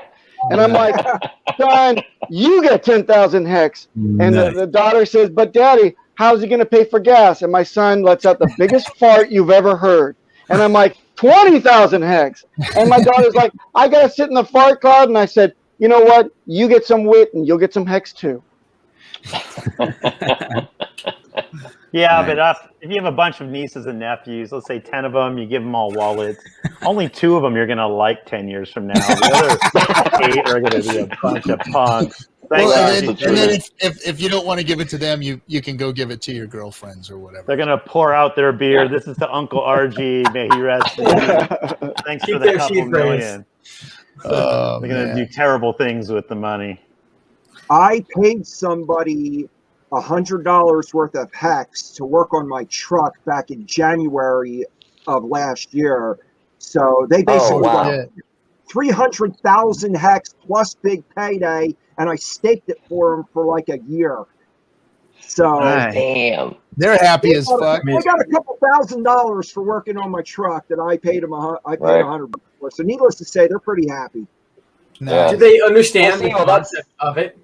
And I'm like, son, you get 10,000 hex. And the daughter says, but Daddy, how's he going to pay for gas? And my son lets out the biggest fart you've ever heard. And I'm like, 20,000 hex. And my daughter's like, I got to sit in the fart cloud. And I said, you know what? You get some wit and you'll get some hex too.
Yeah, but if you have a bunch of nieces and nephews, let's say 10 of them, you give them all wallets. Only 2 of them you're going to like 10 years from now. The other 8 are going to be a bunch of punks.
Well, and then if you don't want to give it to them, you can go give it to your girlfriends or whatever.
They're going to pour out their beer. Yeah. This is to Uncle RG. May he rest in peace. Thanks for the couple million. They're going to do terrible things with the money.
I paid somebody $100 worth of Hex to work on my truck back in January of last year. So they basically got 300,000 Hex plus big payday, and I staked it for them for like a year. So
damn,
they're happy as fuck.
I got a couple $1,000 for working on my truck that I paid them. I paid $100 for. So needless to say, they're pretty happy.
Do they understand the concept of it?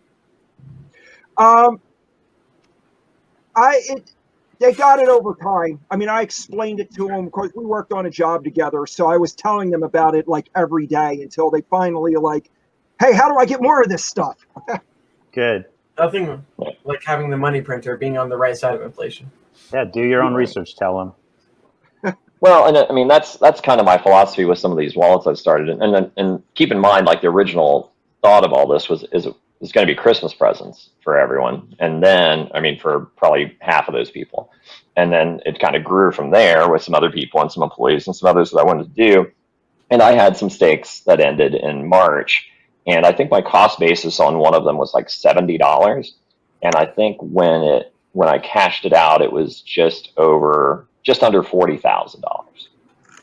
They got it over time. I mean, I explained it to them because we worked on a job together. So I was telling them about it like every day until they finally like, hey, how do I get more of this stuff?
Good.
Nothing like having the money printer being on the right side of inflation.
Yeah, do your own research. Tell them.
Well, and I mean that's kind of my philosophy with some of these wallets I've started, and keep in mind, like the original thought of all this was it's going to be Christmas presents for everyone, and then I mean for probably half of those people, and then it kind of grew from there with some other people and some employees and some others that I wanted to do, and I had some stakes that ended in March, and I think my cost basis on one of them was like $70, and I think when I cashed it out, it was just under $40,000.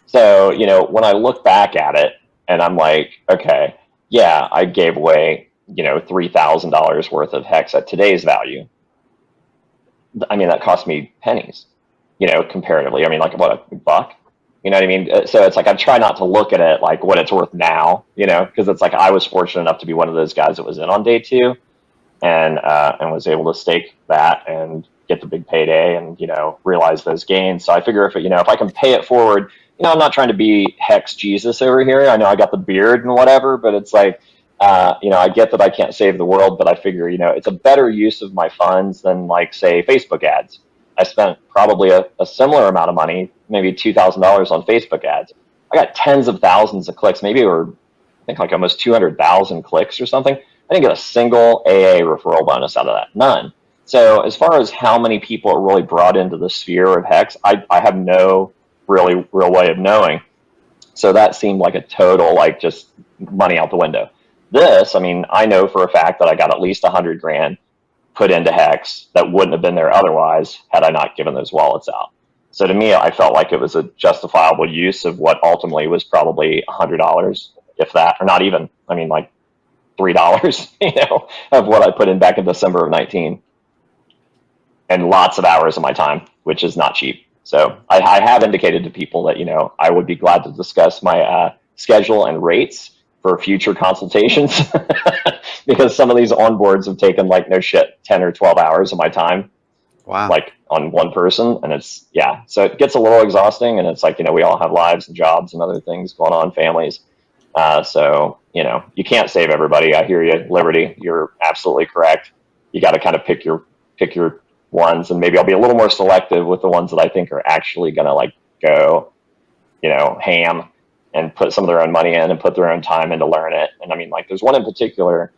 So when I look back at it, and I'm like, okay, yeah, I gave away $3,000 worth of Hex at today's value. I mean, that cost me pennies, comparatively. I mean, like what, $1? You know what I mean? So it's like, I try not to look at it like what it's worth now, because it's like, I was fortunate enough to be one of those guys that was in on day 2 and was able to stake that and get the big payday and, realize those gains. So I figure if I can pay it forward, I'm not trying to be Hex Jesus over here. I know I got the beard and whatever, but it's like, I get that I can't save the world, but I figure, it's a better use of my funds than like, say, Facebook ads. I spent probably a similar amount of money, maybe $2,000 on Facebook ads. I got tens of thousands of clicks, maybe I think like almost 200,000 clicks or something. I didn't get a single AA referral bonus out of that, none. So as far as how many people are really brought into the sphere of Hex, I have no real way of knowing. So that seemed like a total, like just money out the window. This, I mean, I know for a fact that I got at least $100,000 put into Hex that wouldn't have been there otherwise had I not given those wallets out. So to me, I felt like it was a justifiable use of what ultimately was probably $100, if that, or not even. I mean, like $3, of what I put in back in December of 19, and lots of hours of my time, which is not cheap. So I have indicated to people that I would be glad to discuss my schedule and rates for future consultations because some of these onboards have taken like no shit 10 or 12 hours of my time.
Wow.
Like on one person, and it's so it gets a little exhausting, and it's like we all have lives and jobs and other things going on, families. So you can't save everybody. I hear you, Liberty. You're absolutely correct. You got to kind of pick your ones, and maybe I'll be a little more selective with the ones that I think are actually going to like go, ham and put some of their own money in and put their own time in to learn it. And I mean, like there's one in particular,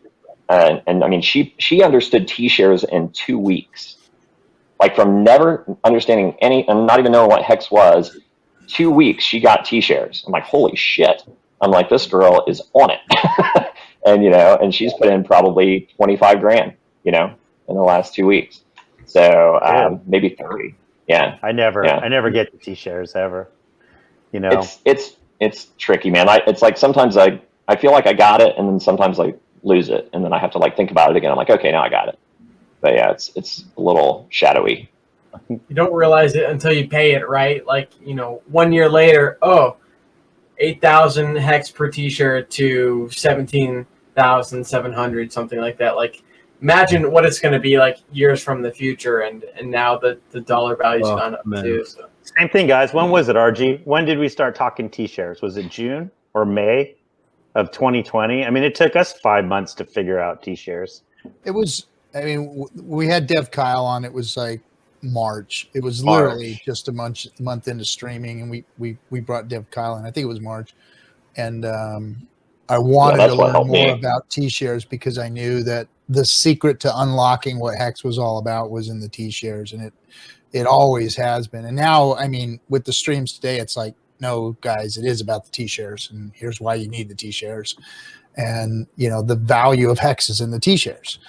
and I mean, she understood T-shares in 2 weeks, like from never understanding any and not even knowing what Hex was. 2 weeks she got T-shares. I'm like, holy shit. I'm like, this girl is on it. And and she's put in probably $25,000, in the last 2 weeks. So maybe 30. Yeah.
I never get the T-shares ever.
It's tricky, man. It's like sometimes I feel like I got it, and then sometimes I lose it, and then I have to like think about it again. I'm like, okay, now I got it. But yeah, it's a little shadowy.
You don't realize it until you pay it, right? Like 1 year later, 8,000 Hex per T-shirt to 17,700, something like that. Like, imagine what it's going to be like years from the future, and now the dollar value's gone up too. So.
Same thing, guys. When was it, RG? When did we start talking T-shares? Was it June or May of 2020? I mean, it took us 5 months to figure out T-shares.
It was. I mean, we had Dev Kyle on. It was like March. It was literally just a month into streaming, and we brought Dev Kyle in. I think it was March, and I wanted to learn more about T-shares because I knew that the secret to unlocking what Hex was all about was in the T-shares, and it always has been. And now, I mean, with the streams today, it's like, no, guys, it is about the T-shares, and here's why you need the T-shares. And, you know, the value of Hex is in the T-shares.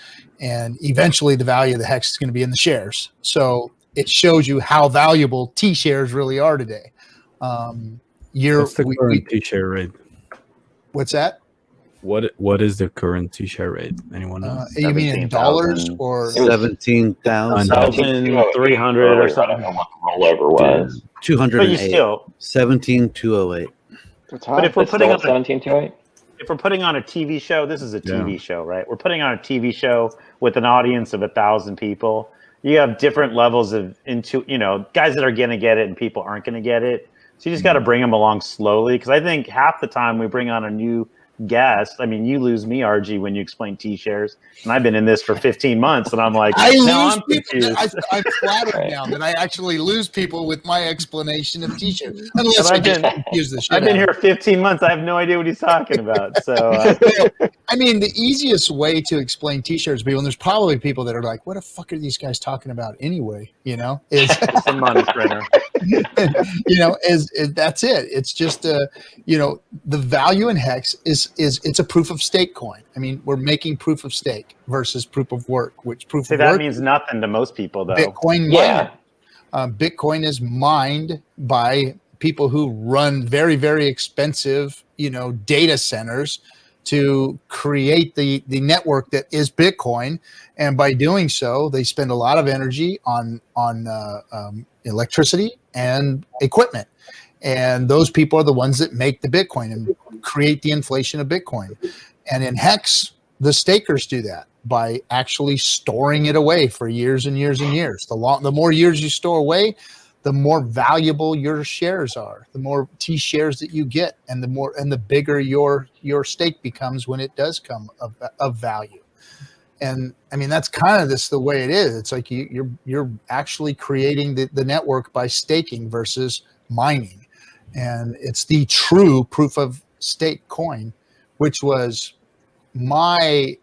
And eventually the value of the Hex is going to be in the shares. So it shows you how valuable T-shares really are today.
What's the current T-share rate?
What's that?
What is the current T-share rate? Anyone know?
You mean in dollars or
17,300
or something?
I don't know what the rollover was.
208.
But you still
17,208.
But if we're putting up
17,208.
If we're putting on a TV show, this is a TV show, right? We're putting on a TV show with an audience of 1,000 people. You have different levels of guys that are going to get it and people aren't going to get it. So you just got to bring them along slowly. Because I think half the time we bring on a new guest, I mean, you lose me, RG, when you explain T-shares. And I've been in this for 15 months, and I'm like, I'm confused.
I'm flattered now that I actually lose people with my explanation of T-shares. Unless
I've been here 15 months. I have no idea what he's talking about. So,
I mean, the easiest way to explain T-shares to people, and there's probably people that are like, what the fuck are these guys talking about anyway? You know, is
it's a money printer.
You know, is that's it. It's just the value in Hex is it's a proof of stake coin. I mean, we're making proof of stake versus proof of work, which proof of
that
work
means nothing to most people, though.
Bitcoin mining. Bitcoin is mined by people who run very, very expensive, data centers to create the network that is Bitcoin. And by doing so, they spend a lot of energy on electricity and equipment. And those people are the ones that make the Bitcoin and create the inflation of Bitcoin. And in Hex, the stakers do that by actually storing it away for years and years and years. The more years you store away, the more valuable your shares are, the more T shares that you get, and the bigger your stake becomes when it does come of value. And I mean, that's kind of the way it is. It's like you're actually creating the network by staking versus mining. And it's the true proof of stake coin, which was my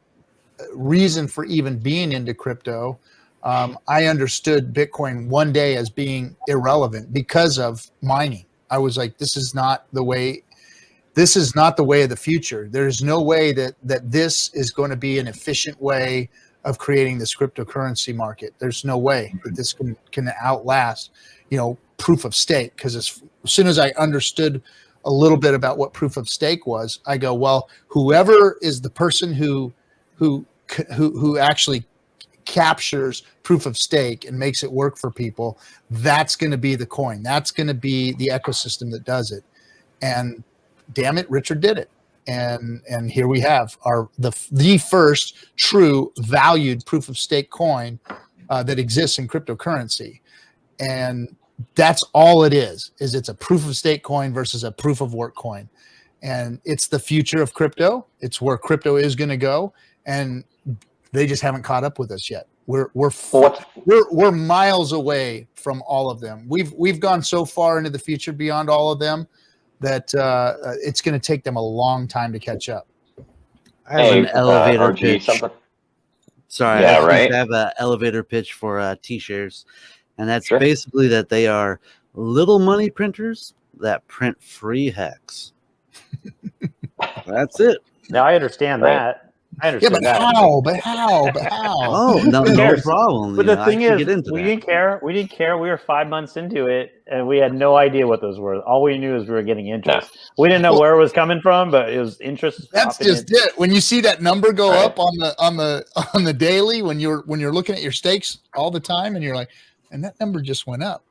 reason for even being into crypto. I understood Bitcoin one day as being irrelevant because of mining. I was like, this is not the way of the future. There's no way that this is going to be an efficient way of creating this cryptocurrency market. There's no way that this can outlast, proof of stake. Because as soon as I understood a little bit about what proof of stake was, I go, well, whoever is the person who actually captures proof of stake and makes it work for people, that's going to be the coin. That's going to be the ecosystem that does it. And damn it, Richard did it. And here we have the first true valued proof of stake coin that exists in cryptocurrency. And that's all it is it's a proof of stake coin versus a proof of work coin. And it's the future of crypto. It's where crypto is going to go. And they just haven't caught up with us yet. We're miles away from all of them. We've gone so far into the future beyond all of them that it's going to take them a long time to catch up.
I have an elevator pitch. Sorry,
yeah,
I have an elevator pitch for T-shares, and that's basically that they are little money printers that print free Hex. That's it.
Now I understand that. I understand
but how?
Oh, no problem.
But the thing is, we didn't care. We didn't care. We were 5 months into it, and we had no idea what those were. All we knew is we were getting interest. We didn't know where it was coming from, but it was interest.
That's just it. When you see that number go up on the daily, when you're looking at your stakes all the time, and you're like, and that number just went up.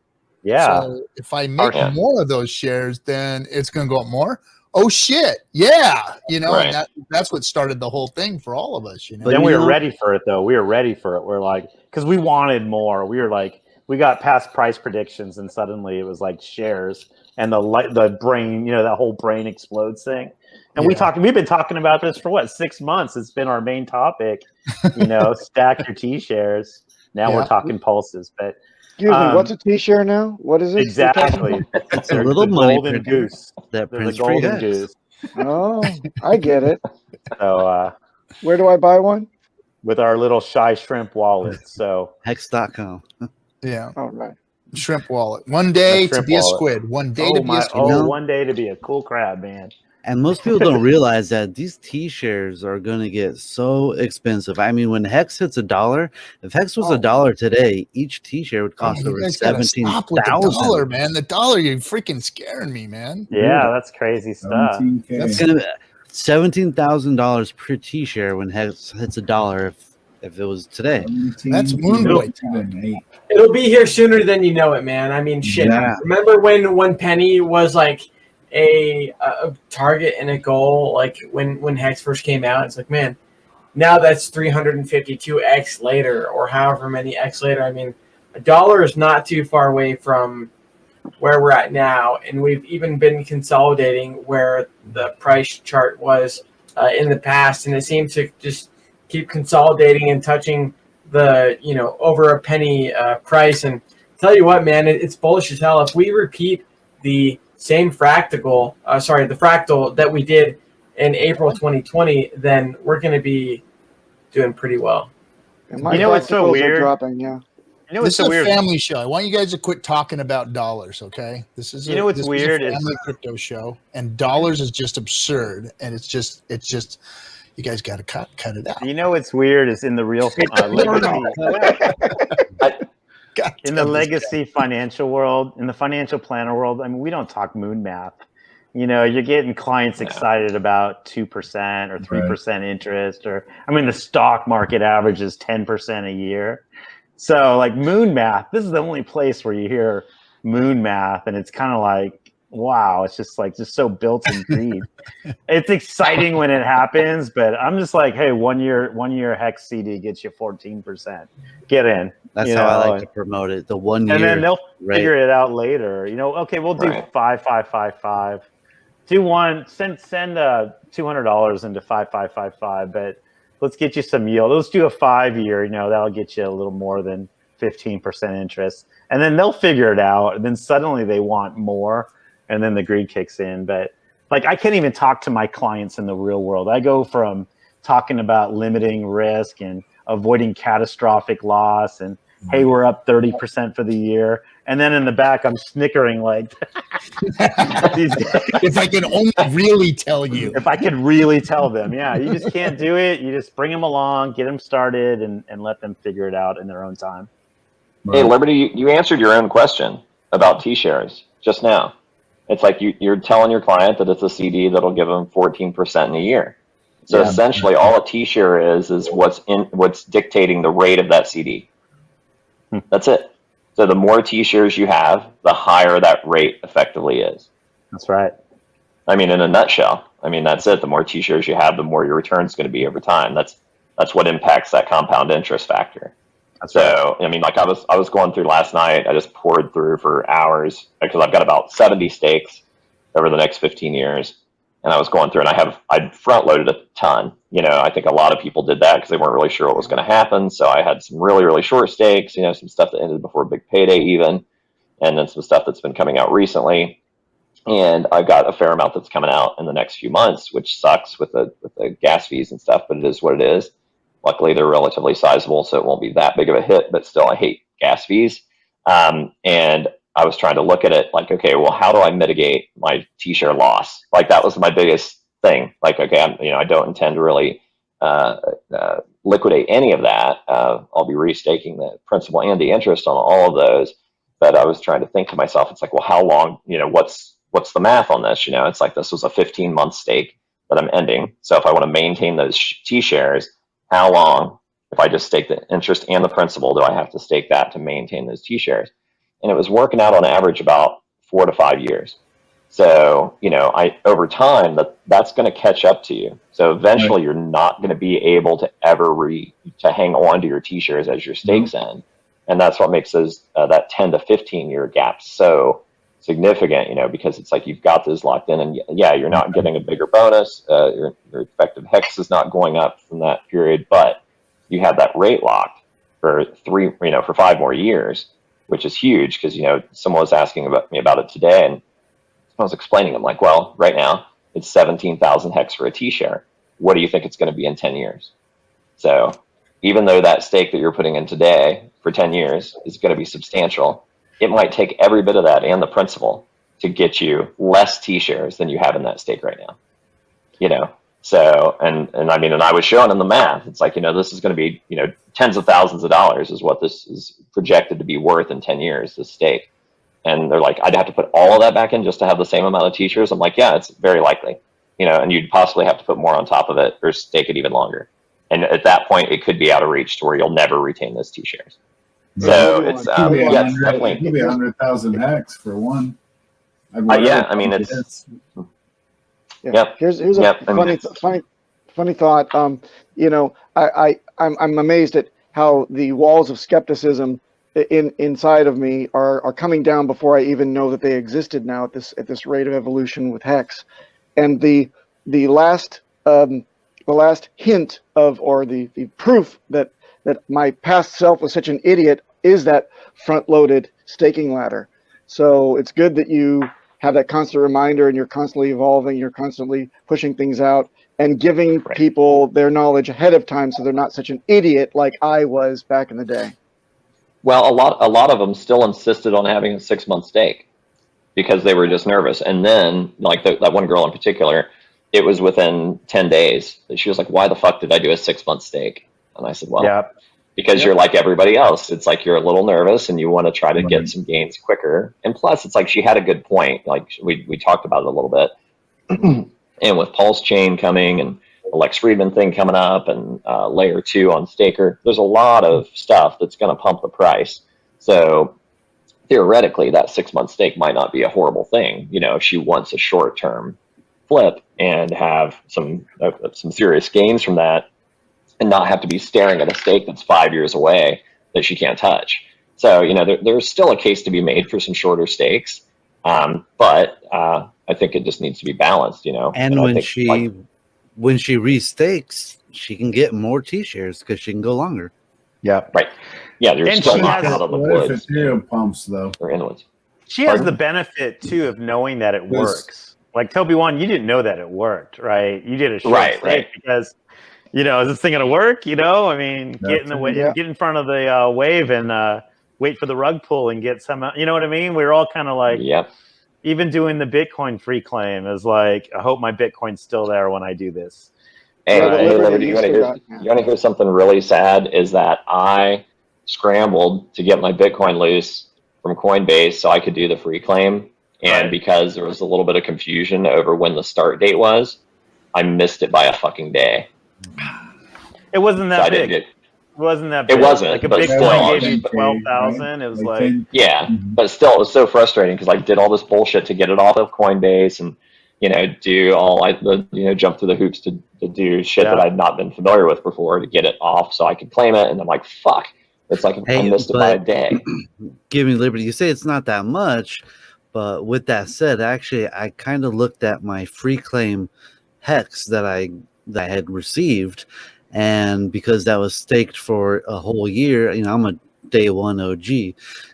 Yeah.
So if I make more of those shares, then it's going to go up more. Oh shit! Yeah, and that's what started the whole thing for all of us.
But then we were ready for it, though. We were ready for it. We're like, because we wanted more. We were like, we got past price predictions, and suddenly it was like shares and the brain, that whole brain explodes thing. And we've been talking about this for 6 months. It's been our main topic. Stack your T shares. Now we're talking pulses, but
Excuse me, what's a T-share now? What is it?
Exactly.
It's a little
the
money
golden
printer
goose.
that
They're the
prints free
golden
Hex.
goose.
Oh, I get it.
So
Where do I buy one?
with our little shy shrimp wallet. So
Hex.com.
Yeah.
All right.
Shrimp wallet. One day to
shrimp
be a
wallet.
squid. One day to be a squid.
know-
one day to be a cool crab, man.
And most people don't realize that these T-shares are going to get so expensive. I mean, when Hex hits $1, if Hex was $1 today, each T-share would cost
You
over
guys gotta stop with the dollar,
17,000.
man. The dollar, you're freaking scaring me, man.
Yeah, that's crazy stuff.
17K.
It's going to be $17,000 per T-share when Hex hits $1 if it was today.
That's moonboy
time.
It'll be here sooner than you know it, man. I mean, shit.
Yeah.
Remember when one penny was like a target and a goal, like when Hex first came out? It's like, man, now that's 352x later, or however many x later. I mean, $1 is not too far away from where we're at now, and we've even been consolidating where the price chart was in the past, and it seems to just keep consolidating and touching the over a penny price. And tell you what, man, it's bullish as hell. If we repeat the same fractal that we did in April 2020, then we're going to be doing pretty well.
And my
what's so
fractals are
weird?
dropping, yeah.
This is a family show. I want you guys to quit talking about dollars, okay? This is
what's
this
weird
is a
is
family crypto show, and dollars is just absurd, and it's just you guys got to cut it out.
You know what's weird is in the real legacy financial world, in the financial planner world. I mean, we don't talk moon math. You're getting clients excited about 2% or 3% interest, or the stock market average is 10% a year. So like moon math, this is the only place where you hear moon math, and it's kind of like, wow, it's just so built in greed. It's exciting when it happens, but I'm just like, hey, one year Hex CD gets you 14%. Get in.
That's how I like to promote it. The 1 year,
and then they'll figure it out later. Okay, we'll do 5555. Do one. Send $200 into 5555, but let's get you some yield. Let's do a 5 year. That'll get you a little more than 15% interest, and then they'll figure it out. And then suddenly they want more, and then the greed kicks in. But like, I can't even talk to my clients in the real world. I go from talking about limiting risk and avoiding catastrophic loss, and hey, we're up 30% for the year. And then in the back, I'm snickering like,
if I can only really tell you.
If I could really tell them, yeah, you just can't do it. You just bring them along, get them started, and let them figure it out in their own time.
Hey, Liberty, you answered your own question about T-shares just now. It's like you're telling your client that it's a CD that'll give them 14% in a year. So essentially, all a T-share is what's dictating the rate of that CD. That's it. So the more T-shares you have, the higher that rate effectively is.
That's right.
In a nutshell, that's it. The more T-shares you have, the more your return is going to be over time. That's what impacts that compound interest factor. So, like I was going through last night, I just poured through for hours because I've got about 70 stakes over the next 15 years. And I was going through, and I'd front loaded a ton. I think a lot of people did that because they weren't really sure what was going to happen. So I had some really, really short stakes, some stuff that ended before a big payday even, and then some stuff that's been coming out recently. And I've got a fair amount that's coming out in the next few months, which sucks with the gas fees and stuff, but it is what it is. Luckily, they're relatively sizable, so it won't be that big of a hit, but still, I hate gas fees. And I was trying to look at it like, okay, well, how do I mitigate my T-share loss? Like, that was my biggest thing. Like, okay, I don't intend to really liquidate any of that. I'll be restaking the principal and the interest on all of those. But I was trying to think to myself, it's like, well, how long, what's the math on this? It's like, this was a 15-month stake that I'm ending. So if I want to maintain those T-shares, how long, if I just stake the interest and the principal, do I have to stake that to maintain those T-shares? And it was working out on average about 4 to 5 years. So, over time, that's going to catch up to you. So eventually you're not going to be able to ever to hang on to your T-shares as your stakes end. And that's what makes those that 10 to 15 year gap so significant, because it's like you've got those locked in, and you're not getting a bigger bonus. Your effective Hex is not going up from that period, but you have that rate locked for 5 more years, which is huge because, someone was asking me about it today, and I was explaining, I'm like, well, right now it's 17,000 hex for a T-share. What do you think it's going to be in 10 years? So even though that stake that you're putting in today for 10 years is going to be substantial, it might take every bit of that and the principal to get you less T-shares than you have in that stake right now. So, and I was showing them the math. It's like, this is going to be, tens of thousands of dollars is what this is projected to be worth in 10 years, this stake. And they're like, I'd have to put all of that back in just to have the same amount of T-shares. I'm like, yeah, it's very likely, and you'd possibly have to put more on top of it or stake it even longer. And at that point, it could be out of reach to where you'll never retain those T-shares. So it's definitely.
It could be 100,000 hex for one.
It's.
Yeah. Here's a funny thought. I'm amazed at how the walls of skepticism inside of me are coming down before I even know that they existed now at this rate of evolution with Hex. And the last hint of, or the proof that my past self was such an idiot is that front-loaded staking ladder. So it's good that you have that constant reminder, and you're constantly evolving, you're constantly pushing things out and giving people their knowledge ahead of time so they're not such an idiot like I was back in the day.
Well, a lot of them still insisted on having a 6-month stake because they were just nervous. And then, like that one girl in particular, it was within 10 days that she was like, why the fuck did I do a 6-month stake? And I said, well, because you're like everybody else. It's like you're a little nervous and you want to try to get some gains quicker. And plus, it's like she had a good point. Like we talked about it a little bit. And with Pulse Chain coming and the Lex Friedman thing coming up and layer 2 on Staker, there's a lot of stuff that's going to pump the price. So theoretically, that 6-month stake might not be a horrible thing. If she wants a short-term flip and have some serious gains from that, and not have to be staring at a stake that's 5 years away that she can't touch. So, there's still a case to be made for some shorter stakes, but I think it just needs to be balanced,
And when she restakes, she can get more T-shares because she can go longer.
Yeah.
Right. Yeah, you're still not out of the woods.
Ethereum pumps, though.
Or inwards.
She has the benefit, too, of knowing that it works. Like, Toby One, you didn't know that it worked, right? You did a short stake because... is this thing gonna work? Get in front of the wave and wait for the rug pull and get some. You know what I mean? We were all kind of like, even doing the Bitcoin free claim is like, I hope my Bitcoin's still there when I do this.
Hey, Liberty, you want to hear something really sad? Is that I scrambled to get my Bitcoin loose from Coinbase so I could do the free claim, and because there was a little bit of confusion over when the start date was, I missed it by a fucking day.
It wasn't that big. It wasn't that big.
It wasn't.
Like a Bitcoin gave you 12,000. It was like
but still, it was so frustrating because I did all this bullshit to get it off of Coinbase and do all jump through the hoops to do shit that I'd not been familiar with before to get it off so I could claim it. And I'm like, fuck. It's like I missed it by a day.
Give me Liberty. You say it's not that much, but with that said, actually, I kind of looked at my free claim Hex that I had received, and because that was staked for a whole year, I'm a day one OG,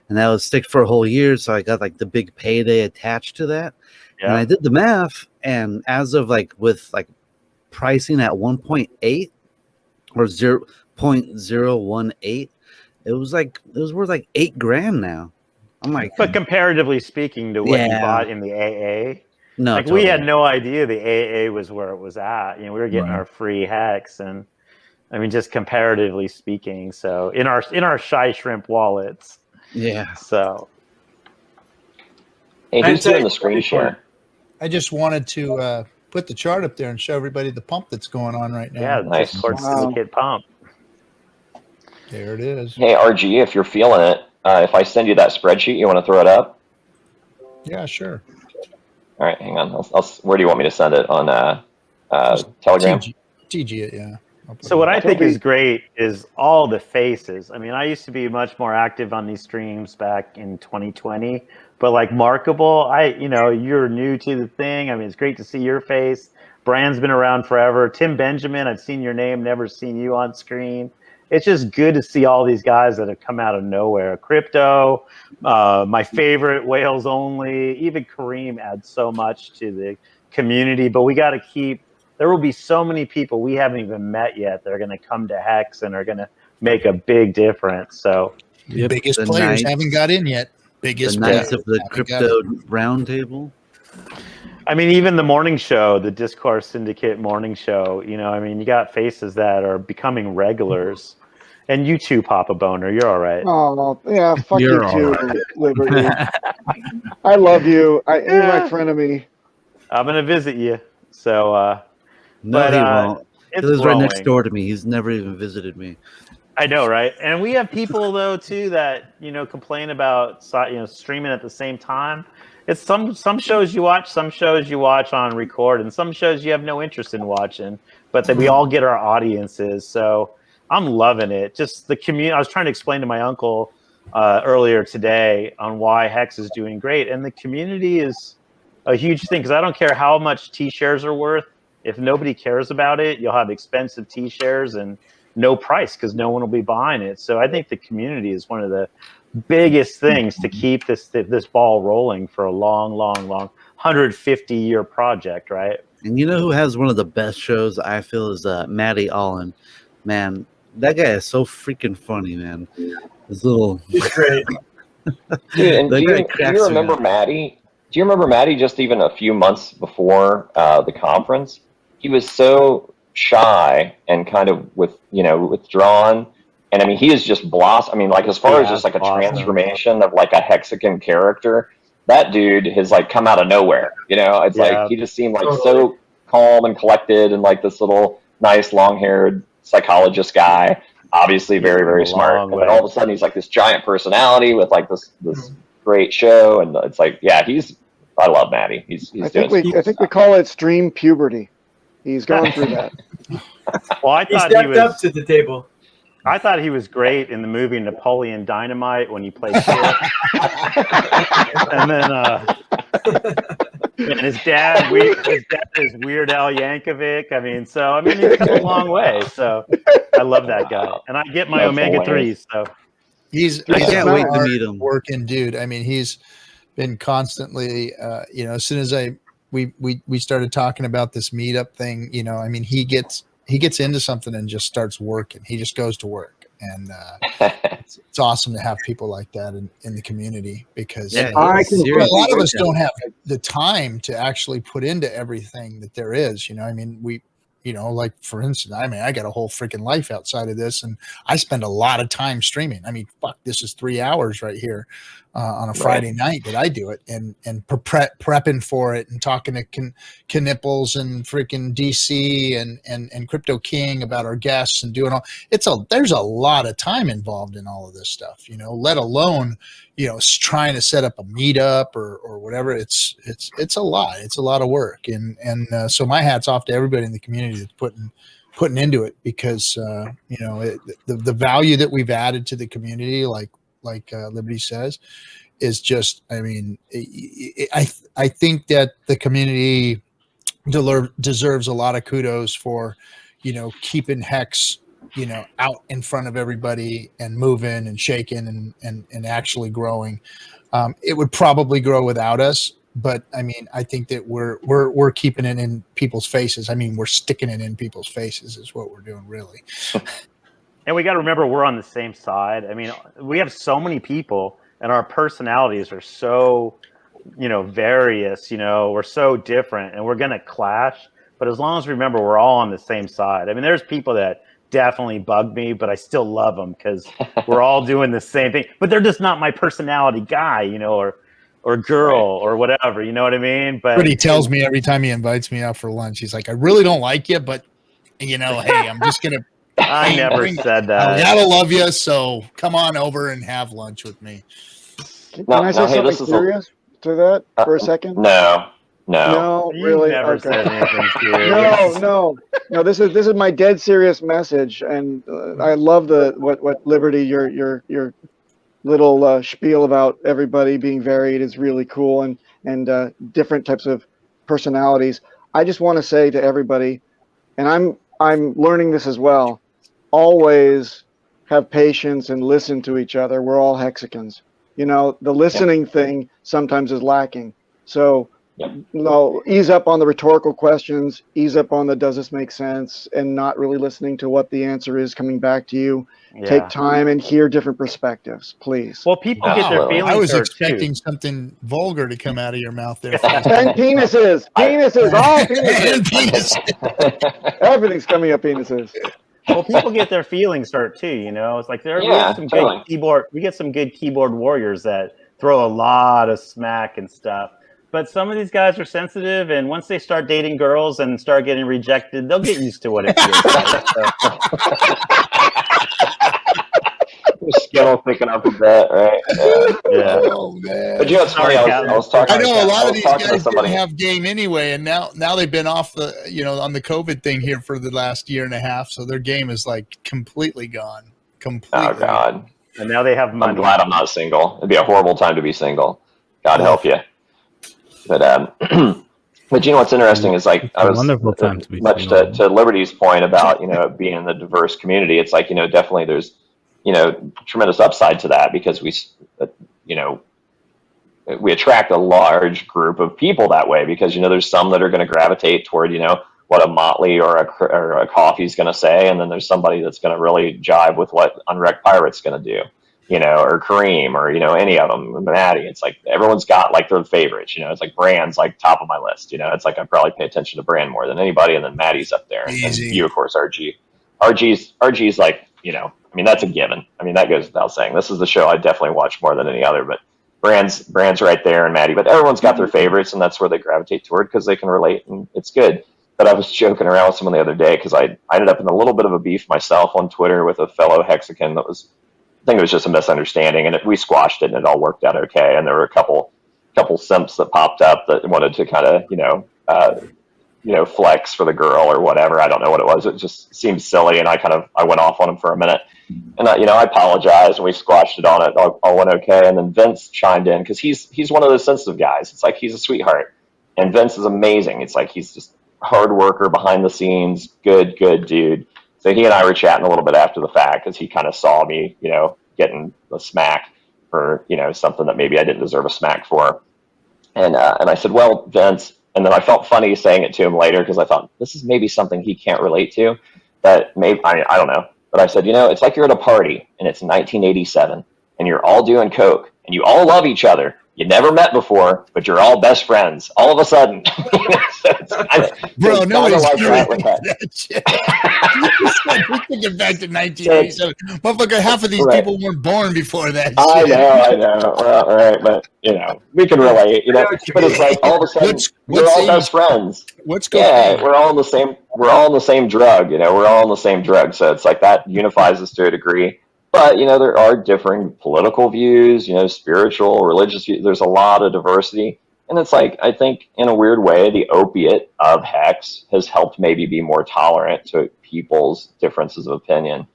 and that was staked for a whole year, so I got like the big payday attached to that. And I did the math, and as of with pricing at 1.8 or 0.018, it was worth like $8,000 now. I'm like,
but comparatively speaking to what you bought in the AA,
no,
we had no idea the AA was where it was at. We were getting our free Hex, and just comparatively speaking. So in our Shy Shrimp wallets.
Yeah.
So.
Hey, who's doing the screen share?
I just wanted to put the chart up there and show everybody the pump that's going on right now.
Yeah, nice. Discourse Syndicate pump.
There it is.
Hey, RG, if you're feeling it, if I send you that spreadsheet, you want to throw it up?
Yeah, sure.
All right, hang on. Where do you want me to send it? On Telegram?
TG it, yeah.
So what I think is great is all the faces. I used to be much more active on these streams back in 2020, but like Markable, you're new to the thing. It's great to see your face. Bran's been around forever. Tim Benjamin, I've seen your name, never seen you on screen. it's just good to see all these guys that have come out of nowhere. Crypto, my favorite, Whales Only, even Kareem adds so much to the community. But we got to keep. There will be so many people we haven't even met yet that are going to come to Hex and are going to make a big difference. So
the biggest
The
players
Knights-
haven't got in yet.
The
Biggest
Knights
players
of the
haven't got
Crypto
in.
Roundtable.
I mean, even the morning show, the Discourse Syndicate morning show, you know, I mean, you got faces that are becoming regulars. And you too, Papa Boner, you're all right.
Oh, yeah, fuck
You're
you
all
too,
right.
Liberty. I love you. You're my frenemy.
I'm going to visit you. So,
No,
but
he won't. He
it's
lives right next
growing.
door to me. He's never even visited me.
I know, right? And we have people though too that complain about streaming at the same time. It's some shows you watch, some shows you watch on record, and some shows you have no interest in watching. But that we all get our audiences, so I'm loving it. Just the community. I was trying to explain to my uncle earlier today on why Hex is doing great, and the community is a huge thing because I don't care how much T-shares are worth. If nobody cares about it, you'll have expensive T-shares and no price because no one will be buying it. So I think the community is one of the biggest things to keep this ball rolling for a long 150-year project, right?
And you know who has one of the best shows I feel is Matty Allen. Man, that guy is so freaking funny, man. His little
He's great.
Dude, and
That
do
guy
you
cracks me
remember
up.
Maddie? Do you remember Maddie just even a few months before the conference? He was so shy and kind of withdrawn. And I mean, he is just blossom. I mean, like as far as just like a transformation of like a Hexican character, that dude has like come out of nowhere. You know, it's like he just seemed like so calm and collected and like this little nice long-haired psychologist guy. Obviously, very very smart. And then all of a sudden, he's like this giant personality with like this great show, and it's like, yeah, I love Maddie. He's
I think we call it stream puberty. He's gone through that.
Well, I
He
thought
stepped up to the table.
I thought he was great in the movie Napoleon Dynamite when he played shit. And then and his dad is Weird Al Yankovic. I mean, he's come a long way. So I love that guy, and I get my omega-3s. So
He's
I can't
a
wait to meet him.
working dude. I mean, he's been constantly, as soon as we started talking about this meetup thing, I mean, he gets into something and just starts working. He just goes to work. And it's awesome to have people like that in the community because a lot of us don't have the time to actually put into everything that there is. I mean, like for instance, I mean, I got a whole freaking life outside of this, and I spend a lot of time streaming. I mean, fuck, this is 3 hours right here on a Friday night that I do it, and prepping for it, and talking to Knipples and freaking DC and Crypto King about our guests and doing all. There's a lot of time involved in all of this stuff, let alone trying to set up a meetup or whatever. It's a lot. It's a lot of work, and so my hat's off to everybody in the community that's putting into it because the value that we've added to the community, like Liberty says, is just. I mean, I think that the community deserves a lot of kudos for keeping Hex out in front of everybody and moving and shaking and actually growing. It would probably grow without us, but I mean, I think that we're keeping it in people's faces. I mean, we're sticking it in people's faces is what we're doing, really.
And we got to remember we're on the same side. I mean, we have so many people, and our personalities are so, various. We're so different, and we're gonna clash. But as long as we remember, we're all on the same side. I mean, there's people that definitely bug me, but I still love them because we're all doing the same thing. But they're just not my personality guy, or girl or whatever. You know what I mean? But
he tells me every time he invites me out for lunch, he's like, "I really don't like you, but hey, I'm just gonna."
I never said that.
I gotta love you, so come on over and have lunch with me.
Can I say something serious to that for a second?
No,
really.
Never said anything serious.
No. This is my dead serious message, and I love what Liberty your little spiel about everybody being varied is really cool and different types of personalities. I just want to say to everybody, and I'm learning this as well. Always have patience and listen to each other, we're all Hexicans. You know, the listening thing sometimes is lacking. So, no, ease up on the rhetorical questions, ease up on the does this make sense, and not really listening to what the answer is coming back to you.
Yeah.
Take time and hear different perspectives, please.
Well, people get their feelings
I was
hurt
expecting
too.
something vulgar to come out of your mouth there.
And penises, all penises. Everything's coming up penises.
Well, people get their feelings hurt too. You know, it's like we get some good keyboard. We get some good keyboard warriors that throw a lot of smack and stuff. But some of these guys are sensitive, and once they start dating girls and start getting rejected, they'll get used to what it feels like.
Skill picking up a bit, right?
Yeah.
Oh man!
But you know, it's funny. I was talking.
I know a lot of these guys
to somebody.
didn't have game anyway, and now they've been off the on the COVID thing here for the last year and a half, so their game is like completely gone. Completely.
Oh God!
And now they have money.
I'm glad I'm not single. It'd be a horrible time to be single. God help you. But but you know what's interesting is like I was
wonderful time to be
much
single.
to Liberty's point about being in the diverse community. It's like definitely there's tremendous upside to that because we attract a large group of people that way because there's some that are going to gravitate toward what a Motley or a Coffee is going to say, and then there's somebody that's going to really jive with what Unwrecked Pirate's going to do, or Kareem or any of them, Maddie. It's like everyone's got like their favorites. It's like Brand's like top of my list. It's like I probably pay attention to Brand more than anybody, and then Maddie's up there, and you of course RG. RG's like that's a given. That goes without saying. This is the show I definitely watch more than any other, but Brand's right there and Maddie, but everyone's got their favorites and that's where they gravitate toward because they can relate and it's good. But I was joking around with someone the other day because I ended up in a little bit of a beef myself on Twitter with a fellow Hexican I think it was just a misunderstanding and we squashed it and it all worked out okay. And there were a couple simps that popped up that wanted to kind of, flex for the girl or whatever. I don't know what it was. It just seemed silly and I went off on him for a minute. And I apologized and we squashed it on it. All went okay. And then Vince chimed in because he's one of those sensitive guys. It's like he's a sweetheart. And Vince is amazing. It's like he's just a hard worker behind the scenes, good dude. So he and I were chatting a little bit after the fact because he kind of saw me, getting the smack for, something that maybe I didn't deserve a smack for. And I said, well, Vince, and then I felt funny saying it to him later because I thought this is maybe something he can't relate to. But maybe, I don't know. But I said, it's like you're at a party and it's 1987 and you're all doing coke and you all love each other. You never met before, but you're all best friends. All of a sudden,
bro, nobody's
like
that shit. We get back to 1987. Motherfucker, half of these people weren't born before that.
I know. Well, all right, but we can relate. But it's like all of a sudden we're all best friends.
What's going on?
Yeah, we're all in the same. We're all in the same drug. We're all in the same drug. So it's like that unifies us to a degree. But, there are differing political views, spiritual, religious views. There's a lot of diversity. And it's like, I think in a weird way, the opiate of Hex has helped maybe be more tolerant to people's differences of opinion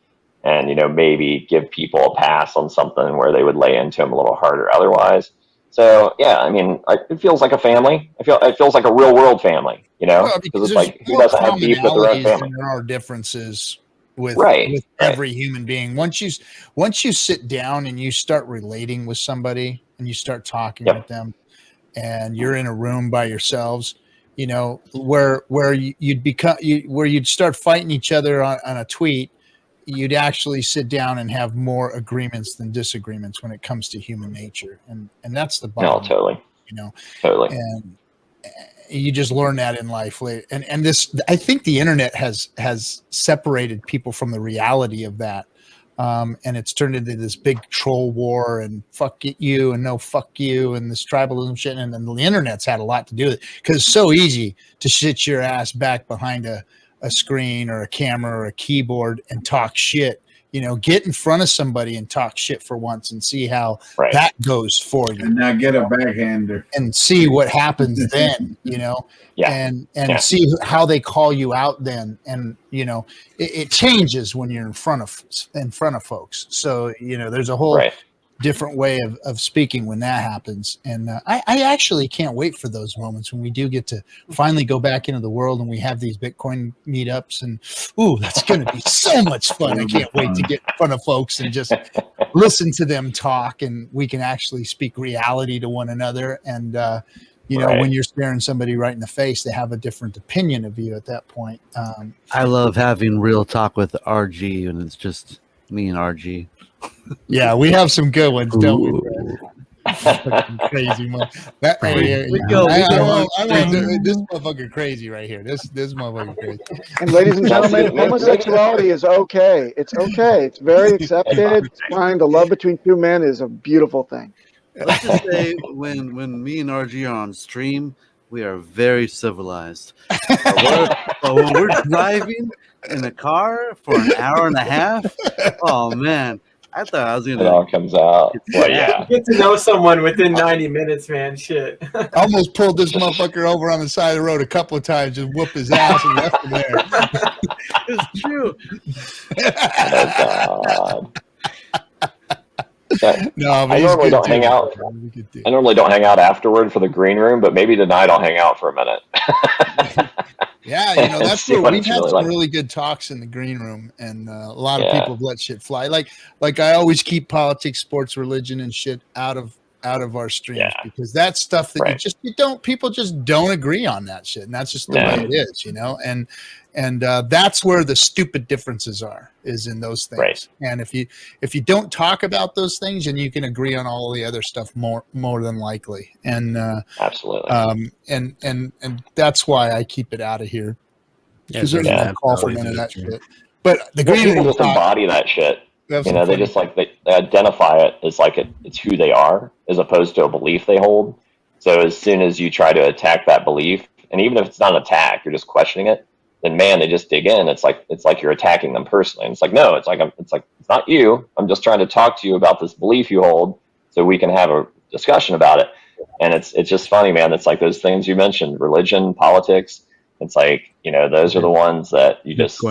and, maybe give people a pass on something where they would lay into them a little harder otherwise. So, yeah, it feels like a family. It feels like a real world family, because it's like, who doesn't have beef with their own family?
There are differences with every human being. Once you sit down and you start relating with somebody and you start talking with them and you're in a room by yourselves, where you'd start fighting each other on a tweet, you'd actually sit down and have more agreements than disagreements when it comes to human nature. And that's the bottom.
No, totally. Totally.
And you just learn that in life. And this, I think the internet has separated people from the reality of that. And it's turned into this big troll war and fuck you and no fuck you and this tribalism shit. And then the internet's had a lot to do with it because it's so easy to sit your ass back behind a screen or a camera or a keyboard and talk shit. Get in front of somebody and talk shit for once and see how that goes for you.
And now get a backhander.
And see what happens then, and see how they call you out then. And, it changes when you're in front of folks. So, there's a whole different way of speaking when that happens. And I actually can't wait for those moments when we do get to finally go back into the world and we have these Bitcoin meetups. And ooh, that's going to be so much fun. I can't wait to get in front of folks and just listen to them talk, and we can actually speak reality to one another. And you know, when you're staring somebody right in the face, they have a different opinion of you at that point.
I love having real talk with RG, and it's just me and RG.
Yeah, we have some good ones, don't we, Brad? Crazy one. That right here. I want this motherfucker crazy right here. This motherfucker crazy.
And ladies and gentlemen, homosexuality is okay. It's okay. It's very accepted. It's fine. The love between two men is a beautiful thing.
Let's just say when me and RG are on stream, we are very civilized. But when we're driving in a car for an hour and a half, oh man, I thought I was gonna.
It all comes out. Well, yeah.
Get to know someone within 90 minutes, man. Shit.
I almost pulled this motherfucker over on the side of the road a couple of times, just whoop his ass and left him there.
It's true.
Oh, God.
No,
I normally don't hang out. I normally don't hang out afterward for the green room, but maybe tonight I'll hang out for a minute.
Yeah, you know, that's true. We've had some really good talks in the green room, and a lot of people have let shit fly. Like I always keep politics, sports, religion, and shit out of our streams because that's stuff that people just don't agree on that shit, and that's just the way it is, you know. And that's where the stupid differences is in those things. Right. And if you don't talk about those things, then you can agree on all the other stuff more than likely. And
absolutely.
And that's why I keep it out of here, because there's no call for none of that shit. But the green
people just embody that shit. You know, they just they identify it as like it's who they are, as opposed to a belief they hold. So as soon as you try to attack that belief, and even if it's not an attack, you're just questioning it, then man, they just dig in. It's like you're attacking them personally. And it's like, no, it's not you. I'm just trying to talk to you about this belief you hold, so we can have a discussion about it. And it's just funny, man. It's like those things you mentioned, religion, politics. It's like, you know, those are the ones that you just.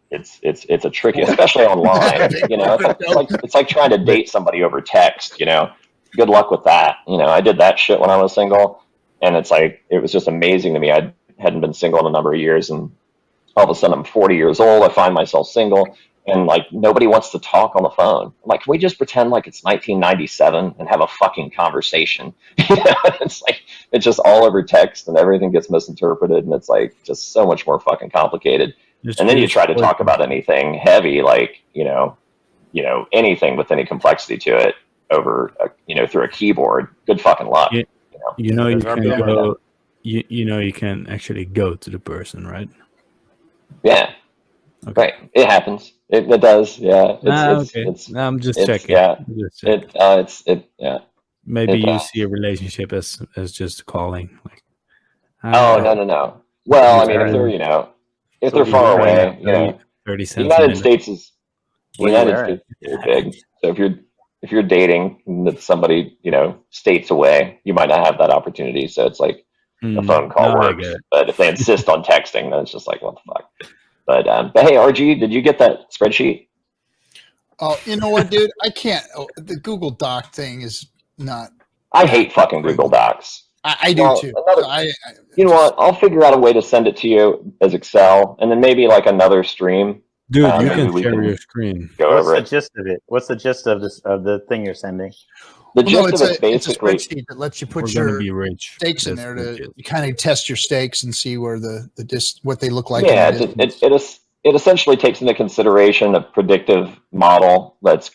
It's a tricky, especially online. You know, it's like trying to date somebody over text. You know, good luck with that. You know, I did that shit when I was single, and it's like it was just amazing to me. I hadn't been single in a number of years, and all of a sudden I'm 40 years old. I find myself single, and like nobody wants to talk on the phone. I'm like, can we just pretend like it's 1997 and have a fucking conversation? You know, it's like it's just all over text, and everything gets misinterpreted, and it's like just so much more fucking complicated. And then you try to talk about anything heavy, like you know, anything with any complexity to it over, through a keyboard. Good fucking luck.
You can actually go to the person, right?
Yeah. Okay. Right. It happens. It does. Yeah.
I'm just checking.
Yeah.
Maybe you see a relationship as just calling. Like.
No. Well, I mean, if they're if they're far away,
30
the United States is very big. So if you're dating with somebody, states away, you might not have that opportunity. So it's like a phone call works. But if they insist on texting, then it's just like, what the fuck? But hey, RG, did you get that spreadsheet?
Oh, you know what, dude? I can't. The Google Doc thing is not.
I hate fucking Google Docs.
I do too.
You know what? I'll figure out a way to send it to you as Excel, and then maybe like another stream.
Dude, you can share your screen.
What's the gist of it? What's the gist of the thing you're sending?
The gist of it's basically
it's a spreadsheet that lets you put your stakes in there to kind of test your stakes and see where what they look like.
Yeah, it essentially takes into consideration a predictive model that's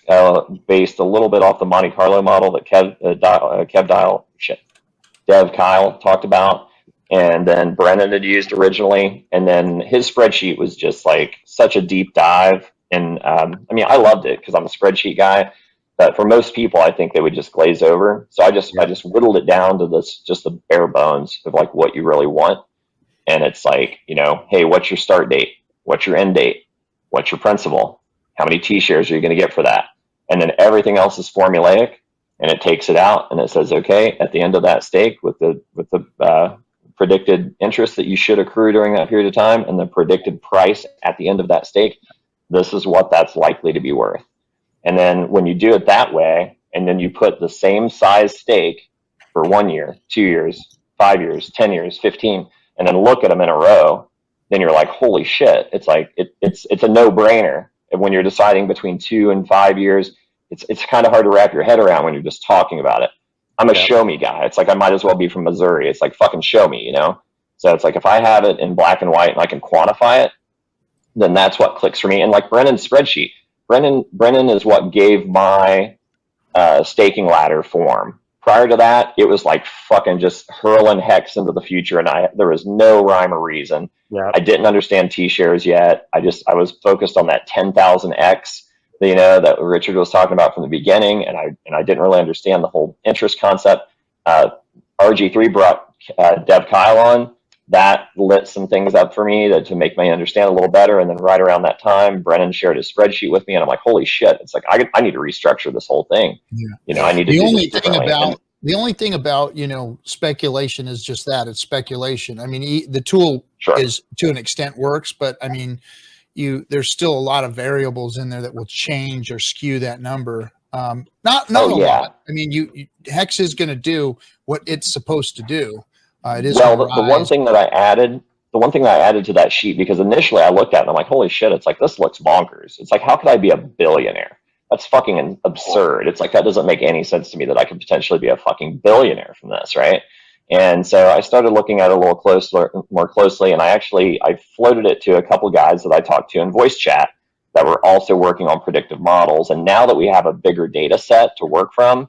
based a little bit off the Monte Carlo model that Dev Kyle talked about, and then Brennan had used originally, and then his spreadsheet was just like such a deep dive. And I mean, I loved it because I'm a spreadsheet guy, but for most people, I think they would just glaze over. So I just whittled it down to just the bare bones of like what you really want. And it's like, hey, what's your start date? What's your end date? What's your principal? How many T-shares are you going to get for that? And then everything else is formulaic. And it takes it out and it says, okay, at the end of that stake with the predicted interest that you should accrue during that period of time and the predicted price at the end of that stake, this is what that's likely to be worth. And then when you do it that way, and then you put the same size stake for 1 year, 2 years, 5 years, 10 years, 15, and then look at them in a row, then you're like, holy shit. It's like, it's a no-brainer. And when you're deciding between 2 and 5 years, it's kind of hard to wrap your head around when you're just talking about it. I'm a show me guy. It's like, I might as well be from Missouri. It's like, fucking show me, you know? So it's like, if I have it in black and white and I can quantify it, then that's what clicks for me. And like Brennan's spreadsheet, Brennan is what gave my staking ladder form. Prior to that, it was like fucking just hurling hex into the future, and there was no rhyme or reason. I didn't understand T-shares yet. I was focused on that 10,000x, you know, that Richard was talking about from the beginning, and I didn't really understand the whole interest concept. RG3 brought Dev Kyle on. That lit some things up for me to make me understand a little better. And then right around that time, Brennan shared his spreadsheet with me, and I'm like, holy shit. It's like, I need to restructure this whole thing. Yeah. You know, I need to
the
do
only
this
thing
differently.
about the only thing about, you know, speculation is just that it's speculation. I mean, the tool is to an extent works, but I mean, there's still a lot of variables in there that will change or skew that number. Not a lot. I mean, Hex is going to do what it's supposed to do. It is
well, the one thing that I added to that sheet, because initially I looked at it and I'm like, holy shit, it's like, this looks bonkers. It's like, how could I be a billionaire? That's fucking absurd. It's like, that doesn't make any sense to me that I could potentially be a fucking billionaire from this, right? And so I started looking at it a little more closely, and I floated it to a couple guys that I talked to in voice chat that were also working on predictive models. And now that we have a bigger data set to work from,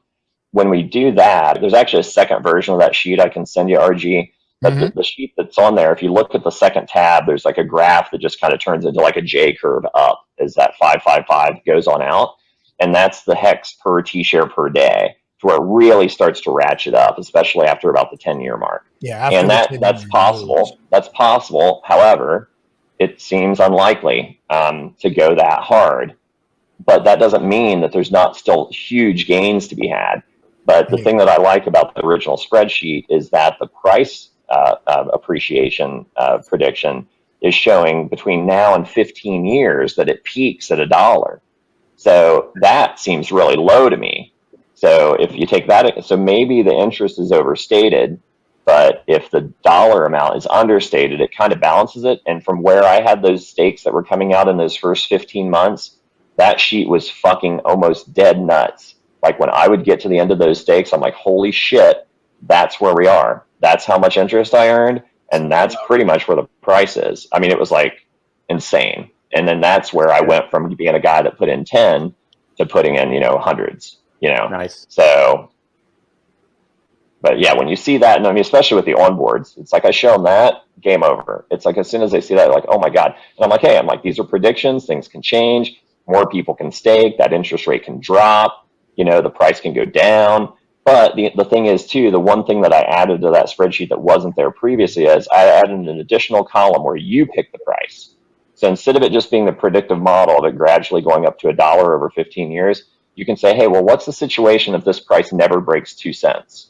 when we do that, there's actually a second version of that sheet I can send you, RG. But the sheet that's on there, if you look at the second tab, there's like a graph that just kind of turns into like a J curve up as that 555 goes on out. And that's the hex per T-share per day, to where it really starts to ratchet up, especially after about the 10-year mark.
Yeah,
and that's possible. That's possible. However, it seems unlikely to go that hard. But that doesn't mean that there's not still huge gains to be had. But the thing that I like about the original spreadsheet is that the price appreciation prediction is showing between now and 15 years that it peaks at $1. So that seems really low to me. So if you take that, so maybe the interest is overstated, but if the dollar amount is understated, it kind of balances it. And from where I had those stakes that were coming out in those first 15 months, that sheet was fucking almost dead nuts. Like when I would get to the end of those stakes, I'm like, holy shit, that's where we are. That's how much interest I earned. And that's pretty much where the price is. I mean, it was like insane. And then that's where I went from being a guy that put in 10 to putting in, you know, hundreds, you know.
Nice.
So, but yeah, when you see that, and I mean, especially with the onboards, it's like I show them that, game over. It's like as soon as they see that, like, oh my God. And I'm like, hey, these are predictions. Things can change. More people can stake. That interest rate can drop. You know, the price can go down. But the thing is, too, the one thing that I added to that spreadsheet that wasn't there previously is I added an additional column where you pick the price. So instead of it just being the predictive model of it gradually going up to $1 over 15 years, you can say, hey, well, what's the situation if this price never breaks 2 cents?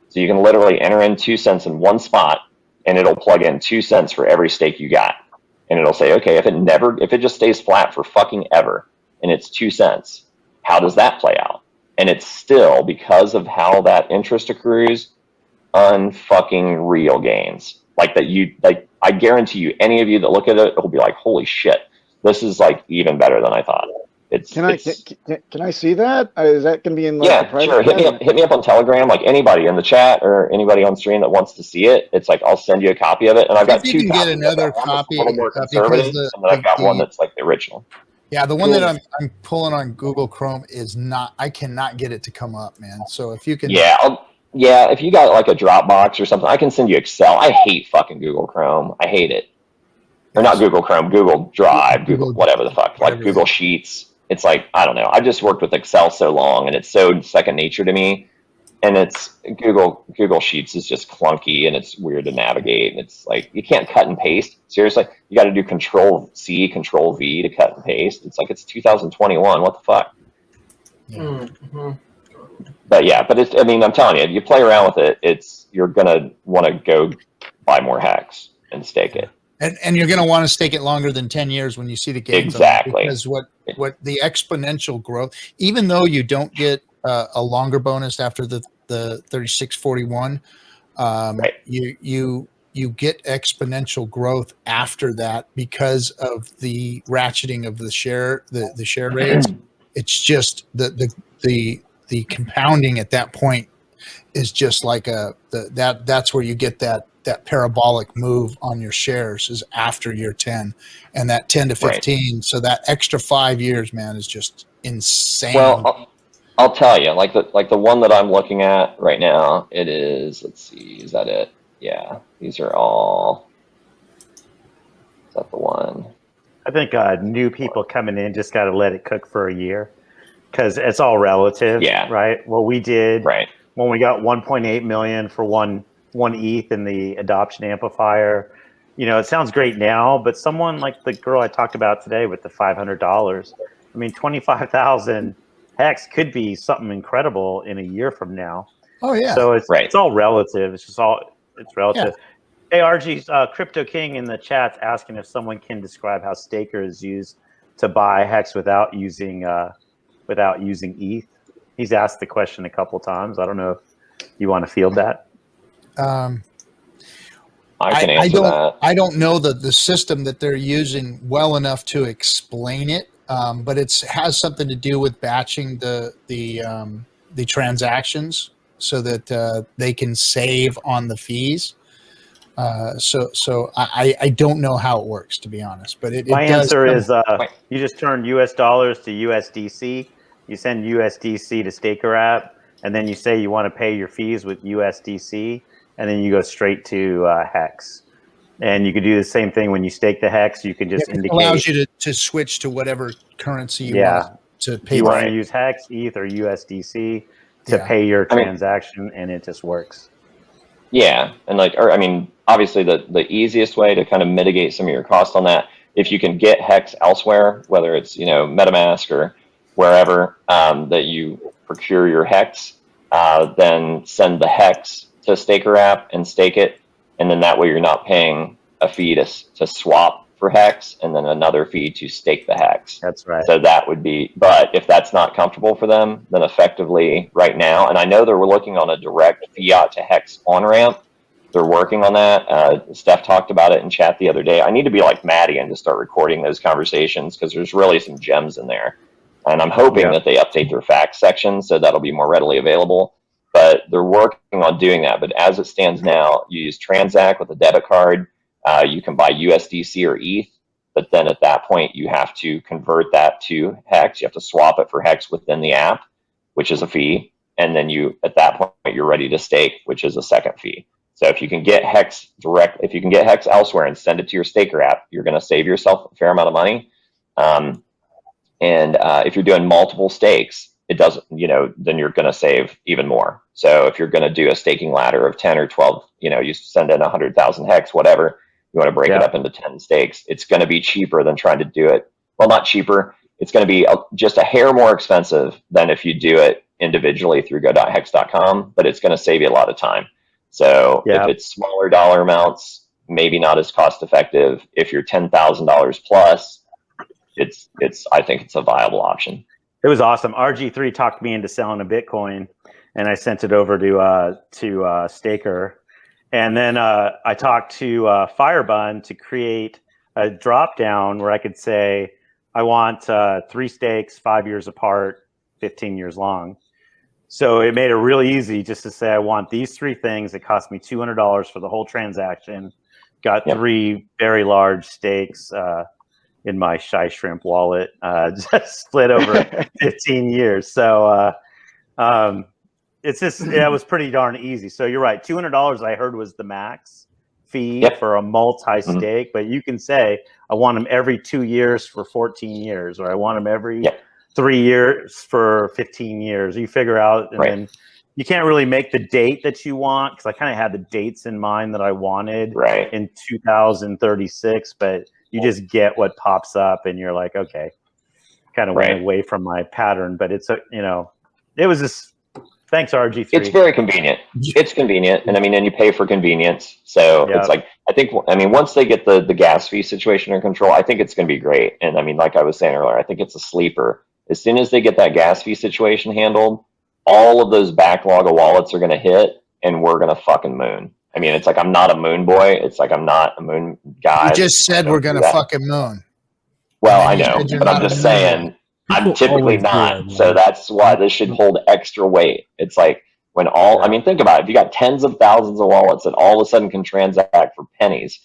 So you can literally enter in 2 cents in one spot, and it'll plug in 2 cents for every stake you got. And it'll say, okay, if it just stays flat for fucking ever, and it's 2 cents, how does that play out? And it's still, because of how that interest accrues, unfucking real gains. I guarantee you, any of you that look at it will be like, holy shit, this is like even better than I thought. Can
I see that? Is that going to be in like the private
sure. Hit me up on Telegram, like anybody in the chat or anybody on stream that wants to see it. It's like, I'll send you a copy of it. And I've got two copies.
Get another copy,
a little more conservative, and then I've got one that's like the original.
Yeah, the one that I'm pulling on Google Chrome is not. I cannot get it to come up, man. So if you can,
if you got like a Dropbox or something, I can send you Excel. I hate fucking Google Chrome. I hate it. Or not Google Chrome, Google Drive, Google whatever the fuck, like Google Sheets. It's like, I don't know. I just worked with Excel so long, and it's so second nature to me. And it's Google Sheets is just clunky, and it's weird to navigate. And it's like, you can't cut and paste. Seriously, you got to do Control-C, Control-V to cut and paste. It's like, it's 2021. What the fuck?
Yeah.
Mm-hmm.
But yeah, I'm telling you, if you play around with it, you're gonna want to go buy more Hex and stake it.
And you're going to want to stake it longer than 10 years when you see the gains.
Exactly.
Because what the exponential growth, even though you don't get a longer bonus after the 3641.
Right.
You get exponential growth after that because of the ratcheting of the share rates. It's just the compounding at that point is just like that's where you get that parabolic move on your shares is after year 10, and that 10 to 15. Right. So that extra 5 years, man, is just insane.
Well, I'll tell you, like the one that I'm looking at right now, it is. Let's see, is that it? Yeah, these are all. Is that the one?
I think new people coming in just got to let it cook for a year, because it's all relative.
Yeah.
Right. What we did.
Right.
When we got 1.8 million for one ETH in the adoption amplifier, it sounds great now, but someone like the girl I talked about today with the $500, I mean, 25,000 Hex could be something incredible in a year from now.
Oh yeah.
So it's all relative. It's relative. Yeah. Hey, RG, Crypto King in the chat's asking if someone can describe how Staker is used to buy Hex without using ETH. He's asked the question a couple times. I don't know if you want to field that.
I can answer that.
I don't know the system that they're using well enough to explain it, but it has something to do with batching the transactions so that they can save on the fees. So I don't know how it works, to be honest. But my
answer is you just turn US dollars to USDC. You send USDC to Staker app, and then you say you want to pay your fees with USDC, and then you go straight to Hex. And you could do the same thing when you stake the Hex. You can just indicate.
It allows you to switch to whatever currency you want to pay.
You want to use Hex, ETH, or USDC to pay your transaction, and it just works.
Yeah, and obviously the easiest way to kind of mitigate some of your costs on that, if you can get Hex elsewhere, whether it's MetaMask or wherever that you procure your Hex, then send the Hex to Staker app and stake it, and then that way you're not paying a fee to swap for Hex and then another fee to stake the Hex.
That's right.
So that would be, but if that's not comfortable for them, then effectively right now, and I know they're looking on a direct fiat to Hex on-ramp. They're working on that. Steph talked about it in chat the other day. I need to be like Maddie and just start recording those conversations because there's really some gems in there. And I'm hoping that they update their facts section so that'll be more readily available. But they're working on doing that. But as it stands now, you use Transact with a debit card. You can buy USDC or ETH. But then at that point, you have to convert that to Hex. You have to swap it for Hex within the app, which is a fee. And then at that point, you're ready to stake, which is a second fee. So if you can get Hex if you can get Hex elsewhere and send it to your Staker app, you're going to save yourself a fair amount of money. And if you're doing multiple stakes, it doesn't, then you're going to save even more. So if you're going to do a staking ladder of 10 or 12, you send in 100,000 Hex, whatever, you want to break it up into 10 stakes. It's going to be cheaper than trying to do it. Well, not cheaper. It's going to be just a hair more expensive than if you do it individually through go.hex.com, but it's going to save you a lot of time. So if it's smaller dollar amounts, maybe not as cost effective. If you're $10,000 plus, I think it's a viable option.
It was awesome. RG3 talked me into selling a Bitcoin, and I sent it over to Staker. And then I talked to Firebun to create a drop down where I could say, I want 3 stakes, 5 years apart, 15 years long. So it made it really easy just to say, I want these 3 things. It cost me $200 for the whole transaction. Got 3 very large stakes in my Shy Shrimp wallet, just split over 15 years. So it's just, it was pretty darn easy. So you're right. $200 I heard was the max fee for a multi-stake, but you can say, I want them every 2 years for 14 years, or I want them every 3 years for 15 years. You figure out, and then you can't really make the date that you want, because I kind of had the dates in mind that I wanted in 2036, but you just get what pops up, and you're like, okay, kind of went away from my pattern. But it's it was just, thanks RG3.
It's very convenient. It's convenient, and and you pay for convenience. So it's like, once they get the gas fee situation under control, I think it's going to be great. And like I was saying earlier, I think it's a sleeper. As soon as they get that gas fee situation handled, all of those backlog of wallets are going to hit, and we're going to fucking moon. I mean, it's like I'm not a moon boy. It's like I'm not a moon guy.
You just said we're going to fucking moon.
Well, I know, but I'm just saying I'm typically not. So that's why this should hold extra weight. It's like when I mean, think about it. If you got tens of thousands of wallets that all of a sudden can transact for pennies,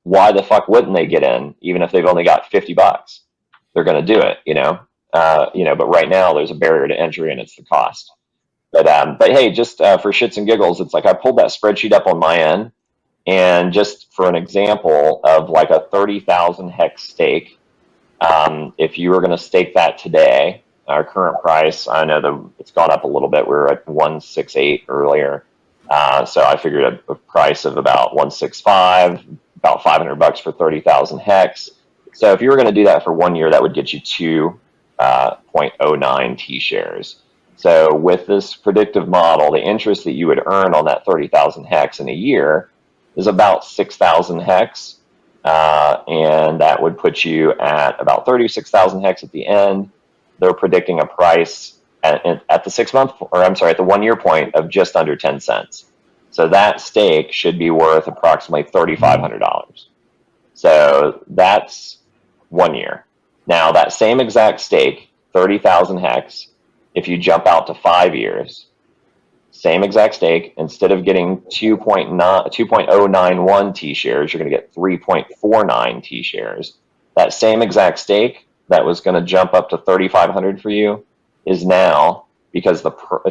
why the fuck wouldn't they get in, even if they've only got $50? They're going to do it, but right now there's a barrier to entry and it's the cost. But hey, just for shits and giggles, it's like I pulled that spreadsheet up on my end, and just for an example of like a 30,000 hex stake, if you were going to stake that today, our current price, I know it's gone up a little bit. We were at 168 earlier, so I figured a price of about 165, about $500 for 30,000 hex. So if you were going to do that for 1 year, that would get you 2.09 T shares. So with this predictive model, the interest that you would earn on that 30,000 hex in a year is about 6,000 hex. And that would put you at about 36,000 hex at the end. They're predicting a price at the 1 year point of just under 10 cents. So that stake should be worth approximately $3,500. So that's 1 year. Now that same exact stake, 30,000 hex, if you jump out to 5 years, same exact stake, instead of getting 2.091 T shares, you're going to get 3.49 T shares. That same exact stake that was going to jump up to 3,500 for you is now, because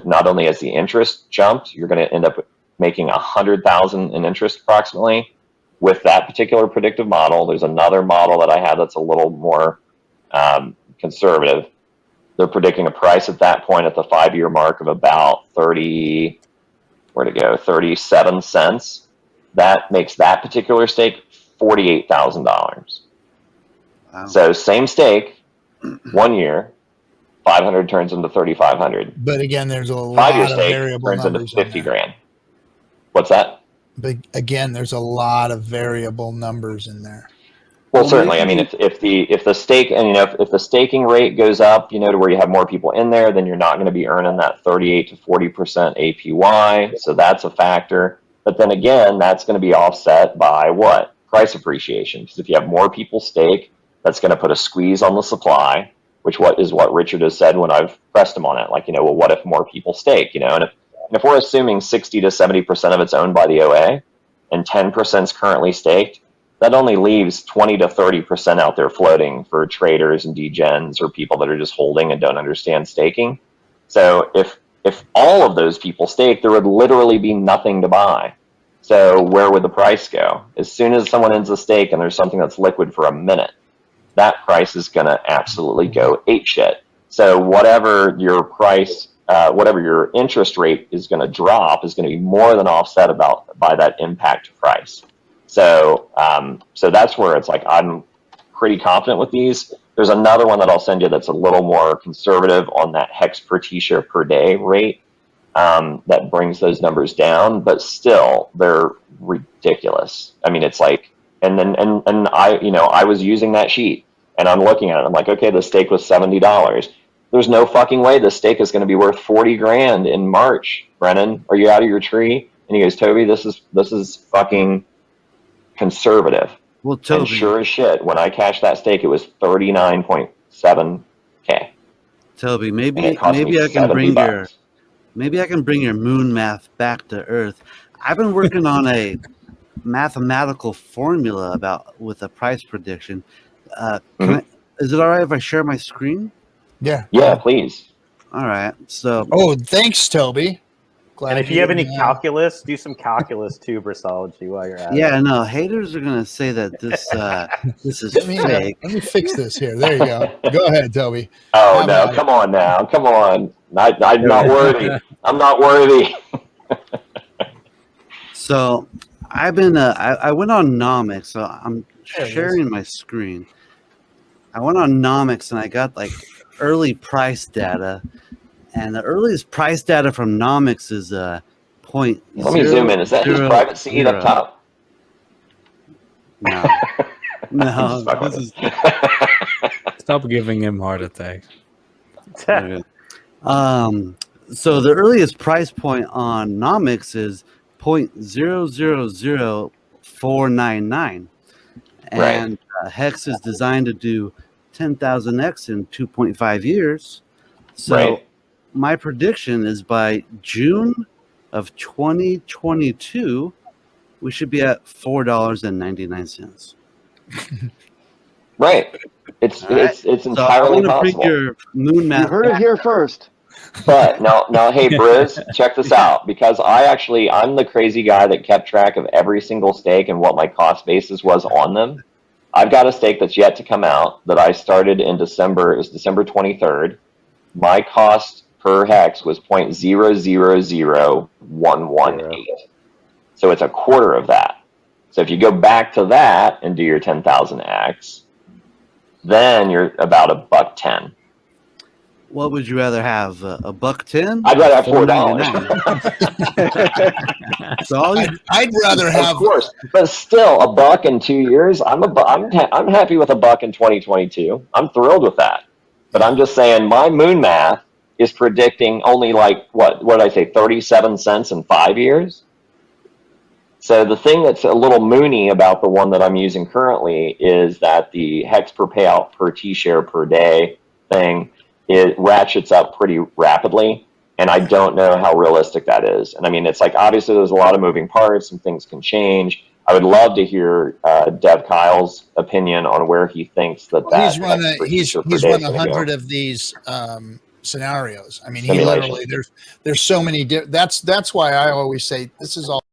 not only has the interest jumped, you're going to end up making 100,000 in interest approximately with that particular predictive model. There's another model that I have that's a little more conservative. They're predicting a price at that point at the 5 year mark of about 37 cents. That makes that particular stake $48,000. Wow. So same stake, 1 year, 500 turns into 3,500.
But again, there's a lot of variable
turns into
numbers
50 grand. What's that?
But again, there's a lot of variable numbers in there.
Well, certainly. I mean, if the stake, and if the staking rate goes up, to where you have more people in there, then you're not going to be earning that 38 to 40% APY. So that's a factor. But then again, that's going to be offset by what? Price appreciation. Because if you have more people stake, that's going to put a squeeze on the supply, which is what Richard has said when I've pressed him on it. Like, well, what if more people stake? And if we're assuming 60 to 70% of it's owned by the OA and 10% is currently staked, that only leaves 20 to 30% out there floating for traders and degens or people that are just holding and don't understand staking. So if all of those people stake, there would literally be nothing to buy. So where would the price go? As soon as someone ends a stake and there's something that's liquid for a minute, that price is going to absolutely go apeshit. So whatever your price, whatever your interest rate is going to drop is going to be more than offset by that impact price. So that's where it's like I'm pretty confident with these. There's another one that I'll send you that's a little more conservative on that hex per T-share per day rate that brings those numbers down, but still they're ridiculous. I mean, it's like, and I was using that sheet and I'm looking at it. I'm like, okay, the stake was $70. There's no fucking way the stake is going to be worth 40 grand in March. Brennan, are you out of your tree? And he goes, Toby, this is fucking conservative.
Well, Toby,
and sure as shit, when I cashed that stake, it was 39.7K.
Toby, maybe I can bring your moon math back to earth. I've been working on a mathematical formula with a price prediction. Is it all right if I share my screen?
Yeah.
Yeah, please.
All right. So.
Oh, thanks, Toby.
And if you have any calculus, do some calculus too, Versology, while you're at it.
Yeah, no, haters are gonna say that this is fake.
Let me fix this here. There you go. Go ahead, Toby.
Oh no, come on now, come on. I'm not worthy. I'm not worthy.
So I've been I went on Nomics, so I'm sharing my screen. I went on Nomics and I got like early price data. And the earliest price data from Nomics is point.
Let me zoom in. Is that his private seat up top?
No, no. This is.
Stop giving him heart attacks.
So the earliest price point on Nomics is 0.000499, and Hex is designed to do 10,000x in 2.5 years. So my prediction is by June of 2022, we should be at $4.99.
Right. It's entirely possible.
Your moon math.
You heard it here first.
But now, hey, Briz, check this out. Because I'm the crazy guy that kept track of every single stake and what my cost basis was on them. I've got a stake that's yet to come out that I started in December. It was December 23rd. My cost per hex was 0.000118. So it's a quarter of that. So if you go back to that and do your 10,000x, then you're about $1.10.
What would you rather have? A $1.10?
I'd rather have $4.
So
I'd rather have,
of course, but still $1 in 2 years. I'm happy with $1 in 2022. I'm thrilled with that. But I'm just saying my moon math is predicting only like what did I say, 37 cents in 5 years. So the thing that's a little moony about the one that I'm using currently is that the hex per payout per T-share per day thing, it ratchets up pretty rapidly, and I don't know how realistic that is. And I mean, it's like, obviously there's a lot of moving parts and things can change. I would love to hear Dev Kyle's opinion on where he thinks that
he's run 100 of these scenarios. I mean, he literally, there's so many. That's why I always say this is all